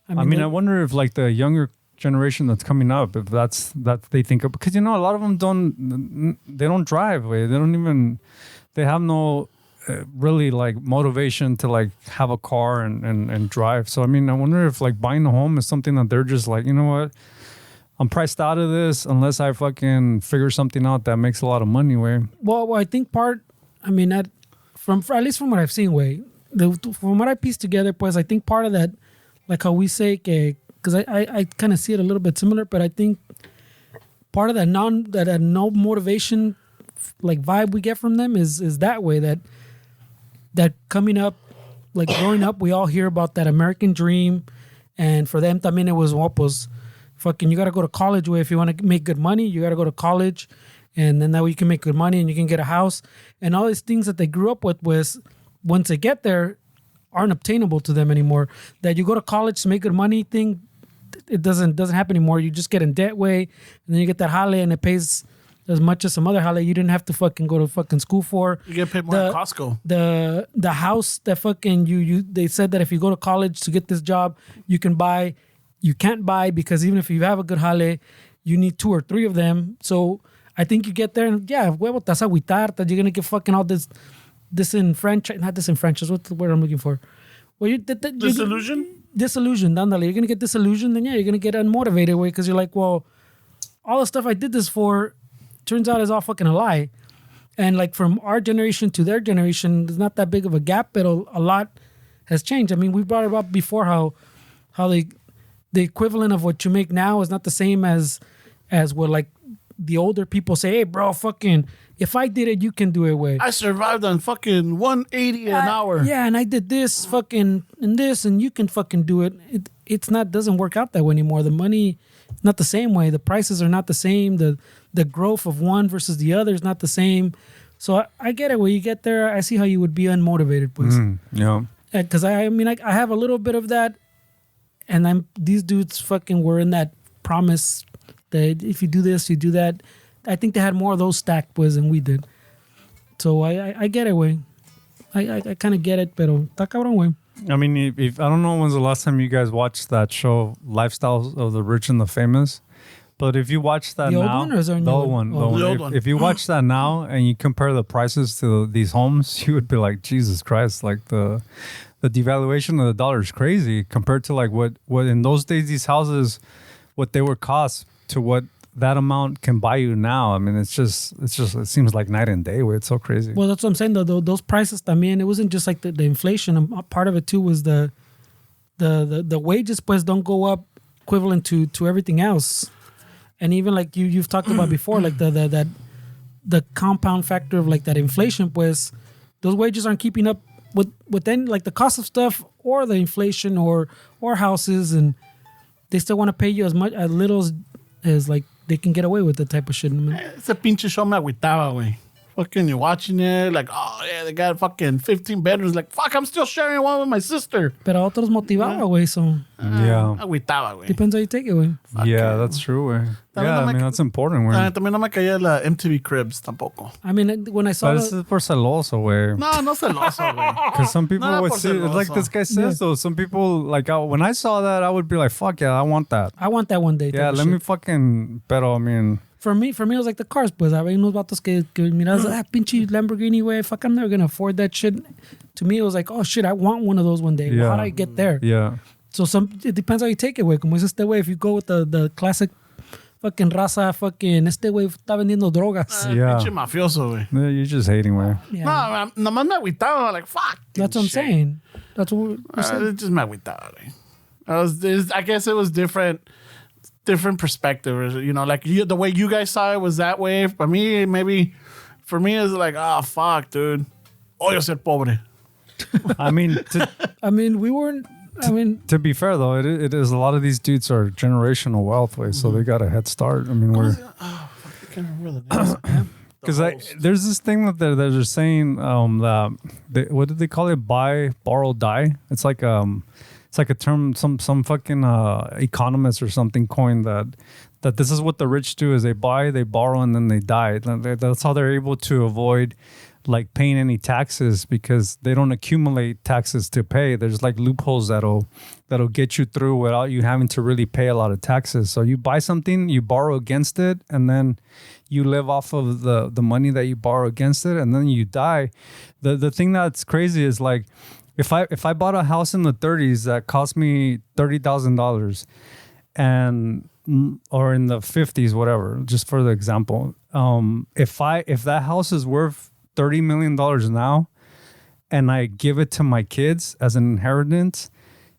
I mean, I wonder if like the younger generation that's coming up, if that they think of, because a lot of them don't drive. They have no really like motivation to like have a car and drive. So I mean, I wonder if like buying a home is something that they're just like, you know what, I'm priced out of this unless I fucking figure something out that makes a lot of money. Way. Well, I think at least from what I've seen, from what I pieced together, pues I think part of that, like how we say, because I kind of see it a little bit similar, but I think part of that no motivation like vibe we get from them is that way, that coming up, like growing up, we all hear about that American dream, and for them también it was pues fucking you got to go to college. Where if you want to make good money, you got to go to college, and then that way you can make good money and you can get a house, and all these things that they grew up with was once they get there aren't obtainable to them anymore. That you go to college to make good money thing, it doesn't happen anymore. You just get in debt way, and then you get that jale and it pays as much as some other jale you didn't have to fucking go to fucking school for. You get paid more at Costco. The house that fucking you they said that if you go to college to get this job, you can't buy because even if you have a good jale, you need 2 or 3 of them. So I think you get there and huevo, te vas a agüitar, that you're gonna get fucking all this disenfranchised, not disenfranchised, what's the word I'm looking for? Well, disillusioned, ándale. You're gonna get disillusioned, then you're gonna get unmotivated way because you're like, well, all the stuff I did this for turns out is all fucking a lie. And like from our generation to their generation, there's not that big of a gap, but a lot has changed. I mean, we brought it up before how the equivalent of what you make now is not the same as what like the older people say, hey bro, fucking if I did it, you can do it way. I survived on fucking 180 an hour. Yeah, and I did this fucking and this, and you can fucking do it. It's not doesn't work out that way anymore. The money is not the same way. The prices are not the same. The growth of one versus the other is not the same. So I get it. When you get there, I see how you would be unmotivated, please. Yeah. Because I have a little bit of that, and these dudes fucking were in that promise that if you do this, you do that. I think they had more of those stacked boys than we did. So I get it, way. I kind of get it, pero está cabrón, way. I mean, if I don't know when's the last time you guys watched that show, Lifestyles of the Rich and the Famous, but if you watch that the now, old one or is there a new the old one, the old one. If you watch that now and you compare the prices to these homes, you would be like, Jesus Christ, like the devaluation of the dollar is crazy compared to like what in those days these houses, what they were cost to what that amount can buy you now. I mean, it seems like night and day. It's so crazy. Well, that's what I'm saying. Though those prices, I mean, it wasn't just like the inflation. Part of it too was the wages, pues, don't go up equivalent to everything else. And even like you've talked about before, like the compound factor of like that inflation, pues, those wages aren't keeping up with then like the cost of stuff or the inflation or houses, and they still want to pay you as little as like they can get away with the type of shit. Ese pinche show me agüitaba, güey. Fucking you're watching it, like, oh yeah, they got fucking 15 bedrooms. Like, fuck, I'm still sharing one with my sister. Pero a otros motivaba, güey, so. Yeah. Agüitaba, güey. Depends how you take it, güey. Yeah, that's true, güey. Yeah, I mean, that's important, güey. También no me caía la MTV Cribs tampoco. I mean, when I saw But it's por celoso, güey. No celoso, güey. Because some people No, would por see, like celoso. this guy says, though, some people, like, when I saw that, I would be like, fuck yeah, I want that. I want that one day. Yeah, let me fucking, pero, I mean... For me, it was like the cars, pues. Había unos vatos que miras, pinche Lamborghini, güey. Fuck, I'm never gonna afford that shit. To me, it was like, oh shit, I want one of those one day. Yeah. How do I get there? Yeah. So it depends how you take it, güey. Como es este güey, if you go with the classic fucking raza, fucking, este güey está vendiendo drogas. Yeah. Pinche mafioso, güey. Yeah, you're just hating, güey. Yeah. No, nomás me agüitaba, like, fuck. That's what I'm saying. That's what we're saying. It just me agüitaba, güey. I guess it was different perspective, you know, like the way you guys saw it was that way. For me, it's like, oh fuck, dude, odio ser pobre. I mean, We weren't. to be fair though, it is a lot of these dudes are generational wealth, way, so they got a head start. I mean, we're I can't remember the name. because there's this thing that they're saying what did they call it? Buy, borrow, die. It's like a term some fucking economist or something coined that this is what the rich do is they buy, they borrow, and then they die. That's how they're able to avoid like paying any taxes because they don't accumulate taxes to pay. There's like loopholes that'll get you through without you having to really pay a lot of taxes. So you buy something, you borrow against it, and then you live off of the money that you borrow against it, and then you die. The thing that's crazy is like if I bought a house in the 30s that cost me $30,000 and or in the 50s, whatever, just for the example, if that house is worth $30 million now and I give it to my kids as an inheritance,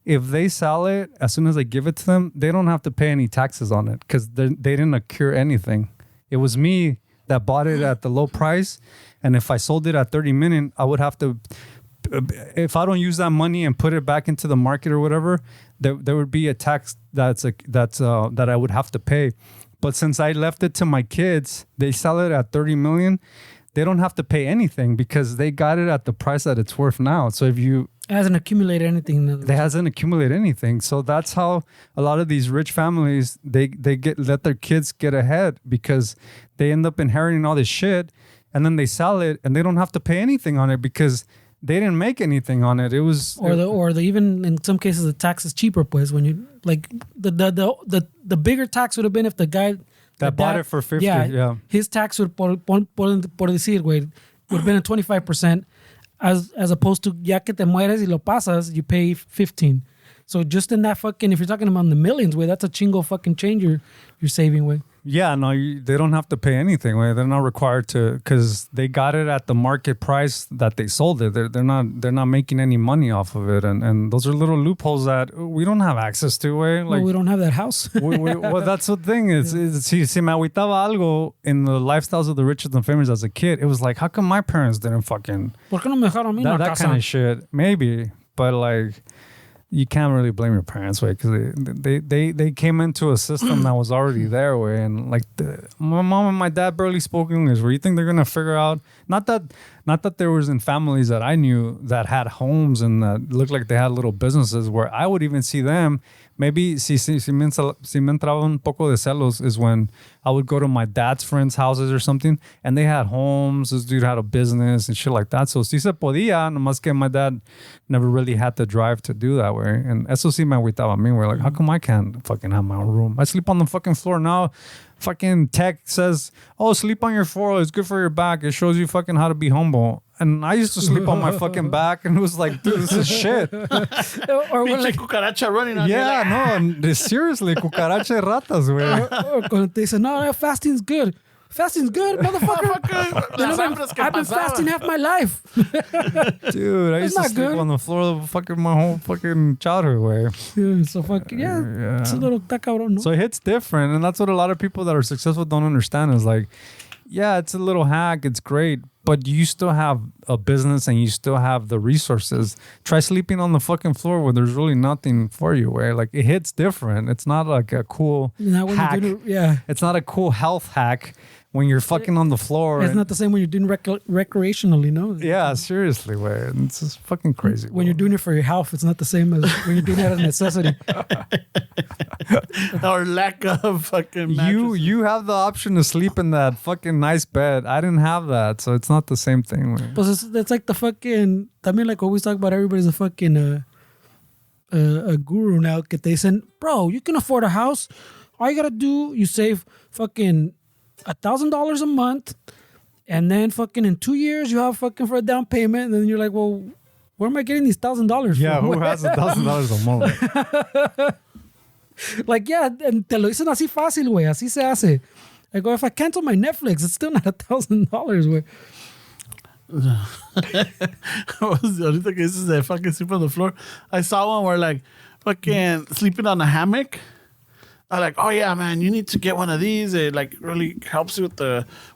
if they sell it, as soon as I give it to them, they don't have to pay any taxes on it because they didn't accrue anything. It was me that bought it at the low price. And if I sold it at 30 million, I would have to, if I don't use that money and put it back into the market or whatever, there would be a tax that I would have to pay. But since I left it to my kids, they sell it at 30 million. They don't have to pay anything because they got it at the price that it's worth now. So if you It hasn't accumulated anything. It hasn't accumulated anything. So that's how a lot of these rich families they let their kids get ahead because they end up inheriting all this shit and then they sell it and they don't have to pay anything on it because they didn't make anything on it. It was or the even in some cases the tax is cheaper, pues when you like the bigger tax would have been if the guy that bought it for 50. Yeah. His tax would por decir, güey, would have been at 25%. As opposed to ya que te mueres y lo pasas, you pay 15. So just in that fucking, if you're talking about the millions, way, that's a chingo fucking change you're saving, way. Yeah, no, they don't have to pay anything. Way. They're not required to because they got it at the market price that they sold it. They're not making any money off of it, and those are little loopholes that we don't have access to. Way. Like we don't have that house. Well, that's the thing. Si me agüitaba algo in the lifestyles of the rich and the famous as a kid, it was like, how come my parents didn't fucking ¿Por qué no me dejaron a mí una that casa? kind of shit? Maybe, but like. You can't really blame your parents, way, because they came into a system that was already there, way, and like my mom and my dad barely spoke English. Where you think they're gonna figure out? Not that there was in families that I knew that had homes and that looked like they had little businesses where I would even see them. Maybe si me entraba un poco de celos is when I would go to my dad's friends' houses or something, and they had homes. This dude had a business and shit like that. So si se podía, nomás que my dad never really had the drive to do that way. And eso sí me agüitaba a mí. We're like, how come I can't fucking have my own room? I sleep on the fucking floor now. Fucking tech says, oh, sleep on your floor. It's good for your back. It shows you fucking how to be humble. And I used to sleep on my fucking back, and it was like, dude, this is shit. Or when like cucaracha running on yeah, no, seriously, cucaracha ratas, güey. Or cuando te dicen, no, fasting's good. Fasting's good, motherfucker. I've been fasting half my life. Dude, I used to sleep good. on the floor of fucking my whole fucking childhood, way. Dude, so fucking, yeah. It's a little, está cabrón, no? So it hits different, and that's what a lot of people that are successful don't understand is like, Yeah, it's a little hack. It's great. But you still have a business and you still have the resources. Try sleeping on the fucking floor where there's really nothing for you. Where like it hits different. It's not like a cool hack. It's not a cool health hack when you're fucking on the floor. It's not the same when you're doing recreationally, no? Yeah, seriously, way. It's just fucking crazy. When you're doing it for your health, it's not the same as when you're doing it as a necessity. Or lack of fucking mattresses. You have the option to sleep in that fucking nice bed. I didn't have that, so it's not the same thing. Man. But it's like the fucking. I mean, like always talk about everybody's a fucking a guru now. Que they said, bro, you can afford a house. All you gotta do, you save fucking $1,000 a month, and then fucking in 2 years you have fucking for a down payment, and then you're like, well, where am I getting these $1,000? Yeah, from? who has $1,000 a month? Like, yeah, and te lo dicen así fácil, güey. Así se hace. I go, if I cancel my Netflix, it's still not $1,000, güey. Ahorita que dices de fucking sleep on the floor, I saw one where like fucking sleeping on a hammock. I'm like, oh yeah, man, you need to get one of these. It like really helps you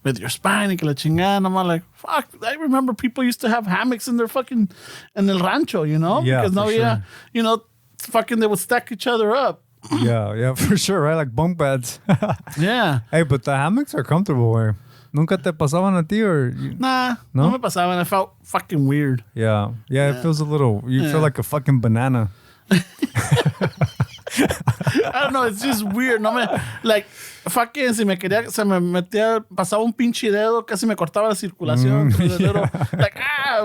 with your spine. Y que la chingada. I'm like, fuck. I remember people used to have hammocks in their fucking in el rancho, you know? Yeah, because now, for yeah, sure. you know, fucking they would stack each other up. Yeah, for sure, right? Like bunk beds. Yeah. Hey, but the hammocks are comfortable, way. Nunca te pasaban a ti or Nah, No? no me pasaba. I felt fucking weird. Yeah, it feels a little. You feel like a fucking banana. I don't know, it's just weird. No me, like, fucking, si me quería, se me metía, pasaba un pinche dedo, casi me cortaba la circulación. Like,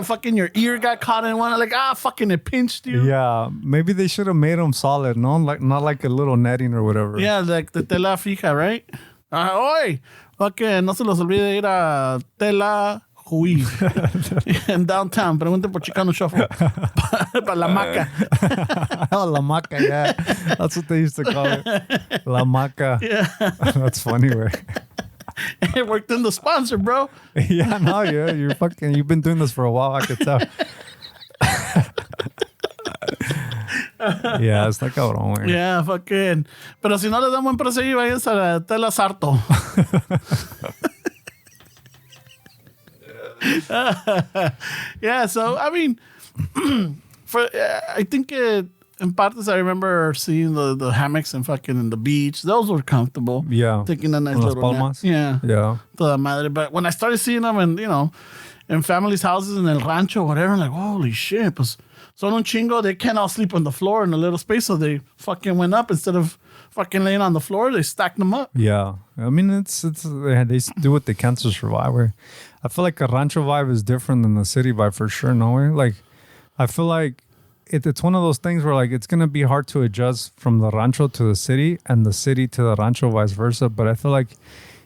fucking your ear got caught in one. Like, fucking it pinched you. Yeah, maybe they should have made them solid, no? Like not like a little netting or whatever. Yeah, like the tela fija, right? Oy, fucking, no se los olvide ir a Tela Juí en downtown. Pregunten por Chicano Shuffle. Para la maca. Oh, La Maca, yeah. That's what they used to call it. La Maca. Yeah. That's funny, way. It worked in the sponsor, bro. Yeah, no, yeah. You've been doing this for a while, I could tell. Yeah, está cabrón, güey. Yeah, fucking. Pero si no les dan buen precio, vayan a la Tela Sarto. Yeah, so I mean, I think in partes I remember seeing the hammocks and fucking in the beach. Those were comfortable. Yeah. Taking a nice Con las little nap. palmas? Yeah. Yeah. Toda madre. But when I started seeing them in families' houses in el rancho or whatever, I'm like, holy shit, pues son un chingo. They can't all sleep on the floor in a little space, so they fucking went up instead of fucking laying on the floor. They stacked them up. Yeah. I mean, it's they do what they can to survive. Where I feel like a rancho vibe is different than the city vibe for sure. No way. Like, I feel like it's one of those things where like it's gonna be hard to adjust from the rancho to the city and the city to the rancho, vice versa. But I feel like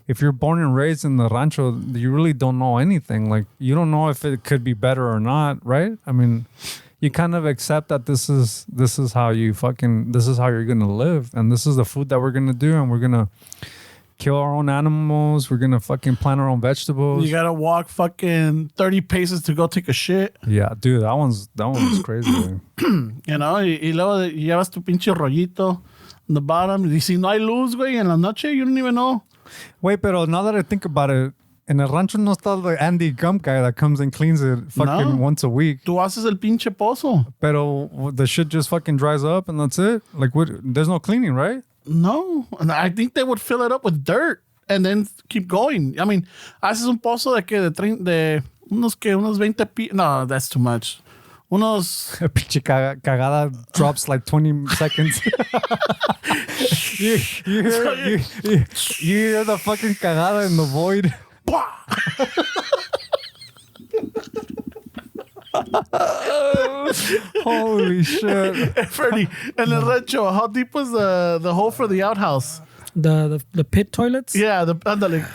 if you're born and raised in the rancho, you really don't know anything. Like, you don't know if it could be better or not, right? I mean, you kind of accept that this is how you're gonna live, and this is the food that we're gonna do, and we're gonna kill our own animals. We're gonna fucking plant our own vegetables. You gotta walk fucking 30 paces to go take a shit. Yeah, dude, that one's crazy. Man. You know, y luego llevas tu pinche rollito on the bottom. Y si no hay luz, güey, en la noche, you don't even know. Wait, pero now that I think about it, in el rancho no está the Andy Gump guy that comes and cleans it fucking once a week. Tú haces el pinche pozo. Pero the shit just fucking dries up and that's it. Like, what? There's no cleaning, right? No, and I think they would fill it up with dirt and then keep going. I mean, haces un pozo de unos 20 No, that's too much. Unos... Pinche cagada drops like 20 seconds. you hear the fucking cagada in the void. Holy shit. Ferdy, en el rancho, how deep was the hole for the outhouse? The pit toilets? Yeah, ándale.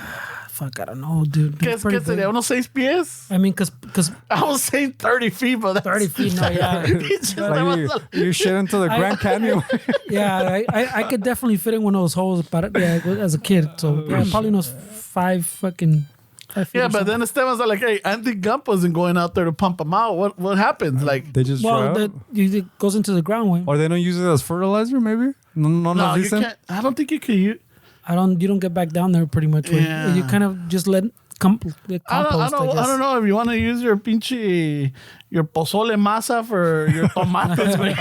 Fuck, I don't know, dude. ¿Qué sería? ¿Unos 6 pies? I mean, because I was saying 30 feet, but that's... 30 feet, no, yeah. Like you shit into the Grand Canyon. Yeah, I could definitely fit in one of those holes as a kid. So yeah, probably those 5 fucking... 5 feet. Yeah, but then Esteban's like, hey, Andy Gump wasn't going out there to pump them out. What happens? Like, They just dry up? It goes into the ground. Way. Or they don't use it as fertilizer, maybe? No, you can't. I don't think you can use... You don't get back down there pretty much. Right? Yeah. You kind of just let compost, I don't know if you want to use your pinche your pozole masa for your tomates, güey.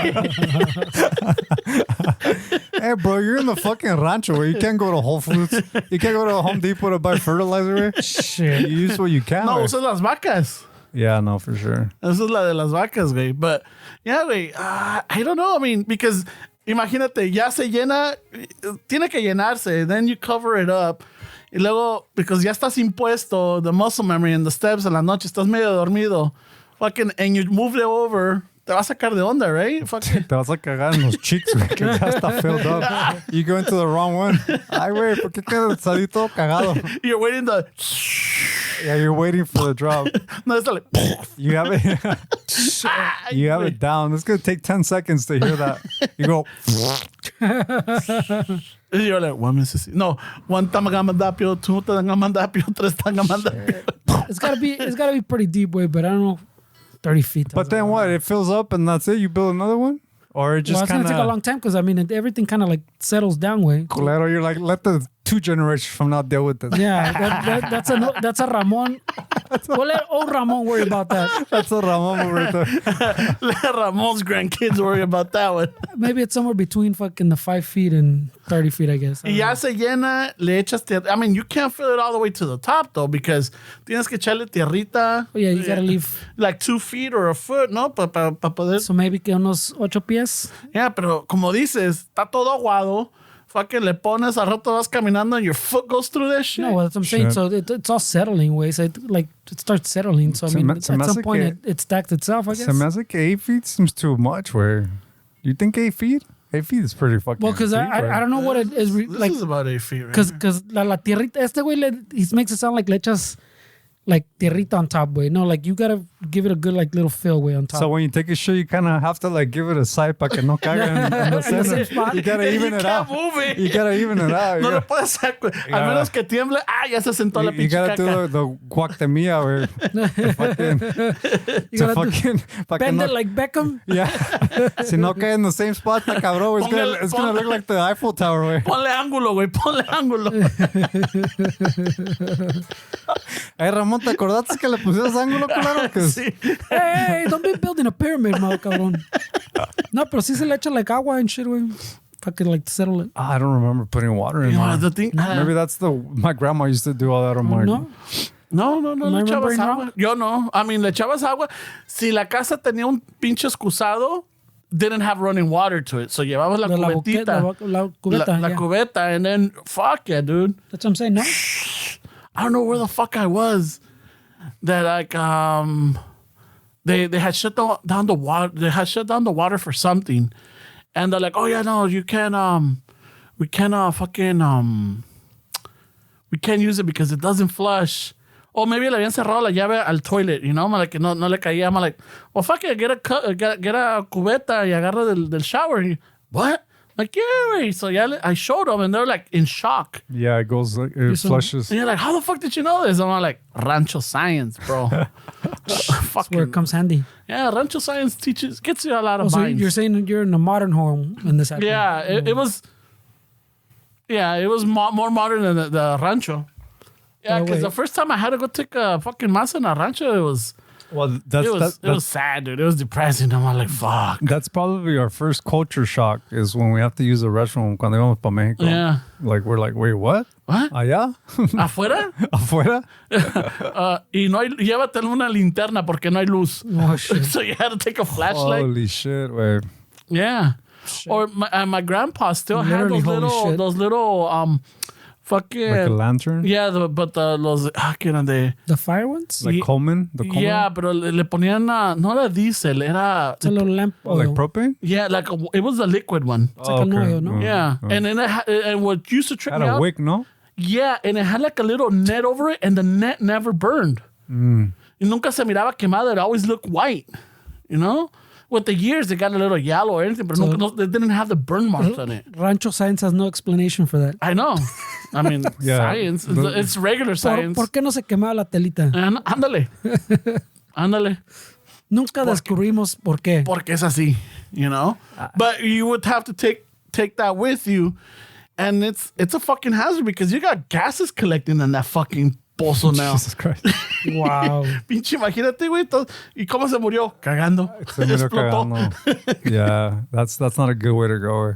Hey, bro, you're in the fucking rancho where you can't go to Whole Foods. You can't go to Home Depot to buy fertilizer. Shit. You use what you can. No, güey. usas las vacas. Yeah, no, for sure. Esa es la de las vacas, güey. But, yeah, güey, I don't know. I mean, because imagínate, ya se llena, tiene que llenarse. Then you cover it up. Y luego, because ya estás impuesto, the muscle memory and the steps en la noche, estás medio dormido. Fucking, and you move it over, te vas a sacar de onda, right? Fucking. Te vas a cagar en los cheeks, güey, que ya está filled up. You go into the wrong one. Ay, güey, ¿por qué quedas salí todo cagado? You're waiting the. Yeah, you're waiting for the drop. No, it's like. You have it. You have it down. It's gonna take 10 seconds to hear that. You go. You're like, one Mississippi. No, one tangamandapio, two tangamandapio, tres tangamandapio. It's gotta be pretty deep, way, but I don't know, 30 feet. But then what? It fills up and that's it. You build another one, or it just It's kind gonna take a long time because I mean everything kind of like settles down, way. Culero, you're like, let the 2 generations from now deal with this. Yeah, that's a Ramon. We'll let old Ramon worry about that. That's a Ramon over there. Let Ramon's grandkids worry about that one. Maybe it's somewhere between fucking the 5 feet and 30 feet, I guess. Y ya se llena, le echas tierra. I mean, you can't fill it all the way to the top, though, because tienes que echarle tierrita. Oh, yeah, you gotta leave. Like 2 feet or a foot, ¿no? Para poder. So maybe que unos 8 pies. Yeah, pero como dices, está todo aguado. Fucking le pones, al rato vas caminando and your foot goes through that shit. No, well, that's what I'm saying. Shit. So it's all settling, way. So it starts settling. So I mean, at some point it stacks itself, I guess. Se me hace que 8 feet seems too much. Where you think 8 feet? 8 feet is pretty fucking. Well, because deep, I don't know what it is This like. is about 8 feet, right? Because la tierrita, este güey, he makes it sound like le echas like tierrita on top, way. No, like you gotta give it a good like little fill, way on top. So when you take a shit, you kind of have to like give it a side para que no caiga en the same center. spot. You gotta even you it can't out. move it. You gotta even it out. No You le gotta- puedes sacar. Yeah. Al menos que tiemble. Ya se sentó la you pinche gotta caca. do the guacamia where You gotta do- fucking pa que bend no- it like Beckham. Yeah. Si no cae in the same spot, está cabrón. It's gonna look like the Eiffel Tower, güey. Ponle ángulo, güey. Ponle ángulo. Hey, Ramón, ¿te acordaste que le pusieras ángulo, claro? Sí. Hey, don't be building a pyramid, mal cabrón. No, pero sí se le echa like agua and shit, güey. Fucking like settle it. I don't remember putting water in You know, there. the thing, Maybe that's my grandma used to do all that on my. No? No, Am le I echabas remembering agua. wrong? Yo no. I mean, le echabas agua. Si la casa tenía un pinche excusado, didn't have running water to it. So llevabas la cubetita. La cubeta, La yeah. cubeta, and then, fuck yeah, dude. That's what I'm saying, no? I don't know where the fuck I was. That like they had shut down the water. They had shut down the water for something, and they're like, oh yeah, no, you can't we can't fucking we can't use it because it doesn't flush. Or maybe le habían cerrado la llave al toilet, you know, like no le caía. I'm like, well, fuck it, get a cubeta y agarra del shower. And what? Like, yeah, right. So yeah, I showed them and they're like in shock. Yeah, it goes like it some- flushes. And you're like, how the fuck did you know this? And I'm like, Rancho Science, bro. That's where Fucking, it comes handy. yeah, Rancho Science gets you a lot of Oh, so minds. you're saying you're in a modern home in this happened. Yeah, it was. Yeah, it was more modern than the Rancho. Yeah, Oh, because wait. the first time I had to go take a fucking masa in a Rancho, it was Well, that's it was sad, dude. It was depressing. I'm like, fuck. that's probably our first culture shock is when we have to use a restroom cuando íbamos para Mexico. Yeah. Like we're like, wait, what? What? Allá? ¿Afuera? Afuera? Y no hay, llévatele una linterna porque no hay luz. Oh, shit. So you had to take a flashlight. Holy shit, wait. Yeah. Or my grandpa still had Literally, holy shit. those little fucking Like a lantern? yeah, los ¿qué eran de? The fire ones? Like Ye- Coleman? The Coleman? Yeah, pero le ponían no era diesel, era It's a little lamp Oh, like oil. propane? yeah, like it was a liquid one. It's like an oil, no? Yeah, and then and what used to trip Had me a out, wick, no? yeah, and it had like a little net over it, and the net never burned. Y nunca se miraba quemado. It always looked white, you know. With the years, it got a little yellow or anything, but they didn't have the burn marks on it. Rancho Science has no explanation for that. I know. I mean, Yeah. science. It's regular science. ¿Por qué no se quemaba la telita? Ándale. Ándale. Nunca descubrimos por qué. Porque es así, you know? But you would have to take that with you. And it's a fucking hazard because you got gases collecting in that fucking pozo now. Jesus Christ. Wow. Pinche, imagínate, güey. ¿Y cómo se murió? Cagando. Se murió Explotó. cagando. Yeah, that's not a good way to go.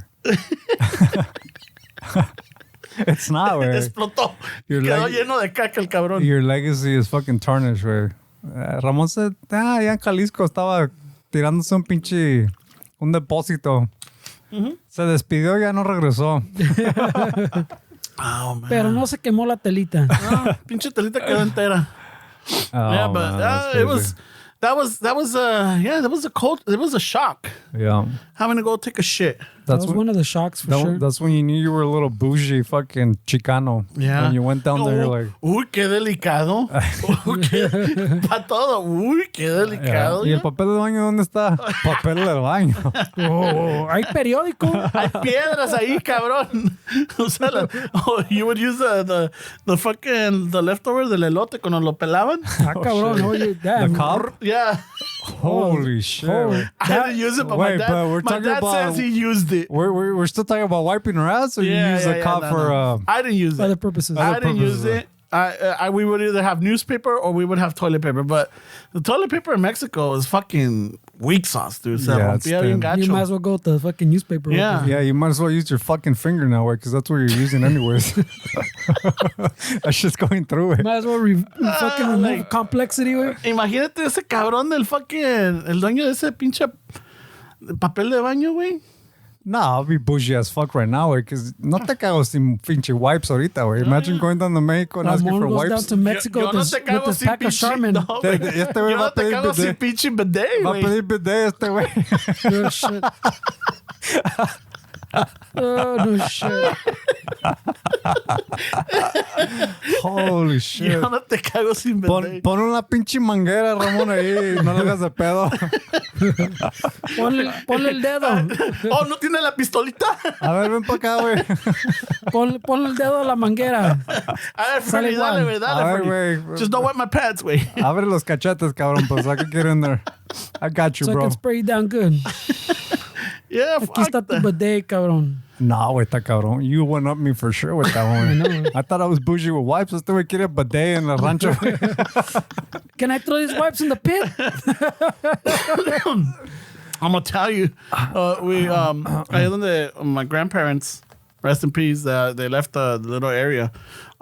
It's not, güey. Explotó. Your Quedó leg- lleno de caca el cabrón. Your legacy is fucking tarnished, güey. Ramón ya en Jalisco estaba tirándose un depósito. Se despidió y ya no regresó. Oh, man. Pero no se quemó la telita. No, pinche telita quedó entera. Oh, Yeah, but man, that's it crazy. that was a shock Yeah. having to go take a shit. That That's was one of the shocks for sure. That's when you knew you were a little bougie fucking Chicano. Yeah. When you went down there, you're like... Uy, qué delicado. Para todo. Uy, qué delicado. ¿Y el papel del baño dónde está? Papel del baño. Oh, hay periódico. Hay piedras ahí, cabrón. O sea, you would use the fucking the leftover del elote cuando lo pelaban. Ah, cabrón. Oye, The damn. cob? Yeah. Holy shit. Holy- I didn't use it, but Wait, my but we're dad, my talking dad about- says he used it. We're still talking about wiping her ass, or you use the cob no, for... no. I didn't use For other it. purposes. I didn't purposes. use it. We would either have newspaper or we would have toilet paper. But the toilet paper in Mexico is fucking weak sauce, dude. Se Yeah, it's rompía bien thin. You gacho. might as well go with the fucking newspaper. Yeah. Yeah, you might as well use your fucking finger now, because that's what you're using anyways. That shit's going through it. Might as well fucking remove like- complexity, güey. Imagínate ese cabrón del fucking... El dueño de ese pinche papel de baño, güey. Nah, I'll be bougie as fuck right now, because no te cago sin pinche wipes ahorita, güey. Imagine going down to Mexico and asking Ramon for goes down wipes. to Mexico Yo with no his, te with cago his sin pack of pinche... Charmin. No, güey. Este güey Yo va no a te pedir cago sin bidet. pinche bidet, Va a güey. pedir bidet este güey. Oh, shit. Oh, no shit. Holy shit. Yo no te cago sin bidet. Pon una pinche manguera, Ramón, ahí. No lo hagas de pedo. Ponle el dedo. Oh, ¿no tiene la pistolita? A ver, ven para acá, güey. Ponle el dedo a la manguera. A ver, Sale Freddy, dale, igual. güey, A dale, ver, Freddy. güey. Just don't wet my pants, güey. Abre los cachetes, cabrón, pues I can get in there. I got you, So I bro. can spray you down good. Yeah, Aquí fuck está tu that. bidet, cabrón. No, güey, está cabrón. You went up me for sure with that one. I thought I was bougie with wipes. Este güey quiere bidet en el rancho. Can I throw these wipes in the pit? I'm gonna tell you, ahí donde my grandparents, rest in peace, they left the little area.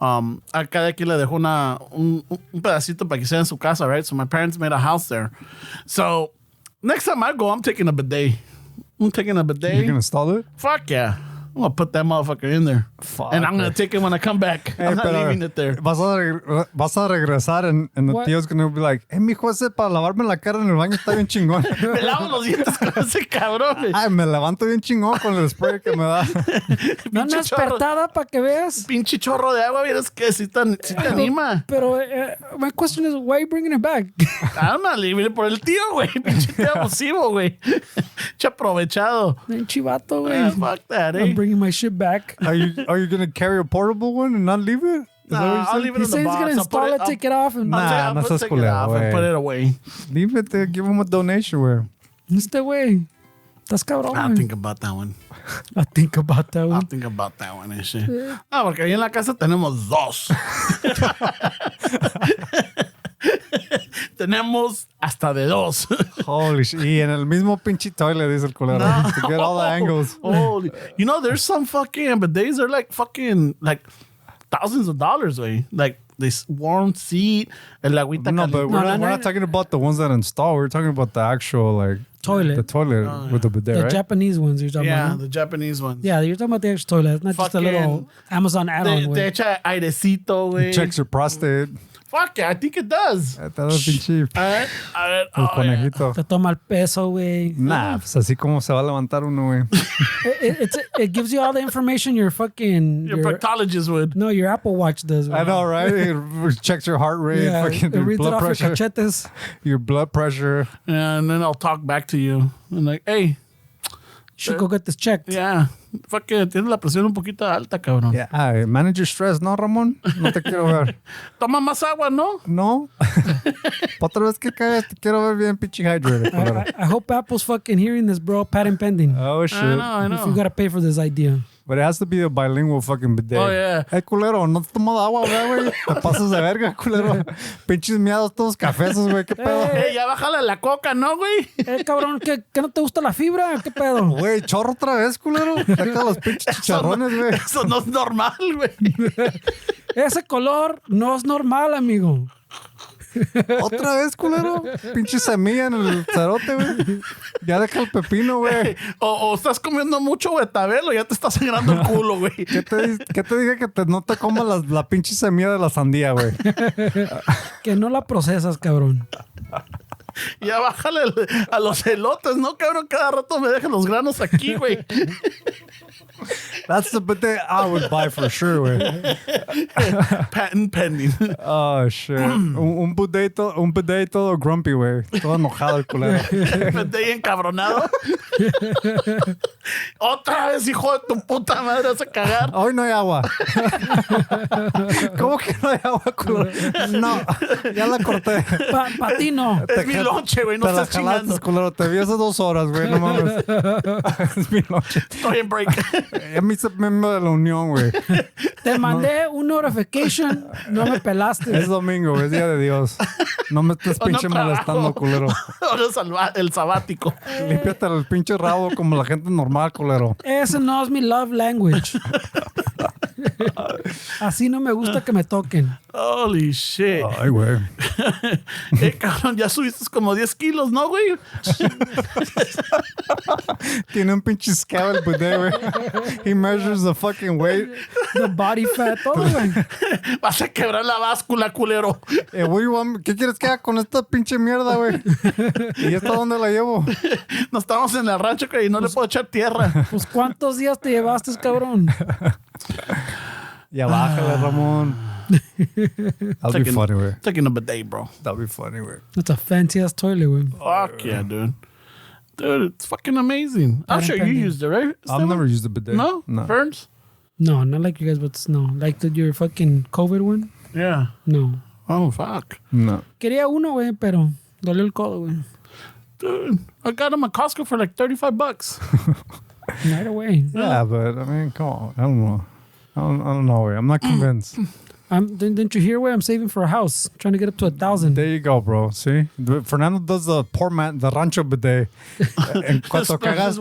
A cada quien le dejó un pedacito para que sea en su casa, right? So my parents made a house there. So next time I go, I'm taking a bidet. I'm taking a bidet. You're gonna install it? Fuck yeah. I'm gonna put that motherfucker in there. Fuck, And I'm gonna güey. take it when I come back. I'm not pero leaving it there. Vas a regresar and the What? tío's gonna be like, mijo, ese para lavarme la cara en el baño está bien chingón. Me lavo los dientes con ese cabrón, güey. Ay, me levanto bien chingón con el spray que me da. No, Pinche despertada para que veas. Pinche chorro de agua, vieras que si te anima. Pero my question is, why are you bringing it back? I'm not leaving it por el tío, güey. Pinche tío abusivo, güey. Pinche aprovechado. Ay, chivato, Ah, güey. fuck that, I'm eh? bringing my shit back. Are you gonna carry a portable one and not leave it? Is that what Nah, you're I'll saying? leave it He in said the he's box. gonna I'll install put it, take it off, and Nah, no seas take it culero, off and güey. put it away. Leave it there, give him a donation, güey. este güey. Estás cabrón, I'll güey. think about that one. I think about that I'll one. think about that one and shit. Ah, porque ahí en la casa tenemos dos. Tenemos hasta de dos. Holy shit. Y en el mismo pinche toilet, dice el culero. To get all the angles. Holy. You know, there's some fucking bidets are like fucking like thousands of dollars, way. Like this warm seat, el agüita No, but caliente. we're not talking about the ones that install. We're talking about the actual, like, Toilet. The toilet with the bidet, The right? Japanese ones you're talking Yeah, about. the Japanese ones. Yeah, you're talking about the actual toilet. It's not just a little Fucking- Amazon add-on, Te güey. echa airecito, güey. Checks your prostate. Fuck yeah, I think it does. Está el pinche A ver. el Oh, yeah. conejito. Te toma el peso, güey. Nah, pues así como se va a levantar uno, güey. It gives you all the information your fucking... Your proctologist would. No, your Apple Watch does. I güey. know, right? It checks your heart rate, Yeah, fucking it your reads it blood off pressure. your cachetes. Your blood pressure. And then I'll talk back to you. I'm like, hey, You should go get this checked. yeah, fucking tienes la presión un poquito alta, cabrón. Yeah, manage your stress, ¿no, Ramón? No te quiero ver. Toma más agua, ¿no? No. Otra vez que cagas, te quiero ver bien pinche hydrated. culero. I hope Apple's fucking hearing this, bro. Patent pending. Oh, shit. I know. If you gotta pay for this idea. But it has to be a bilingual fucking bidet. Oh, yeah. Culero, no te tomas agua, güey. Te pasas de verga, culero. Pinches miados todos cafesos, güey. ¿Qué pedo? Ya bájale la coca, ¿no, güey? Cabrón, ¿qué no te gusta la fibra? ¿Qué pedo? Güey, chorro otra vez, culero. Saca los pinches chicharrones, güey. Eso no es normal, güey. Ese color no es normal, amigo. Otra vez, culero. Pinche semilla en el cerote, güey. Ya deja el pepino, güey. O estás comiendo mucho betabel o ya te estás sangrando el culo, güey. ¿Qué te dije que no te comas la pinche semilla de la sandía, güey? Que no la procesas, cabrón. Ya bájale a los elotes, ¿no, cabrón? Cada rato me dejan los granos aquí, güey. That's the bidet I would buy for sure, güey. Patent pending. Oh, shit. Un bidet todo grumpy, güey. Todo enojado el culero. Vete ahí encabronado. Otra vez, hijo de tu puta madre, vas a cagar. Hoy no hay agua. ¿Cómo que no hay agua, culero? No, ya la corté. Patino. Es mi lonche, güey, no te la estás chingando. jalaste, culero. Te vi hace 2 horas, güey. No mames. Es mi lonche. Estoy en break. A mí se miembro de la unión, güey. Te mandé un notification. No me pelaste. Es domingo, güey. Es día de Dios. No me estés O no pinche trabajo. molestando, culero. Ahora es el sabático. Límpiate el pinche rabo como la gente normal, culero. Ese no es mi love language. Así no me gusta que me toquen. Holy shit. Ay, güey. Cabrón, ya subiste como 10 kilos, ¿no, güey? Tiene un pinche scale el bidet, güey. He measures the fucking weight. The body fat, todo, güey. Vas a quebrar la báscula, culero. ¿Qué quieres que haga con esta pinche mierda, güey? ¿Y esta dónde la llevo? No estamos en el rancho, que no le puedo echar tierra. Pues, ¿cuántos días te llevaste, cabrón? Ya bájale, Ramón. That'll be funny, güey. Taking a bidet, bro. That'll be funny, güey. That's a fancy ass toilet, güey. Fuck yeah, dude. Dude, it's fucking amazing. I'm sure you Pending. used it, right? I've never used a bidet. No? Ferns? No, not like you guys, but no. Like your fucking COVID one? Yeah. No. Oh, fuck. No. Quería uno, güey, pero dolió el codo, güey. Dude, I got them at Costco for like $35. Right away. Yeah, but I mean, come on. I don't know. I don't know, güey. I'm not convinced. Didn't you hear, güey? I'm saving for a house. Trying to get up to 1,000. There you go, bro. See? Fernando does the poor man, the rancho bidet. En cuanto cagas,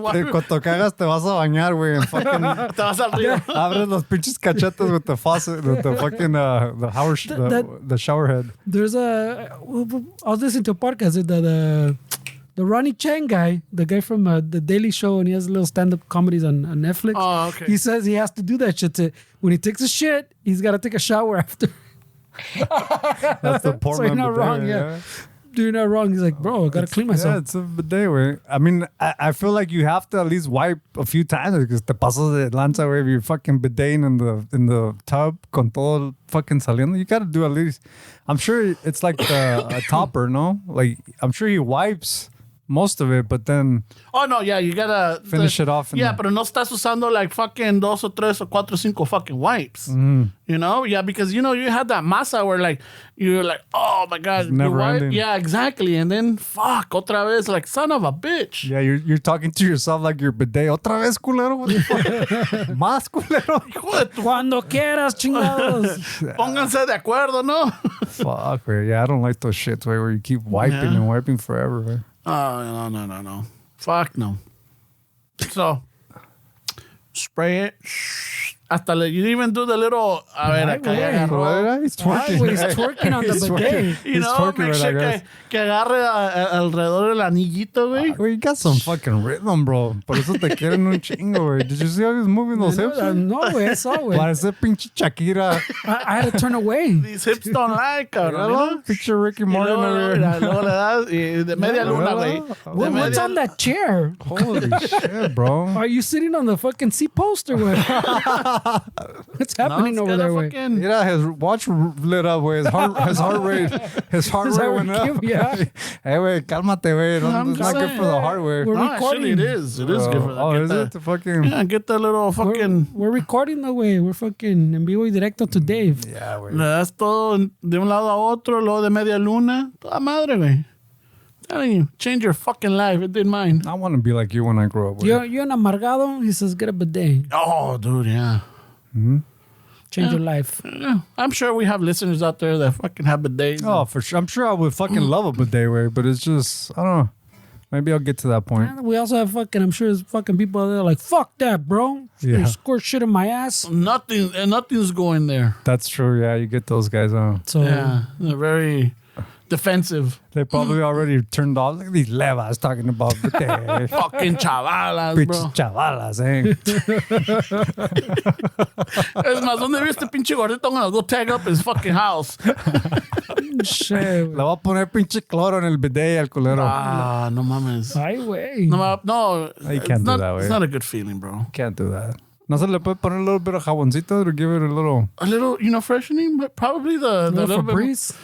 te vas a bañar, güey. En fucking... Te vas al río. Abres los pinches cachetes with the faucet, with the fucking, the shower head. There's I was listening to a podcast. The Ronnie Chang guy, the guy from The Daily Show, and he has little stand-up comedies on Netflix. Oh, okay. He says he has to do that shit. When he takes a shit, he's got to take a shower after. That's the poor So man you're not bidet, wrong, yeah. You're not wrong. He's like, bro, I got to clean myself. Yeah, it's a bidet, güey. I mean, I feel like you have to at least wipe a few times because te pasas de lanza, güey. If you're fucking bideting in the tub con todo fucking saliendo, you got to do at least. I'm sure it's like a topper, no? Like, I'm sure he wipes most of it, but then Oh, no, yeah, you gotta... finish it off. Yeah, pero no estás usando like fucking 2 or 3 or 4 or 5 fucking wipes. You know? Yeah, because, you know, you had that masa where like, you're like, oh my God. never ending. Yeah, exactly. And then, fuck, otra vez, like, son of a bitch. Yeah, you're talking to yourself like you're bidet. Otra vez, culero. What the fuck? Más, culero. Hijo de tu... Cuando quieras, chingados. Pónganse de acuerdo, ¿no? Fuck, güey. Yeah, I don't like those shits, güey, where you keep wiping and wiping forever, güey. Oh, no. Fuck no. So, spray it. Hasta you even do the little... A ver, acá ya agarró. He's twerking. Ay, güey, he's twerking on the He's bidet. twerking. You He's know, twerking make right, sure I guess. que agarre alrededor del anillito, güey. Güey, you got some fucking rhythm, bro. Por eso te quieren un chingo, güey. Did you see how he's moving those hips? No, güey, eso, güey. Parece pinche Shakira. I had to turn away. These hips don't lie, cabrón. Míralo, pinche Ricky Y Martin luego, over mira, here. luego le das y de media luna, güey. De What's media- on that chair? Holy shit, bro. Are you sitting on the fucking seat post or what? What's No, happening it's over gotta there, güey? fucking- Mira, his watch lit up, güey. His heart rate went up. Yeah. Hey, güey, cálmate, güey. I'm It's not good for the saying. heart, güey. We're No, actually, recording. it is. It is good for that. Oh, Get is the- it? The fucking... Yeah, get the little fucking... We're recording the way. We're fucking en vivo y directo to Dave. Yeah, güey. Le das todo de un lado a otro, luego de media luna. Toda madre, güey. Telling you, change your fucking life. It did mine. I want to be like you when I grow up. You're an amargado. He says, get a bidet. Oh, dude, yeah. Change your life. Yeah. I'm sure we have listeners out there that fucking have bidets. Oh, for sure. I'm sure I would fucking love a bidet way, but it's just, I don't know. Maybe I'll get to that point. And we also have I'm sure there's fucking people out there like, fuck that, bro. Yeah. You squirt shit in my ass. Nothing's going there. That's true. Yeah, you get those guys on. So, Yeah, they're very defensive. They probably already turned off. Look at these levas talking about bidet. Fucking chavalas, bro. Bitch chavalas, eh? Es más, ¿dónde viste pinche gordito? I'm gonna go tag up his fucking house. shit. Le voy a poner pinche cloro en el bidet al culero. Ah, no mames. Ay, güey. No, You can't do that way. It's not a good feeling, bro. Can't do that. No se le puede poner a little bit of jaboncito to give it a little... A little, freshening, but probably the Little little bit. Febreze.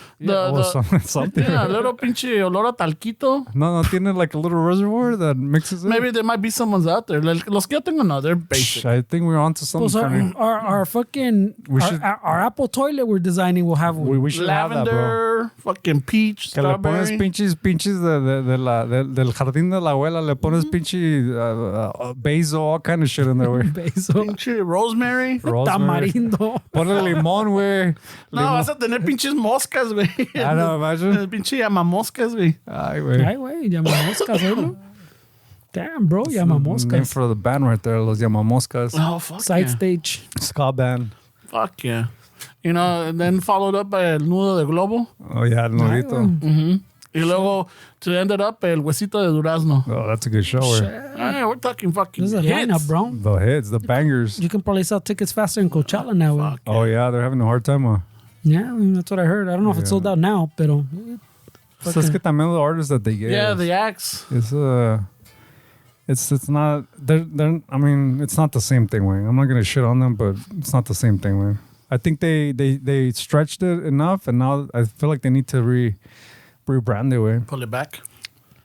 something. Yeah, a little pinche olor a talquito. No tiene like a little reservoir that mixes it. Maybe there might be someone's out there. Los que yo tengo, no, they're basic. I think we're onto something. Pues Carney. our fucking our Apple toilet we're designing will have one. We should have that, bro. Lavender, fucking peach, Que le pones strawberry. pinches del jardín de la abuela, le pones pinche basil, all kind of shit in there, güey. Beso. Pinche rosemary. Rosemary. Tamarindo. Ponle limón, güey. No, vas a tener pinches moscas, güey. I know, imagine. Pinche llamamoscas, güey. Ay, güey. Ay, güey, llamamoscas, ¿no? Damn, bro, Name llamamoscas. for the band right there, los llamamoscas. Oh, fuck Side yeah. stage. Ska band. Fuck yeah. You know, and then followed up by el nudo de globo. Oh, yeah, el nudito. Y luego, to end it up, el huesito de durazno. Oh, that's a good show, güey. Ah, we're talking fucking This is a hits. lineup, bro. The hits, the bangers. You can probably sell tickets faster in Coachella now. Güey. Fuck. Oh, yeah, they're having a hard time, huh? Yeah, I mean, that's what I heard. I don't know if it's sold out now, pero... So es que también the artists that they get. Yeah, the acts. It's not they're I mean it's not the same thing, way. I'm not gonna shit on them, but it's not the same thing, way. I think they stretched it enough, and now I feel like they need to rebrand it, way. Pull it back.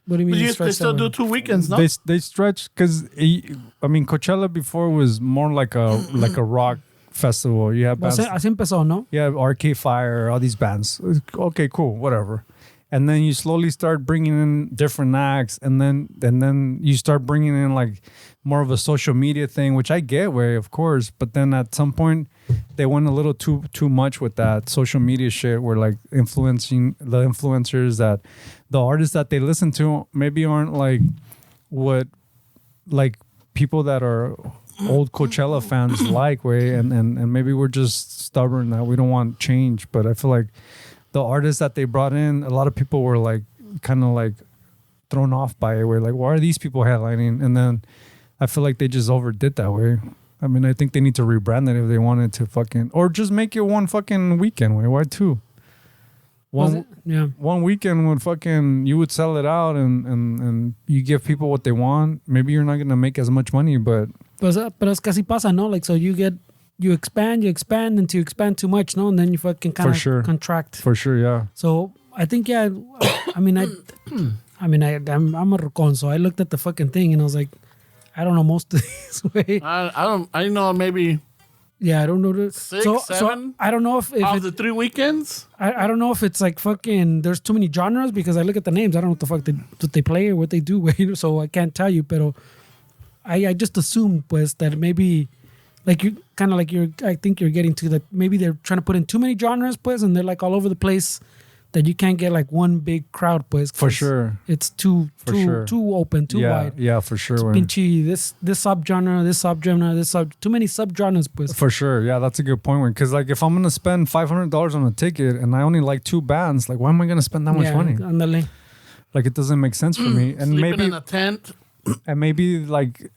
What do you But mean? they still do 2 weekends, no? They stretch because I mean Coachella before was more like a rock festival. You have bands, Así empezó, ¿no? you have Arcade Fire, all these bands. Okay, cool, whatever. And then you slowly start bringing in different acts, and then you start bringing in like more of a social media thing, which I get, way of course. But then at some point, they went a little too much with that social media shit, where like influencing the influencers that the artists that they listen to maybe aren't like what like people that are old Coachella fans like, way, and maybe we're just stubborn that we don't want change. But I feel like the artists that they brought in, a lot of people were like kind of like thrown off by it. We're like, why are these people headlining? And then I feel like they just overdid that way. I mean, I think they need to rebrand it if they wanted to fucking, or just make it one fucking weekend. Way. Why two? One weekend would fucking, you would sell it out and you give people what they want. Maybe you're not gonna make as much money, but Pero es casi pasa, ¿no? Like, so you expand until you expand too much, no? And then you fucking kind of contract. For sure, yeah. So I think, yeah, I mean, I'm a rocon, so I looked at the fucking thing and I was like, I don't know most of these way. I know maybe Yeah, I don't know. 6, so 7 I don't know if of the 3 weekends. I don't know if it's like fucking there's too many genres because I look at the names. I don't know what the fuck they play or what they do, so I can't tell you. Pero I just assumed pues that maybe like you kind of like I think you're getting to that maybe they're trying to put in too many genres pues and they're like all over the place that you can't get like one big crowd pues. For sure. It's too open, too wide. Yeah, for sure. Pinchy, this subgenre, too many subgenres pues. For sure. Yeah, that's a good point. Because like if I'm going to spend $500 on a ticket and I only like 2 bands, like why am I going to spend that much money? Andale. Like it doesn't make sense for me. And Sleeping maybe in a tent. And maybe like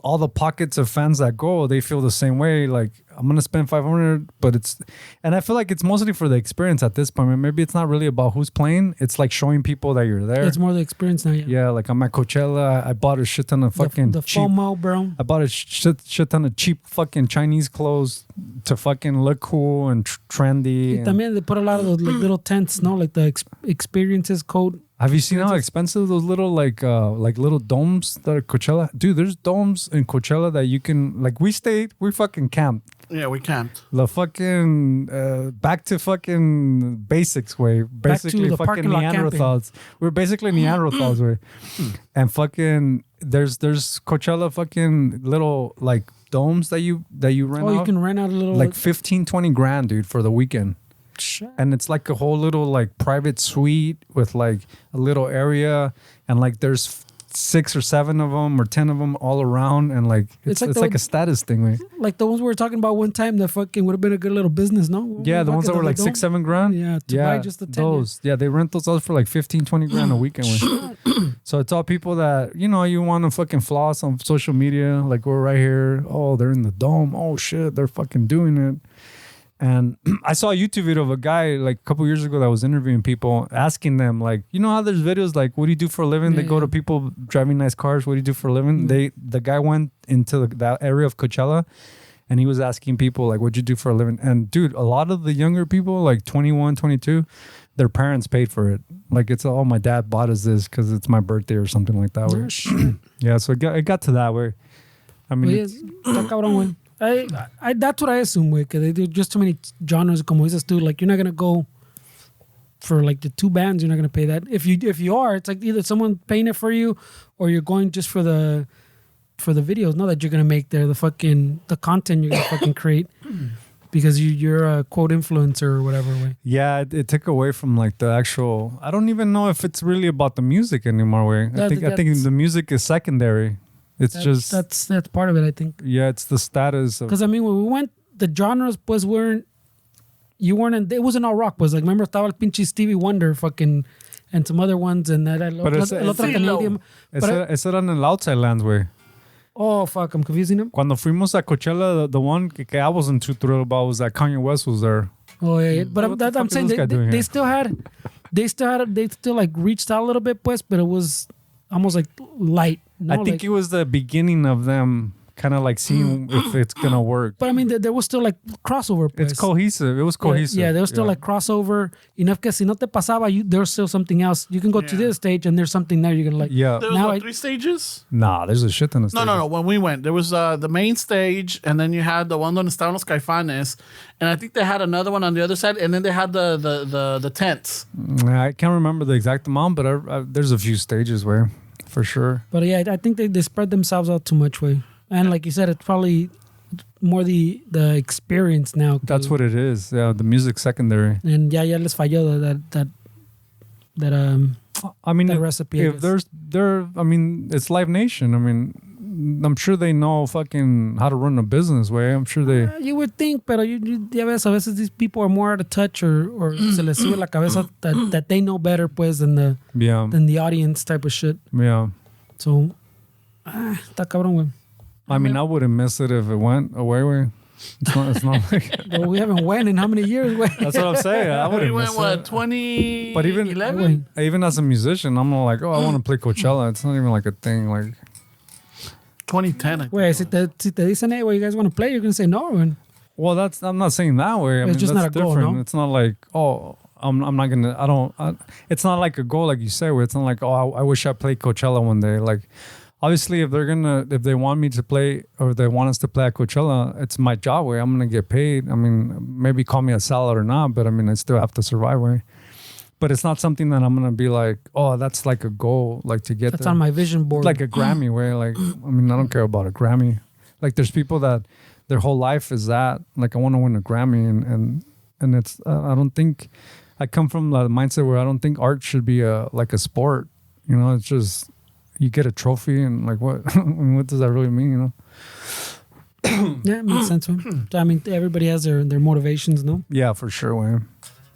all the pockets of fans that go, they feel the same way. Like I'm gonna spend $500, but and I feel like it's mostly for the experience at this point. Maybe it's not really about who's playing. It's like showing people that you're there. It's more the experience now. Yeah, like I'm at Coachella. I bought a shit ton of fucking the cheap. FOMO, bro. I bought a shit ton of cheap fucking Chinese clothes to fucking look cool and trendy. And También they put a lot of those like, little tents, no, like the experiences code. have you seen how expensive those little like little domes that are Coachella? Dude, there's domes in Coachella that you can like. We fucking camped. Yeah, we can't. The fucking back to fucking basics way. Basically, the fucking parking lot Neanderthals. We're basically Neanderthals way. And fucking there's Coachella fucking little like domes that you rent out. You can rent out a little like 15, 20 grand, dude, for the weekend. Shit. And it's like a whole little like private suite with like a little area, and like there's 6 or 7 of them or 10 of them all around, and like it's like a status thing, right? Like the ones we were talking about one time that fucking would have been a good little business, no? Yeah, the ones that were like 6, 7 grand. Yeah, to buy just the 10. Those. Yeah, they rent those out for like 15, 20 grand a weekend. So it's all people that, you know, you want to fucking floss on social media. Like, we're right here. Oh, they're in the dome. Oh shit, they're fucking doing it. And I saw a YouTube video of a guy like a couple years ago that was interviewing people, asking them like, you know how there's videos like, what do you do for a living? They go to people driving nice cars. What do you do for a living? The guy went into that area of Coachella, and he was asking people like, what'd you do for a living? And dude, a lot of the younger people, like 21, 22, their parents paid for it. Like, it's oh, my dad bought us this because it's my birthday or something like that. Yeah, so it got to that way. I mean, está cabrón, güey. I that's what I assume, güey, because they do just too many genres, como dices tú. Like, you're not gonna go for like the 2 bands. You're not gonna pay that. If you are, it's like either someone paying it for you, or you're going just for the videos. Not that you're gonna make there the content you're gonna fucking create because you're a quote influencer or whatever. Way. Yeah, it took away from like the actual. I don't even know if it's really about the music anymore. Way I think the music is secondary. That's part of it, I think. Yeah, it's the status of. Because I mean, when we went, the genres pues weren't. You weren't in. It wasn't all rock. Was like, remember estaba el pinche Stevie Wonder fucking, and some other ones, and that. Ese era en el outside lands, way. Oh fuck, I'm confusing them. Cuando fuimos a Coachella, the one que I wasn't too thrilled about was that Kanye West was there. Oh yeah, but I'm saying they still like reached out a little bit, pues, but it was almost like light. No, I think it was the beginning of them kind of like seeing if it's gonna work. But I mean, there was still like crossover. Pues. It's cohesive. It was cohesive. Yeah, there was still like crossover. Enough que si no te pasaba, there's still something else. You can go to this stage and there's something there. You're gonna like. Yeah. There was 3 stages? Nah, there's a shit ton of stages. No. When we went, there was the main stage, and then you had the one donde estaban los Caifanes, and I think they had another one on the other side, and then they had the tents. I can't remember the exact amount, but there's a few stages where. For sure. But yeah, I think they spread themselves out too much, way. And like you said, it's probably more the experience now. That's what it is. Yeah, the music secondary. And ya les falló that I mean, that recipe. If I mean, it's Live Nation. I mean, I'm sure they know fucking how to run a business, way. I'm sure they. You would think, pero ya ves, a veces these people are more out of touch, or se les sube la cabeza that they know better, pues, than the audience type of shit. Yeah. So, está cabrón, güey. I mean, I wouldn't miss it if it went away, way. It's not like. Well, we haven't went in how many years, güey? That's what I'm saying. I wouldn't We miss went, it. 2011? But even as a musician, I'm not like, oh, I want to play Coachella. It's not even like a thing. Like 2010. Wait, si te dicen, hey, well, you guys want to play, you're going to say no, man. Well, I'm not saying that way. I mean, just that's not a goal, different. no? It's not like, oh, I'm not going to, it's not like a goal, like you say, where it's not like, oh, I wish I played Coachella one day. Like, obviously, if they want me to play, or they want us to play at Coachella, it's my job, way. I'm going to get paid. I mean, maybe call me a salad or not, but I mean, I still have to survive, way. But it's not something that I'm going to be like, oh, that's like a goal, like to get That's there. on my vision board. Like a Grammy, way. Like, I mean, I don't care about a Grammy. Like, there's people that their whole life is that. Like, I want to win a Grammy, and it's. I don't think. I come from the mindset where I don't think art should be like a sport. You know, it's just you get a trophy and like what? I mean, what does that really mean? You know? Yeah, it makes sense, man. I mean, everybody has their motivations, no? Yeah, for sure, way.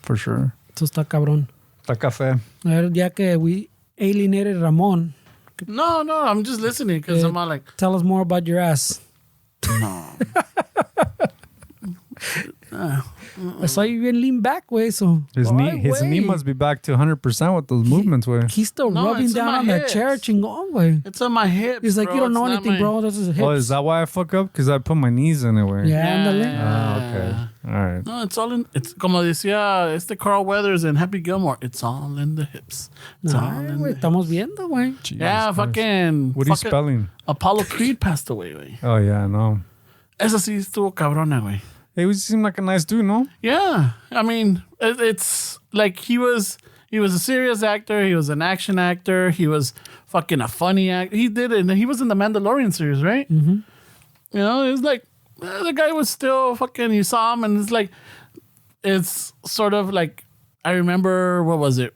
For sure. Eso está cabrón. Está café. A ver, ya que we alienated Ramon. No, I'm just listening because I'm not like. Tell us more about your ass. No. I saw you even lean back, way. So His knee must be back to 100% with those movements, way. He's still No, rubbing it's in down my on that hips. chair, chingón, way. It's on my hips. He's like, bro. you don't know It's not anything, my- bro. That's his hips. Oh, is that why I fuck up? Because I put my knees in it, way. Yeah, ándale. Ah, okay. All right. No, it's all in. It's como decía Carl Weathers and Happy Gilmore. It's all in the hips. It's all Ay, in güey, the hips. estamos viendo, güey. Jesus Yeah, Christ. fucking. What are you fucking spelling? Apollo Creed passed away. Güey. Oh, yeah, no. Esa sí estuvo cabrona, güey. He seemed like a nice dude, no? Yeah, I mean, it's like he was a serious actor. He was an action actor. He was fucking a funny actor. He did it. And he was in the Mandalorian series, right? Mm-hmm. You know, it was like the guy was still fucking. You saw him, and it's like it's sort of like I remember what was it?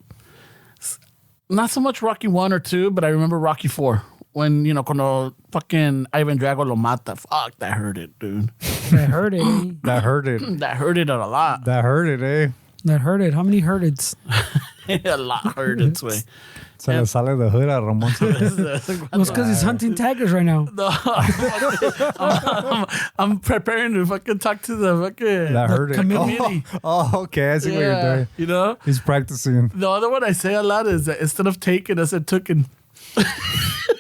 Not so much Rocky 1 or 2, but I remember Rocky 4. When, you know, cuando fucking Ivan Drago lo mata. Fuck, that hurt it, dude. That hurt it. Eh? That hurt it. That hurt it a lot. That hurt it, eh? That hurt it. How many hurt it? A lot hurt its way. Se le sale the hood a Ramon. Well, it's because he's hunting tigers right now. No, I'm preparing to fucking talk to the fucking That hurt it. committee. Oh, okay. I see what you're doing. You know? He's practicing. The other one I say a lot is that instead of taken, I said tooken.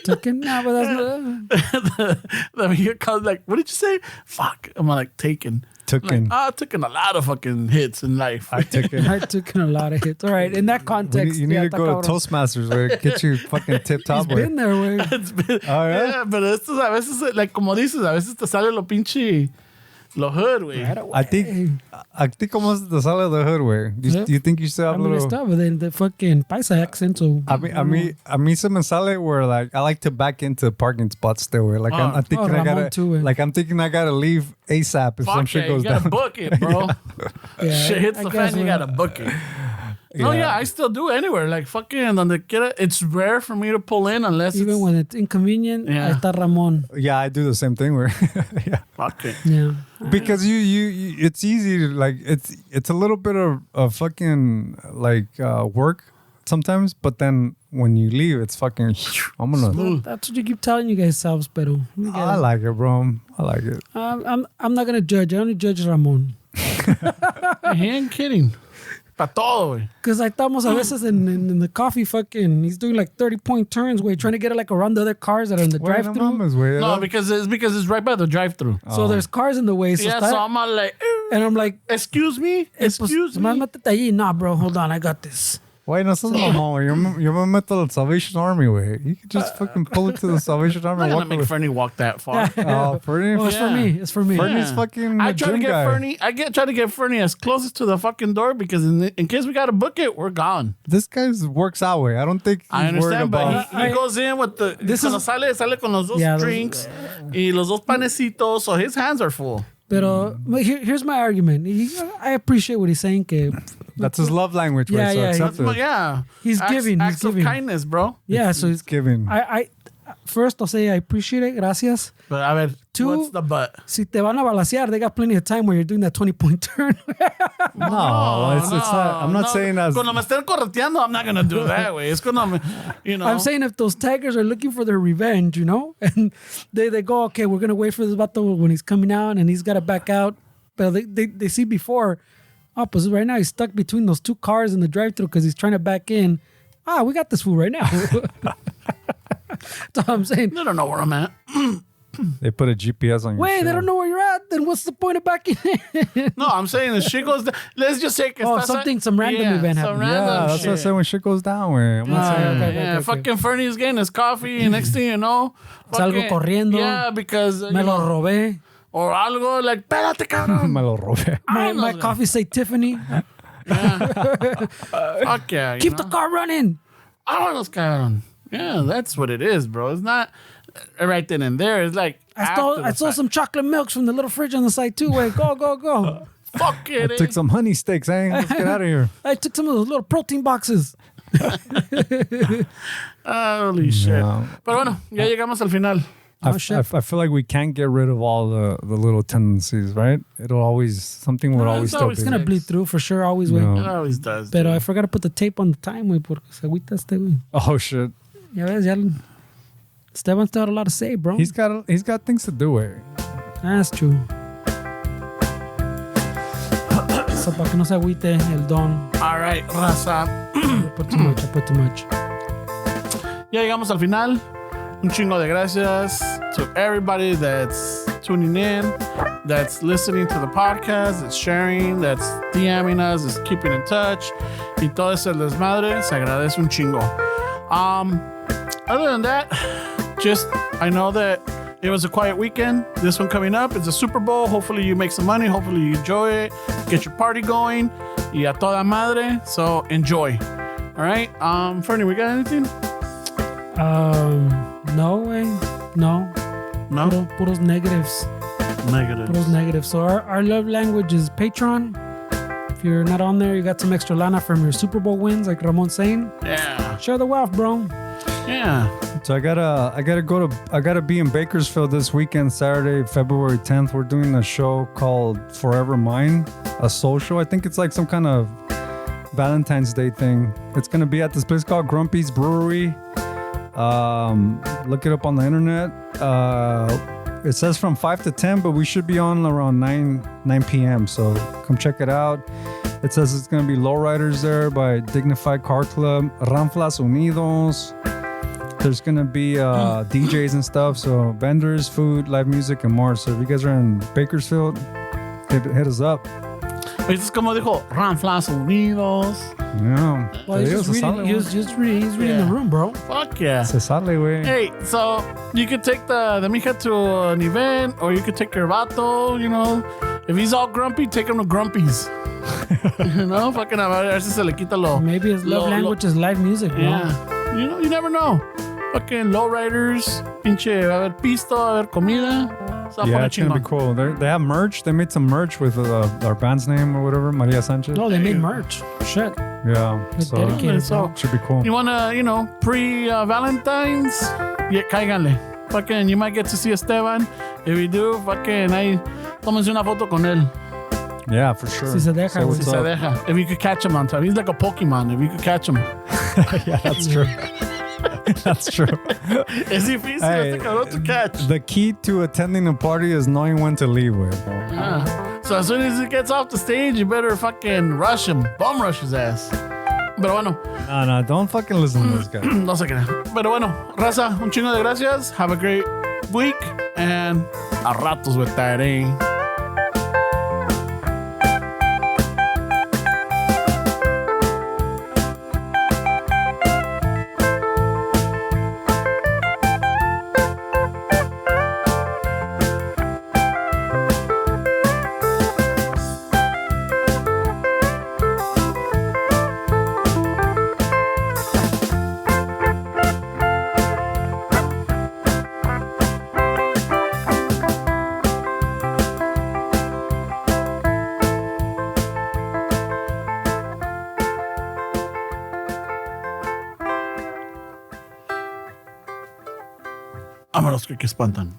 Taken? Nah, but that's not. The he comes like, what did you say? Fuck. I'm like, taken. Tooken. I took a lot of fucking hits in life. I took it. I took in a lot of hits. All right, in that context, You need to está go to cabrón. Toastmasters, where get you fucking tip top. He's been there, güey. It's been, Oh, yeah? yeah, pero estos a veces, like, como dices, a veces te sale lo pinche, lo hood, güey. I think almost the sale of the hood, way. Yeah. Do you think you still have I a mean, little? it's tough, but then the fucking paisa accent, so... I mean, se me sale where like I like to back into parking spots still. Where like I'm thinking I Ramon gotta, too, eh. like I'm thinking I gotta leave ASAP if some Fuck shit yeah, you goes gotta down. book it, bro. Yeah, Shit hits I the guess fan, you when- gotta book it. No, Yeah. yeah, I still do anywhere. Like, fucking, donde quiera. It's rare for me to pull in unless Even it's... when it's inconvenient, Yeah. ahí está Ramon. Yeah, I do the same thing. Where yeah, Fuck it. Yeah. because you it's easy to like it's a little bit of fucking like work sometimes, but then when you leave, it's fucking. I'm gonna. That's what you keep telling you guys selves, pero... you get I it. like it, bro. I like it. I'm not going to judge. I only judge Ramon. He ain't kidding. Pa todo, güey. Because I estamos a veces in the coffee fucking... He's doing like 30-point turns, güey, trying to get it like around the other cars that are in the Wait, no drive-thru. mames, güey. No, because it's right by the drive-thru. So there's cars in the way. So Yeah, está- so I'm all like, and I'm like... excuse me? Pues, Excuse más me? métete allí. Nah, bro, hold on. I got this. Wait, no seas mamón, güey. Yo me meto al Salvation Army, güey. You can just fucking pull it to the Salvation Army I'm and not walk gonna make away. Fernie walk that far. Oh, Fernie. Oh, it's for Yeah. me. It's for me. Fernie's fucking I a try to gym get guy. Fernie. Try to get Fernie as close to the fucking door because in case we gotta book it, we're gone. This guy works out, way. I don't think he's I worried understand, about. but he goes in with the. This Cuando is- sale con los dos Yeah, those- drinks y los dos panecitos, so his hands are full. Pero here's my argument. I appreciate what he's saying. Que, That's his love language, Yeah, way. So yeah, accept But it. yeah, He's giving, he's Acts giving. of kindness, bro. yeah, so He's giving. I first I'll say I appreciate it. Gracias. But a ver, Two- what's the but? Si te van a balasear, they got plenty of time where you're doing that 20-point turn. No, it's not. I'm not saying that. Cuando me estén correteando, I'm not gonna do that, way. It's cuando, you know. I'm saying if those tigers are looking for their revenge, you know, and they go, okay, we're gonna wait for this vato when he's coming out and he's got to back out. But they see before, oh, pues right now he's stuck between those two cars in the drive-thru because he's trying to back in. We got this fool right now. That's all I'm saying. They don't know where I'm at. They put a GPS on your Wait, shit. they don't know where you're at. Then what's the point of backing in? No, I'm saying if shit goes down, let's just say que Oh, estás- some random event some happened. random Yeah, that's what I shit. say when shit goes down, way. I'm not saying. okay. Yeah, fucking Fernie's getting his coffee, and next thing you know, Salgo fucking- corriendo. Yeah, because Me lo robé. or algo like, espérate, cabrón. Me lo robé. My coffee say Tiffany. Fuck yeah. Keep the car running. Vámonos, cabrón. Yeah, that's what it is, bro. It's not right then and there. It's like I stole some chocolate milks from the little fridge on the side too. Wait, go. Fuck it. I took some honey sticks, eh? Let's get out of here. I took some of those little protein boxes. Holy shit. No. Pero bueno, ya llegamos al final. I shit. feel like we can't get rid of all the little tendencies, right? It'll always something will No, always it's still always be. It's gonna bleed through for sure. Always, way. No. It always does. Pero dude. I forgot to put the tape on the time, güey, porque se agüita este, güey. Oh shit, Ya ves, ya. Esteban still had a lot to say, bro. he's got things to do. Eh? That's true. So, para que no se agüite el don. All right, raza. I put too much. Ya llegamos al final. Un chingo de gracias to everybody that's tuning in, that's listening to the podcast, that's sharing, that's DMing us, that's keeping in touch. Y todo ese desmadre, se agradece un chingo. Other than that, just, I know that It was a quiet weekend. This one coming up is the Super Bowl. Hopefully you make some money. Hopefully you enjoy it. Get your party going. Y a toda madre. So enjoy. All right. Fernie, we got anything? No way. No. No? Puros negatives. Negative. Puros negatives. So our love language is Patreon. If you're not on there, you got some extra lana from your Super Bowl wins, like Ramon saying. Yeah. Share the wealth, bro. Yeah. So I gotta be in Bakersfield this weekend, Saturday, February 10th. We're doing a show called Forever Mine, a social. I think it's like some kind of Valentine's Day thing. It's gonna be at this place called Grumpy's Brewery. Look it up on the internet. It says from 5 to 10, but we should be on around 9 p.m. So come check it out. It says it's gonna be lowriders there by Dignified Car Club, Ranflas Unidos. There's gonna be DJs and stuff, so vendors, food, live music, and more. So if you guys are in Bakersfield, hit us up. It's como dijo, Ranflas Unidos. Yeah. Well, he's just reading the room, bro. Fuck yeah. Se sale, güey. Hey, so you could take the mija to an event, or you could take your vato, you know. If he's all grumpy, take him to Grumpy's. You know, fucking a ver si se le quita lo. Maybe his love language is live music, bro. Yeah. You know, you never know. Fucking lowriders, pinche, va a haber pisto, va a haber comida. Yeah, it's gonna be cool. They have merch. They made some merch with our band's name or whatever, Maria Sanchez. No, they made merch. Shit. Yeah, It's so dedicated, so should be cool. you wanna, you know, pre-Valentine's? Yeah, cáiganle. Fucking, you might get to see Esteban. If you do, fucking, ahí, tómense una foto con él. Yeah, for sure. Si se deja, Say güey. what's Si se up. deja. If you could catch him on time. He's like a Pokemon. If you could catch him. Yeah, that's true. That's true. Es difícil Hey, este cabrón to catch. The key to attending a party is knowing when to leave, güey. So as soon as he gets off the stage, you better fucking rush him. Bum rush his ass. Pero bueno, No, don't fucking listen to this guy. no se crea. Pero bueno, raza, un chingo de gracias. Have a great week. And a ratos with that, eh? Vámonos, que espantan.